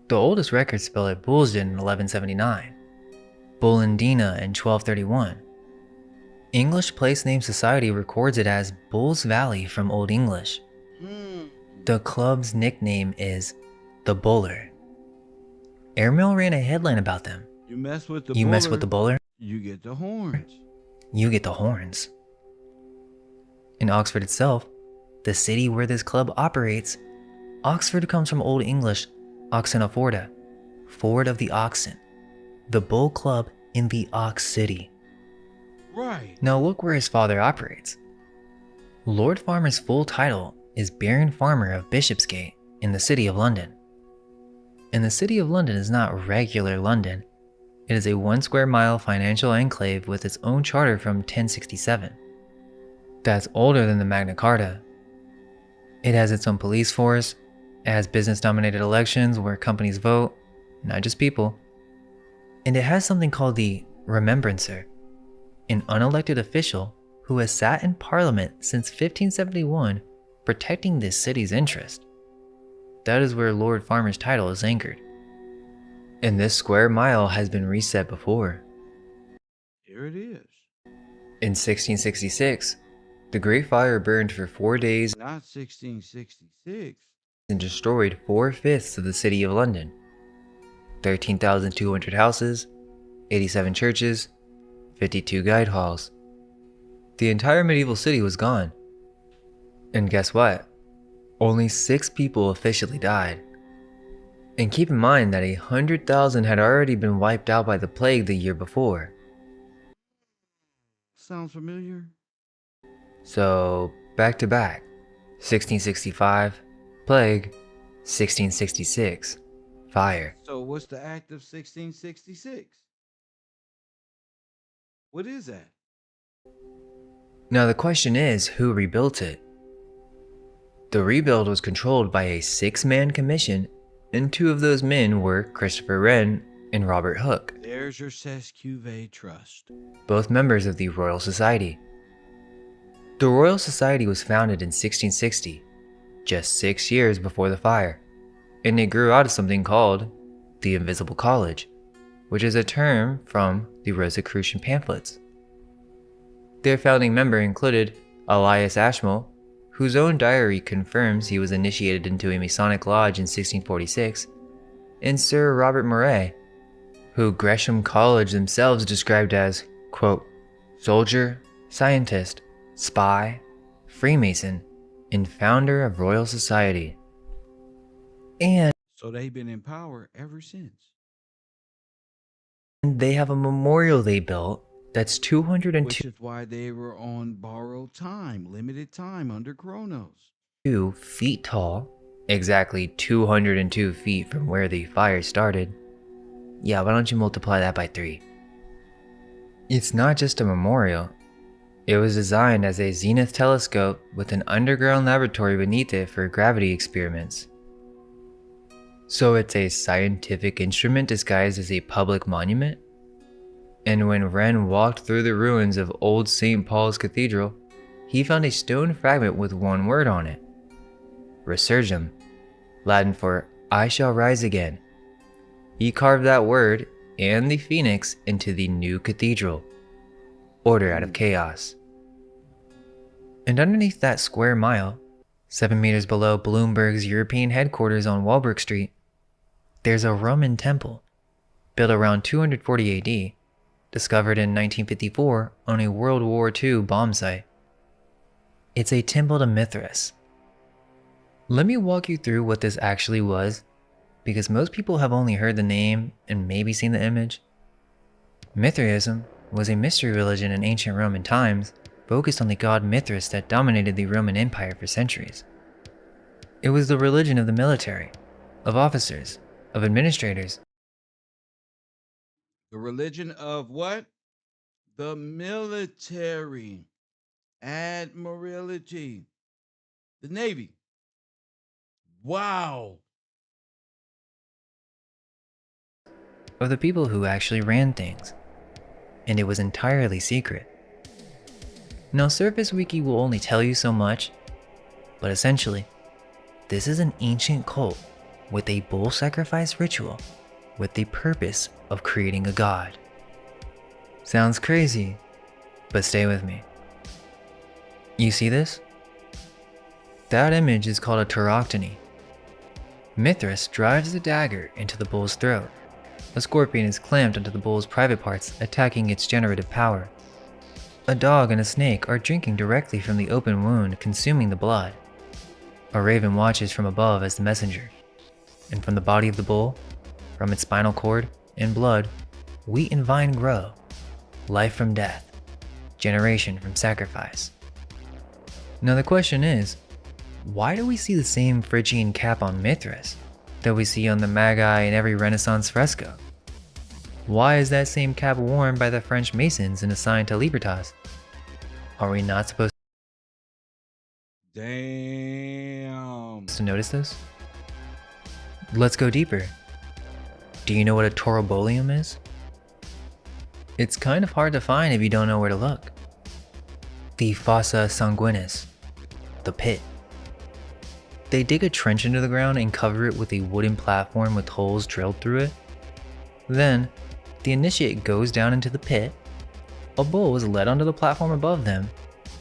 [SPEAKER 3] The oldest records spell it Bullsden in 1179. Bullandina in 1231. English Place Name Society records it as Bull's Valley from Old English. The club's nickname is the Buller. Airmail ran a headline about them.
[SPEAKER 2] You mess with the
[SPEAKER 3] You mess with the Buller,
[SPEAKER 2] you get the horns.
[SPEAKER 3] you get the horns. In Oxford itself, the city where this club operates, Oxford comes from Old English Oxenoforda, Ford of the Oxen, the Bull Club in the Ox City.
[SPEAKER 2] Right.
[SPEAKER 3] Now look where his father operates. Lord Farmer's full title is Baron Farmer of Bishopsgate in the City of London. And the City of London is not regular London. It is a 1 square mile financial enclave with its own charter from 1067. That's older than the Magna Carta. It has its own police force, it has business-dominated elections where companies vote, not just people. And it has something called the Remembrancer, an unelected official who has sat in parliament since 1571 protecting this city's interest. That is where Lord Farmer's title is anchored. And this square mile has been reset before.
[SPEAKER 2] Here it is.
[SPEAKER 3] In 1666, the Great Fire burned for 4 days
[SPEAKER 2] Not 1666.
[SPEAKER 3] and destroyed 4/5 of the city of London. 13,200 houses, 87 churches, 52 guide halls. The entire medieval city was gone. And guess what? Only 6 people officially died. And keep in mind that 100,000 had already been wiped out by the plague the year before.
[SPEAKER 2] Sounds familiar?
[SPEAKER 3] So, back to back. 1665, plague. 1666, fire.
[SPEAKER 2] So what's the act of 1666? What is that?
[SPEAKER 3] Now the question is, who rebuilt it? The rebuild was controlled by a 6-man commission, and 2 of those men were Christopher Wren and Robert Hooke,
[SPEAKER 2] There's your Sescuvée Trust.
[SPEAKER 3] both members of the Royal Society. The Royal Society was founded in 1660, just 6 years before the fire, and it grew out of something called the Invisible College, which is a term from the Rosicrucian pamphlets. Their founding member included Elias Ashmole, whose own diary confirms he was initiated into a Masonic lodge in 1646, and Sir Robert Moray, who Gresham College themselves described as, quote, soldier, scientist, spy, Freemason, and founder of Royal Society. And
[SPEAKER 2] So they've been in power ever since.
[SPEAKER 3] they have a memorial they built that's 202
[SPEAKER 2] Which is why they were on borrowed time, limited time under Chronos.
[SPEAKER 3] feet tall, exactly 202 feet from where the fire started. Yeah, why don't you multiply that by 3? It's not just a memorial. It was designed as a zenith telescope with an underground laboratory beneath it for gravity experiments. So it's a scientific instrument disguised as a public monument? And when Wren walked through the ruins of old St. Paul's Cathedral, he found a stone fragment with one word on it: Resurgam, Latin for I shall rise again. He carved that word and the phoenix into the new cathedral. Order out of chaos. And underneath that square mile, 7 meters below Bloomberg's European headquarters on Walbrook Street, there's a Roman temple, built around 240 AD, discovered in 1954 on a World War II bomb site. It's a temple to Mithras. Let me walk you through what this actually was, because most people have only heard the name and maybe seen the image. Mithraism was a mystery religion in ancient Roman times focused on the god Mithras that dominated the Roman Empire for centuries. It was the religion of the military, of officers, of administrators.
[SPEAKER 2] The religion of what? The military. Admiralty. The Navy. Wow.
[SPEAKER 3] Of the people who actually ran things, and it was entirely secret. Now Surface Wiki will only tell you so much, but essentially, this is an ancient cult with a bull sacrifice ritual with the purpose of creating a god. Sounds crazy, but stay with me. You see this? That image is called a tauroctony. Mithras drives the dagger into the bull's throat. A scorpion is clamped onto the bull's private parts, attacking its generative power. A dog and a snake are drinking directly from the open wound, consuming the blood. A raven watches from above as the messenger. And from the body of the bull, from its spinal cord and blood, wheat and vine grow. Life from death, generation from sacrifice. Now the question is, why do we see the same Phrygian cap on Mithras that we see on the Magi in every Renaissance fresco? Why is that same cap worn by the French Masons and assigned to Libertas? Are we not supposed
[SPEAKER 2] Damn.
[SPEAKER 3] to notice this? Let's go deeper. Do you know what a taurobolium is? It's kind of hard to find if you don't know where to look. The Fossa Sanguinis, the pit. They dig a trench into the ground and cover it with a wooden platform with holes drilled through it. Then, the initiate goes down into the pit, a bull is led onto the platform above them,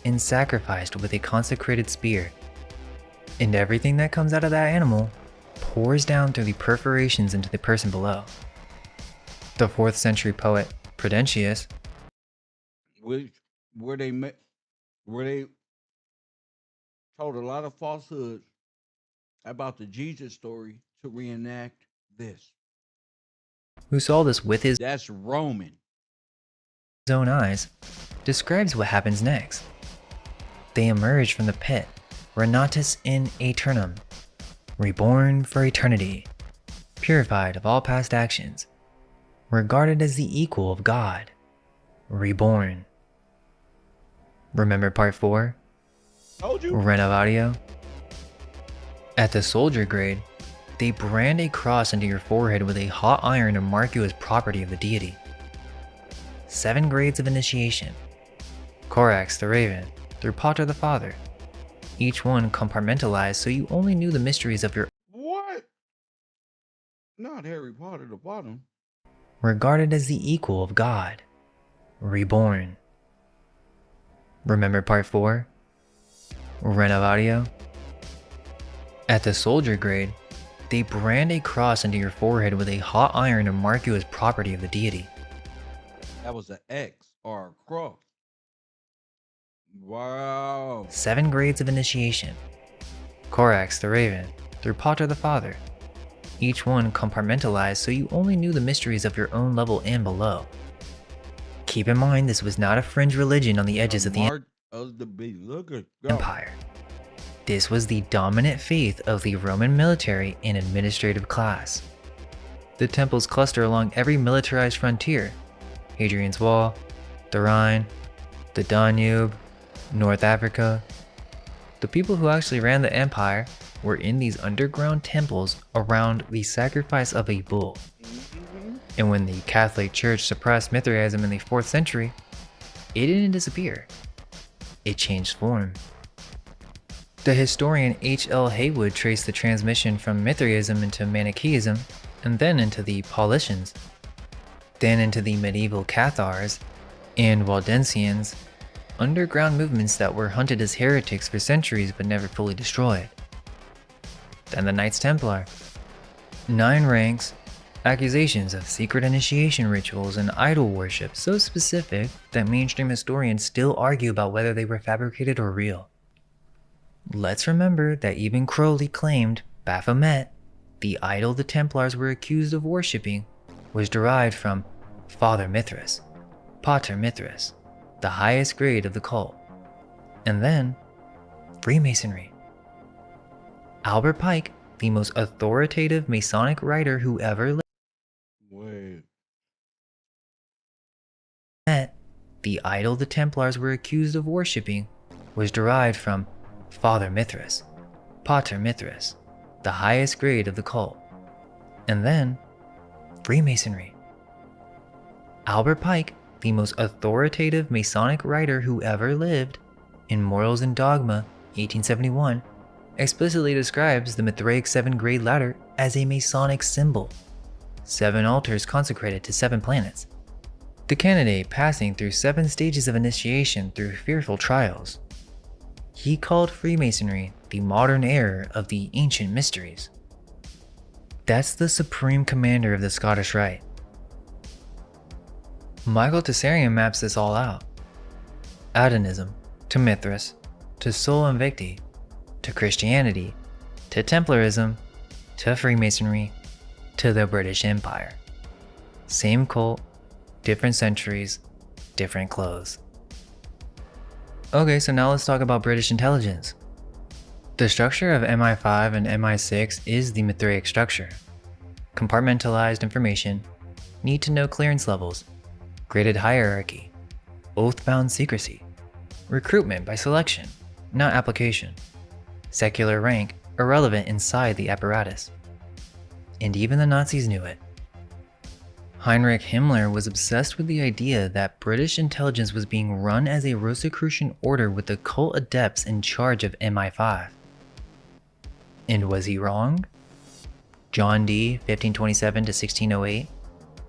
[SPEAKER 3] and sacrificed with a consecrated spear. And everything that comes out of that animal pours down through the perforations into the person below. The 4th century poet Prudentius,
[SPEAKER 2] where they told a lot of falsehoods about the Jesus story to reenact this.
[SPEAKER 3] who saw this with his
[SPEAKER 2] That's Roman.
[SPEAKER 3] own eyes, describes what happens next. They emerge from the pit, renatus in aeternum, reborn for eternity, purified of all past actions, regarded as the equal of God, reborn. Remember part 4?
[SPEAKER 2] Told you.
[SPEAKER 3] Renovatio? At the soldier grade, they brand a cross into your forehead with a hot iron to mark you as property of the deity. 7 grades of initiation. Corax the Raven, through Pater the Father. Each one compartmentalized so you only knew the mysteries of your
[SPEAKER 2] What? Not Harry Potter the bottom.
[SPEAKER 3] regarded as the equal of God, reborn. Remember part 4? Renovatio? At the soldier grade, they brand a cross into your forehead with a hot iron to mark you as property of the deity.
[SPEAKER 2] That was an X or a cross. Wow.
[SPEAKER 3] 7 grades of initiation. Corax the Raven, through Pater the Father. Each one compartmentalized so you only knew the mysteries of your own level and below. Keep in mind this was not a fringe religion on the edges of the empire. This was the dominant faith of the Roman military and administrative class. The temples cluster along every militarized frontier: Hadrian's Wall, the Rhine, the Danube, North Africa. The people who actually ran the empire were in these underground temples around the sacrifice of a bull. And when the Catholic Church suppressed Mithraism in the 4th century, it didn't disappear. It changed form. The historian H.L. Haywood traced the transmission from Mithraism into Manichaeism, and then into the Paulicians, then into the medieval Cathars and Waldensians, underground movements that were hunted as heretics for centuries but never fully destroyed. Then the Knights Templar. 9 ranks, accusations of secret initiation rituals and idol worship so specific that mainstream historians still argue about whether they were fabricated or real. Let's remember that even Crowley claimed Baphomet, the idol the Templars were accused of worshipping, was derived from Father Mithras, Pater Mithras, the highest grade of the cult. And then, Freemasonry. Albert Pike, the most authoritative Masonic writer who ever lived, the idol the Templars were accused of worshipping, was derived from Father Mithras, Pater Mithras, the highest grade of the cult. And then, Freemasonry. Albert Pike, the most authoritative Masonic writer who ever lived, in Morals and Dogma, 1871, explicitly describes the Mithraic 7-grade ladder as a Masonic symbol. 7 altars consecrated to 7 planets. The candidate passing through 7 stages of initiation through fearful trials. He called Freemasonry the modern era of the ancient mysteries. That's the supreme commander of the Scottish Rite. Michael Tessarian maps this all out. Adonism, to Mithras, to Sol Invicti, to Christianity, to Templarism, to Freemasonry, to the British Empire. Same cult, different centuries, different clothes. Okay, so now let's talk about British intelligence. The structure of MI5 and MI6 is the Mithraic structure. Compartmentalized information, need to know clearance levels, graded hierarchy, oath-bound secrecy, recruitment by selection, not application, secular rank irrelevant inside the apparatus. And even the Nazis knew it. Heinrich Himmler was obsessed with the idea that British intelligence was being run as a Rosicrucian order with occult adepts in charge of MI5. And was he wrong? John Dee, 1527 to 1608,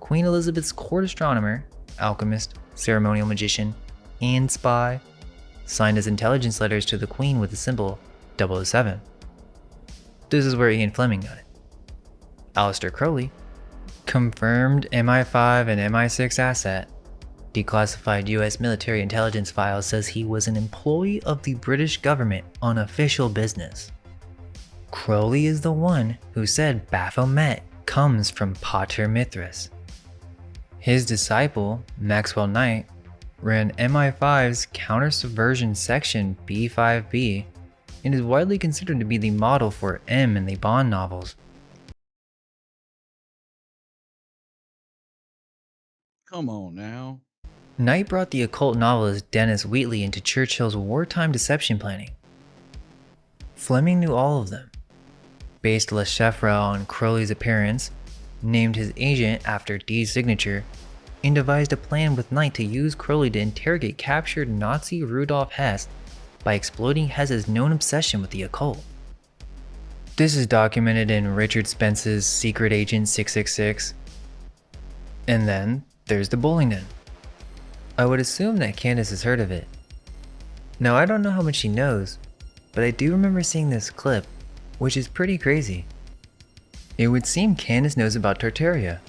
[SPEAKER 3] Queen Elizabeth's court astronomer, alchemist, ceremonial magician, and spy, signed his intelligence letters to the Queen with the symbol 007. This is where Ian Fleming got it. Aleister Crowley, confirmed MI5 and MI6 asset, declassified US military intelligence files, says he was an employee of the British government on official business. Crowley is the one who said Baphomet comes from Pater Mithras. His disciple, Maxwell Knight, ran MI5's counter-subversion section B5B and is widely considered to be the model for M in the Bond novels.
[SPEAKER 2] Come on now.
[SPEAKER 3] Knight brought the occult novelist Dennis Wheatley into Churchill's wartime deception planning. Fleming knew all of them, based Le Chiffre on Crowley's appearance, named his agent after Dee's signature, and devised a plan with Knight to use Crowley to interrogate captured Nazi Rudolf Hess by exploiting Hess's known obsession with the occult. This is documented in Richard Spence's Secret Agent 666. And then there's the bowling den. I would assume that Candace has heard of it. Now I don't know how much she knows, but I do remember seeing this clip, which is pretty crazy. It would seem Candace knows about Tartaria.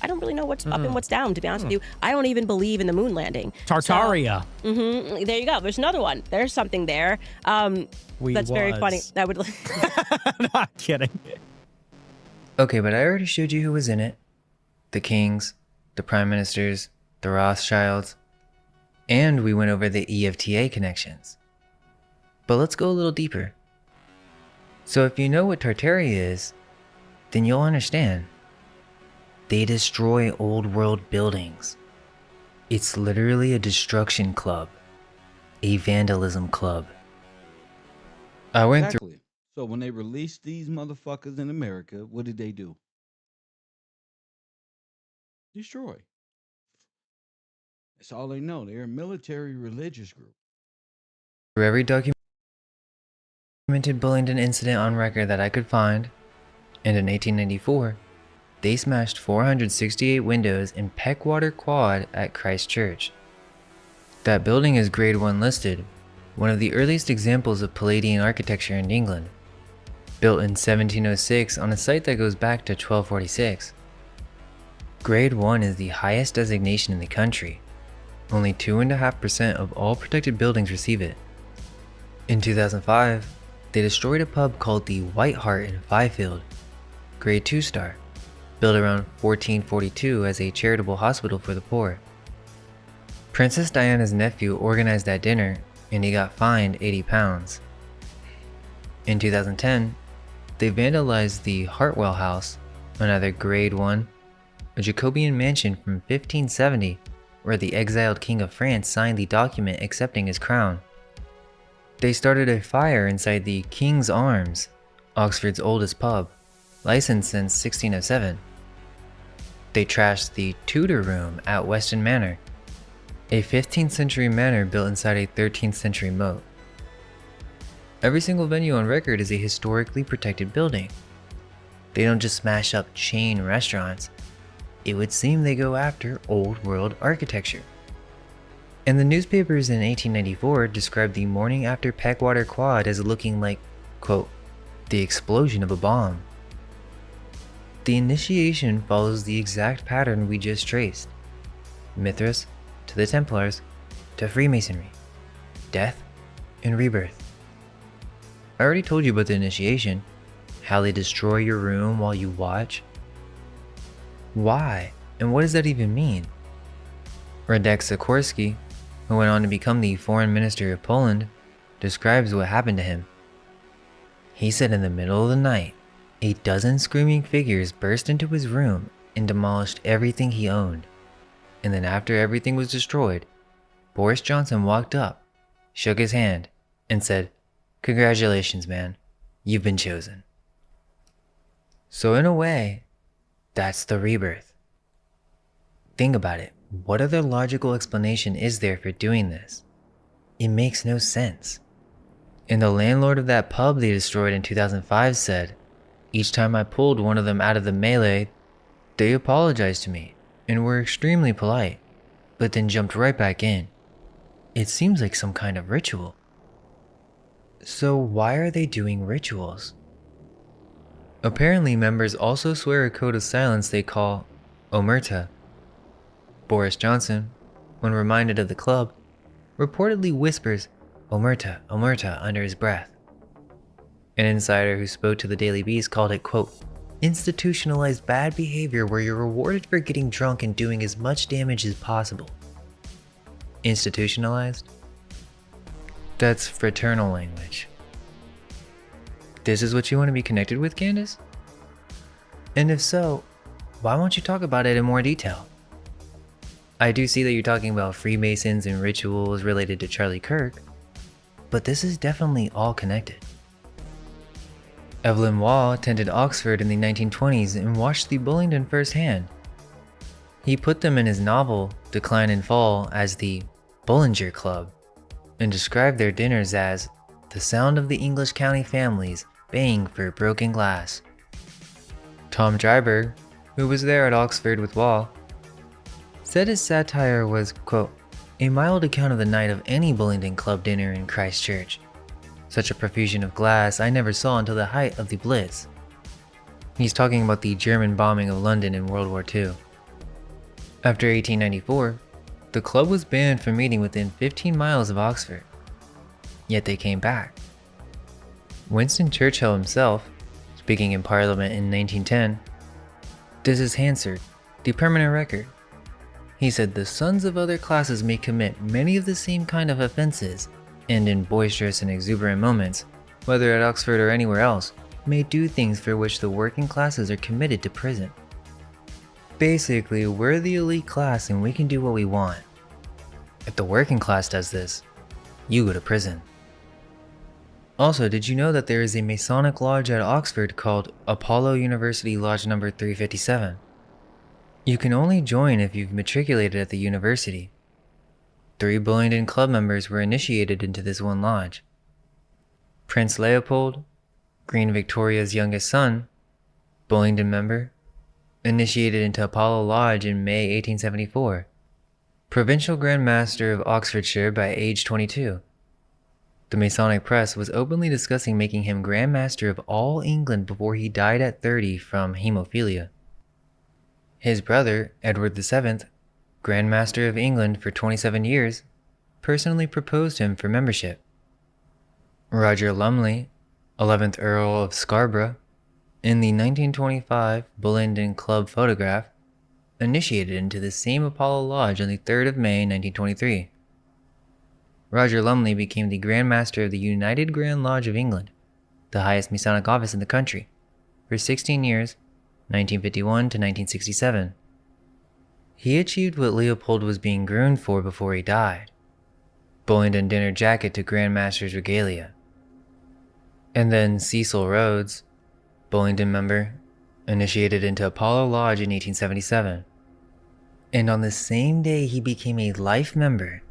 [SPEAKER 4] I don't really know what's up and what's down, to be honest with you. I don't even believe in the moon landing.
[SPEAKER 5] Tartaria.
[SPEAKER 4] So, there you go. There's another one. There's something there. That's very funny. I would.
[SPEAKER 5] Not kidding.
[SPEAKER 3] Okay, but I already showed you who was in it. The kings, the prime ministers, the Rothschilds, and we went over the EFTA connections. But let's go a little deeper. So if you know what Tartaria is, then you'll understand. They destroy old world buildings. It's literally a destruction club, a vandalism club. I went through.
[SPEAKER 2] Exactly. So when they released these motherfuckers in America, what did they do? Destroy. That's all they know. They're a military religious group.
[SPEAKER 3] every documented Bullingdon incident on record that I could find, and in 1894, they smashed 468 windows in Peckwater Quad at Christ Church. That building is Grade 1 listed, one of the earliest examples of Palladian architecture in England, built in 1706 on a site that goes back to 1246. Grade 1 is the highest designation in the country. Only 2.5% of all protected buildings receive it. In 2005, they destroyed a pub called the White Hart in Fifield, Grade 2 star, built around 1442 as a charitable hospital for the poor. Princess Diana's nephew organized that dinner and he got fined £80. In 2010, they vandalized the Hartwell House, another Grade 1, a Jacobean mansion from 1570 where the exiled King of France signed the document accepting his crown. They started a fire inside the King's Arms, Oxford's oldest pub, licensed since 1607. They trashed the Tudor Room at Weston Manor, a 15th century manor built inside a 13th century moat. Every single venue on record is a historically protected building. They don't just smash up chain restaurants. It would seem they go after old world architecture. And the newspapers in 1894 described the morning after Peckwater Quad as looking like, quote, the explosion of a bomb. The initiation follows the exact pattern we just traced. Mithras, to the Templars, to Freemasonry, death, and rebirth. I already told you about the initiation, how they destroy your room while you watch. Why? And what does that even mean? Radek Sikorski, who went on to become the foreign minister of Poland, describes what happened to him. He said in the middle of the night, a dozen screaming figures burst into his room and demolished everything he owned. And then after everything was destroyed, Boris Johnson walked up, shook his hand, and said, "Congratulations, man. You've been chosen." So in a way, that's the rebirth. Think about it. What other logical explanation is there for doing this? It makes no sense. And the landlord of that pub they destroyed in 2005 said, each time I pulled one of them out of the melee, they apologized to me and were extremely polite, but then jumped right back in. It seems like some kind of ritual. So why are they doing rituals? Apparently members also swear a code of silence they call omerta. Boris Johnson, when reminded of the club, reportedly whispers omerta, omerta under his breath. An insider who spoke to the Daily Beast called it, quote, institutionalized bad behavior where you're rewarded for getting drunk and doing as much damage as possible. Institutionalized? That's fraternal language. This is what you want to be connected with, Candace? And if so, why won't you talk about it in more detail? I do see that you're talking about Freemasons and rituals related to Charlie Kirk, but this is definitely all connected. Evelyn Waugh attended Oxford in the 1920s and watched the Bullingdon firsthand. He put them in his novel, Decline and Fall, as the Bullinger Club, and described their dinners as the sound of the English county families baying for broken glass. Tom Dryburgh, who was there at Oxford with Waugh, said his satire was, quote, a mild account of the night of any Bullingdon Club dinner in Christchurch. Such a profusion of glass I never saw until the height of the Blitz. He's talking about the German bombing of London in World War II. After 1894, the club was banned from meeting within 15 miles of Oxford. Yet they came back. Winston Churchill himself, speaking in Parliament in 1910, this is Hansard, the permanent record. He said the sons of other classes may commit many of the same kind of offenses, and in boisterous and exuberant moments, whether at Oxford or anywhere else, may do things for which the working classes are committed to prison. Basically, we're the elite class and we can do what we want. If the working class does this, you go to prison. Also, did you know that there is a Masonic lodge at Oxford called Apollo University Lodge number 357? You can only join if you've matriculated at the university. 3 Bullingdon Club members were initiated into this one lodge. Prince Leopold, Queen Victoria's youngest son, Bullingdon member, initiated into Apollo Lodge in May 1874. Provincial Grand Master of Oxfordshire by age 22. The Masonic press was openly discussing making him Grand Master of all England before he died at 30 from hemophilia. His brother, Edward VII, Grand Master of England for 27 years, personally proposed him for membership. Roger Lumley, 11th Earl of Scarborough, in the 1925 Bullingdon Club photograph, initiated into the same Apollo Lodge on the 3rd of May 1923. Roger Lumley became the Grand Master of the United Grand Lodge of England, the highest Masonic office in the country, for 16 years, 1951 to 1967. He achieved what Leopold was being groomed for before he died: Bullingdon dinner jacket to Grand Master's regalia. And then Cecil Rhodes, Bullingdon member, initiated into Apollo Lodge in 1877. And on the same day he became a life member,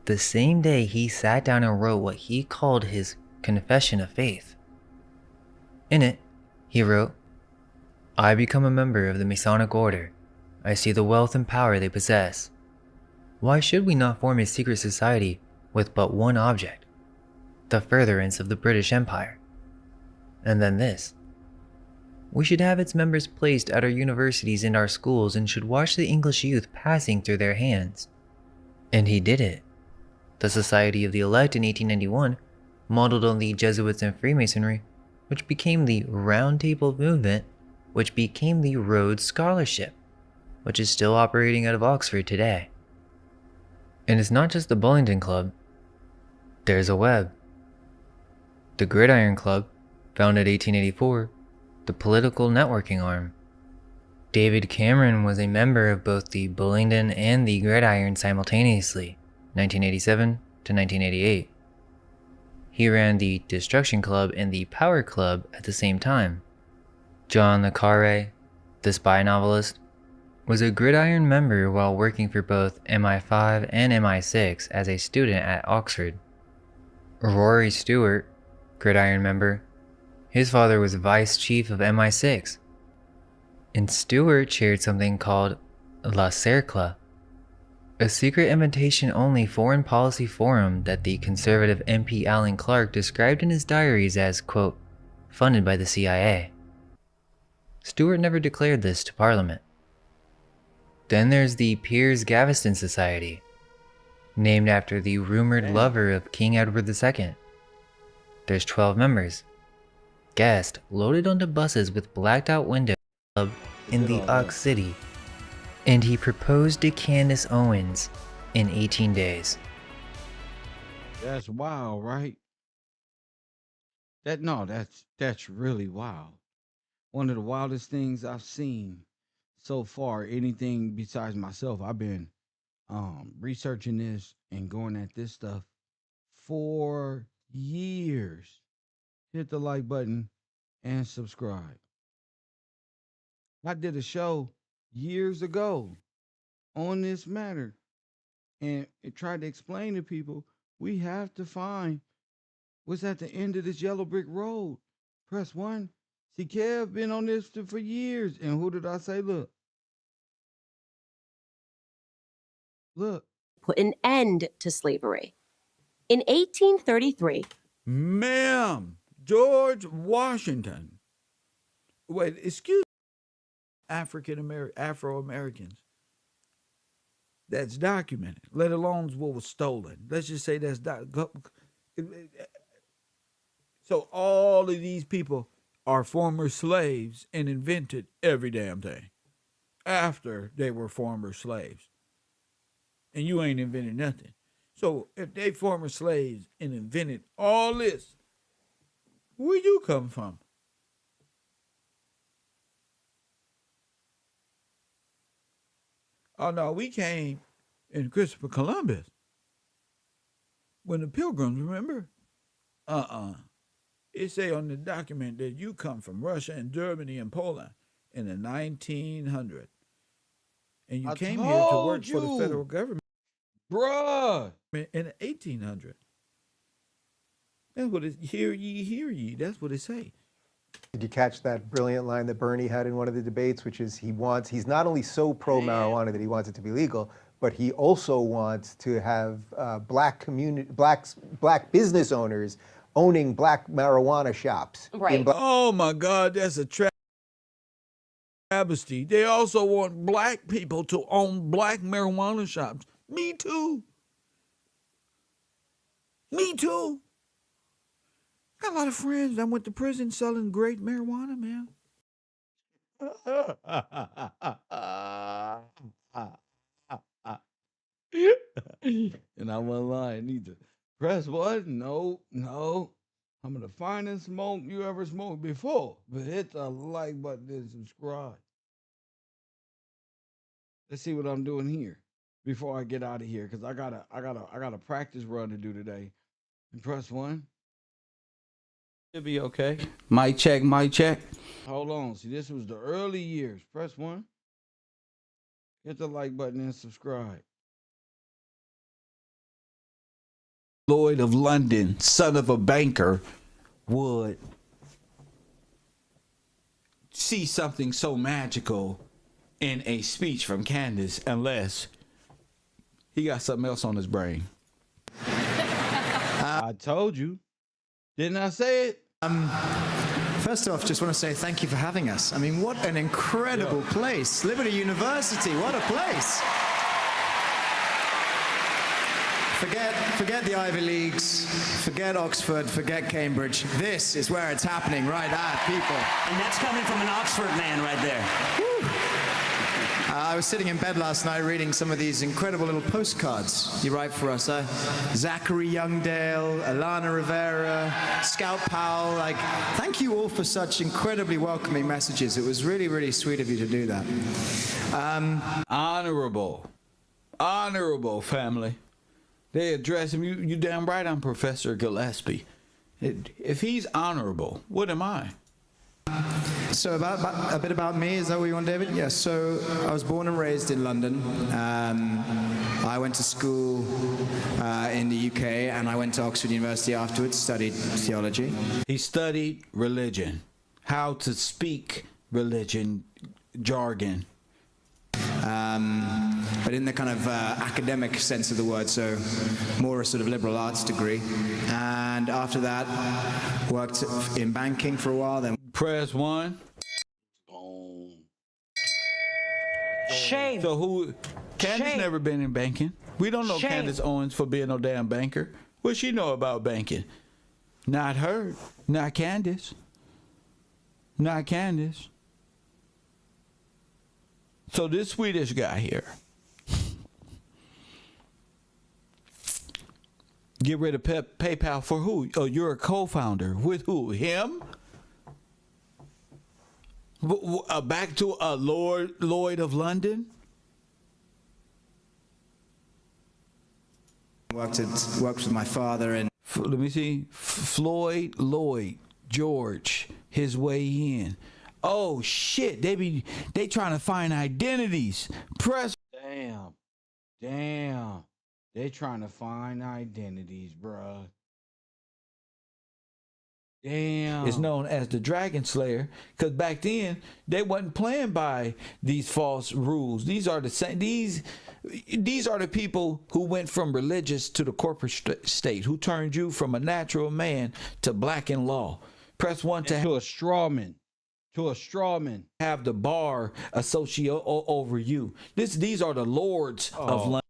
[SPEAKER 3] the same day he sat down and wrote what he called his Confession of Faith. In it, he wrote, I become a member of the Masonic Order. I see the wealth and power they possess. Why should we not form a secret society with but one object? The furtherance of the British Empire. And then this. We should have its members placed at our universities and our schools and should watch the English youth passing through their hands. And he did it. The Society of the Elect in 1891, modeled on the Jesuits and Freemasonry, which became the Round Table movement, which became the Rhodes Scholarship, which is still operating out of Oxford today. And it's not just the Bullingdon Club. There's a web. The Gridiron Club, founded 1884, the political networking arm. David Cameron was a member of both the Bullingdon and the Gridiron simultaneously, 1987 to 1988. He ran the Destruction Club and the Power Club at the same time. John le Carré, the spy novelist, was a Gridiron member while working for both MI5 and MI6 as a student at Oxford. Rory Stewart, Gridiron member, his father was vice chief of MI6. And Stewart chaired something called La Cercle, a secret invitation-only foreign policy forum that the conservative MP Alan Clark described in his diaries as, quote, funded by the CIA. Stewart never declared this to Parliament. Then there's the Piers Gaveston Society, named after the rumored lover of King Edward II. There's 12 members. Guests loaded onto buses with blacked-out windows in the Ox City. And he proposed to Candace Owens in 18 days.
[SPEAKER 2] That's wild, right? That's really wild. One of the wildest things I've seen so far, anything besides myself. I've been researching this and going at this stuff for years. Hit the like button and subscribe. I did a show years ago on this matter, and it tried to explain to people we have to find what's at the end of this yellow brick road. Press 1. See, Kev been on this for years, and who did I say? Look.
[SPEAKER 4] Put an end to slavery. In 1833,
[SPEAKER 2] Ma'am, George Washington. Wait, excuse me. Afro-Americans. That's documented, let alone what was stolen. Let's just say that's so all of these people are former slaves and invented every damn thing after they were former slaves. And you ain't invented nothing. So if they former slaves and invented all this, where you come from? Oh no, we came in Christopher Columbus. When the Pilgrims, remember? It say on the document that you come from Russia and Germany and Poland in the 1900s. And you came here to work for the federal government. Bruh! In the 1800s. That's what it, hear ye, that's what it say.
[SPEAKER 6] Did you catch that brilliant line that Bernie had in one of the debates, which is he's not only so pro-marijuana that he wants it to be legal, but he also wants to have black business owners owning black marijuana shops.
[SPEAKER 4] right?
[SPEAKER 2] Oh my God, that's a travesty. They also want black people to own black marijuana shops. Me too. Me too. Got a lot of friends that went to prison selling great marijuana, man. And I wasn't lying either. Press what? No. I'm the finest smoke you ever smoked before. But hit the like button and subscribe. Let's see what I'm doing here before I get out of here, because I got a practice run to do today. And press 1. It'll be okay. Mic check. Hold on. See, this was the early years. Press 1. Hit the like button and subscribe. Lloyd of London, son of a banker, would see something so magical in a speech from Candace unless he got something else on his brain. I told you. Didn't I say it?
[SPEAKER 7] First off, just want to say thank you for having us. I mean, what an incredible place. Liberty University, what a place. Forget the Ivy Leagues, forget Oxford, forget Cambridge. This is where it's happening right at, people.
[SPEAKER 8] And that's coming from an Oxford man right there.
[SPEAKER 7] I was sitting in bed last night reading some of these incredible little postcards you write for us. Zachary Youngdale, Alana Rivera, Scout Powell. Thank you all for such incredibly welcoming messages. It was really, really sweet of you to do that.
[SPEAKER 2] Honorable family. They address him. You damn right I'm Professor Gillespie. If he's honorable, what am I?
[SPEAKER 7] So about a bit about me, is that what you want, David? Yes, so I was born and raised in London. I went to school in the UK, and I went to Oxford University afterwards, studied theology.
[SPEAKER 2] He studied religion, how to speak religion, jargon.
[SPEAKER 7] But in the kind of academic sense of the word, so more a sort of liberal arts degree. And after that, worked in banking for a while, then
[SPEAKER 2] Press one.
[SPEAKER 9] Boom.
[SPEAKER 8] Shame.
[SPEAKER 2] So who? Candace
[SPEAKER 8] Shame.
[SPEAKER 2] never been in banking. We don't know
[SPEAKER 8] Shame.
[SPEAKER 2] Candace Owens for being no damn banker. What she know about banking? Not her. Not Candace. Not Candace. So this Swedish guy here. Get rid of PayPal for who? Oh, you're a co-founder. With who? Him? Back to Lloyd of London?
[SPEAKER 7] worked with my father and
[SPEAKER 2] Let me see. Floyd Lloyd George, his way in. Oh shit! They trying to find identities. Press.
[SPEAKER 9] Damn. They trying to find identities, bruh. Damn.
[SPEAKER 2] Is known as the Dragon Slayer, because back then they wasn't playing by these false rules. These are the same. These are the people who went from religious to the corporate state, who turned you from a natural man to black in law. Press one to
[SPEAKER 9] a strawman. To a strawman.
[SPEAKER 2] have the bar associate over you. These are the lords of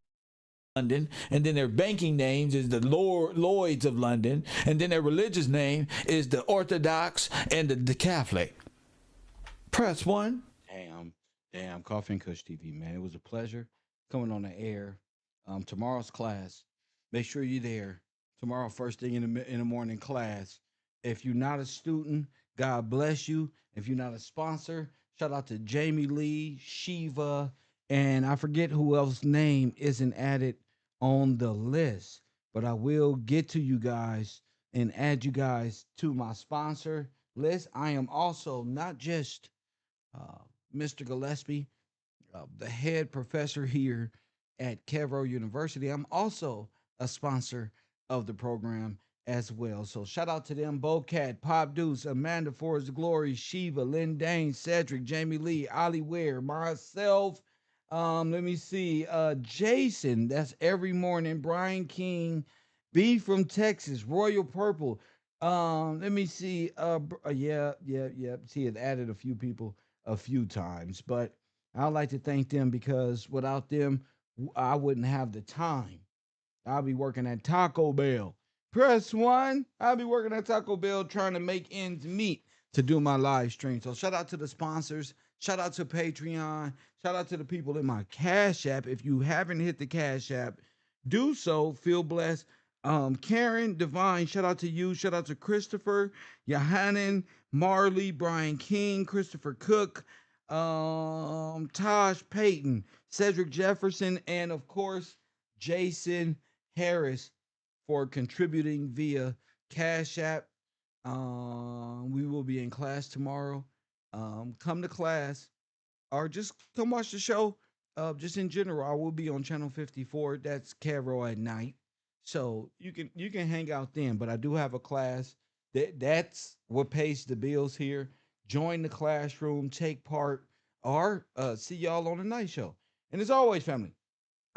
[SPEAKER 2] London, and then their banking names is the Lloyds of London, and then their religious name is the Orthodox and the Catholic. Press one.
[SPEAKER 9] Damn. Coffee and Kush TV, man. It was a pleasure coming on the air. Tomorrow's class. Make sure you're there. Tomorrow, first thing in the morning class. If you're not a student, God bless you. If you're not a sponsor, shout out to Jamie Lee, Shiva, and I forget who else's name isn't added on the list, but I will get to you guys and add you guys to my sponsor list. I am also not just Mr. Gillespie, the head professor here at KevRow University. I'm also a sponsor of the program as well. So shout out to them: Bocat, Pop Deuce, Amanda Forrest Glory, Shiva, Lynn Dane, Cedric, Jamie Lee, Ollie Ware, myself. Let me see. Jason, that's every morning. Brian King, B from Texas, Royal Purple. Let me see. Yeah. See, it added a few people a few times, but I'd like to thank them because without them, I wouldn't have the time. I'll be working at Taco Bell. Press one. I'll be working at Taco Bell trying to make ends meet to do my live stream. So shout out to the sponsors. Shout out to Patreon. Shout out to the people in my Cash App. If you haven't hit the Cash App, do so. Feel blessed. Karen Divine, shout out to you. Shout out to Christopher, Yohanan, Marley, Brian King, Christopher Cook, Tosh Payton, Cedric Jefferson, and of course, Jason Harris for contributing via Cash App. We will be in class tomorrow. Come to class or just come watch the show. Just in general, I will be on channel 54. That's KevRow at night. So you can hang out then, but I do have a class. That's what pays the bills here. Join the classroom, take part, or see y'all on the night show. And as always, family,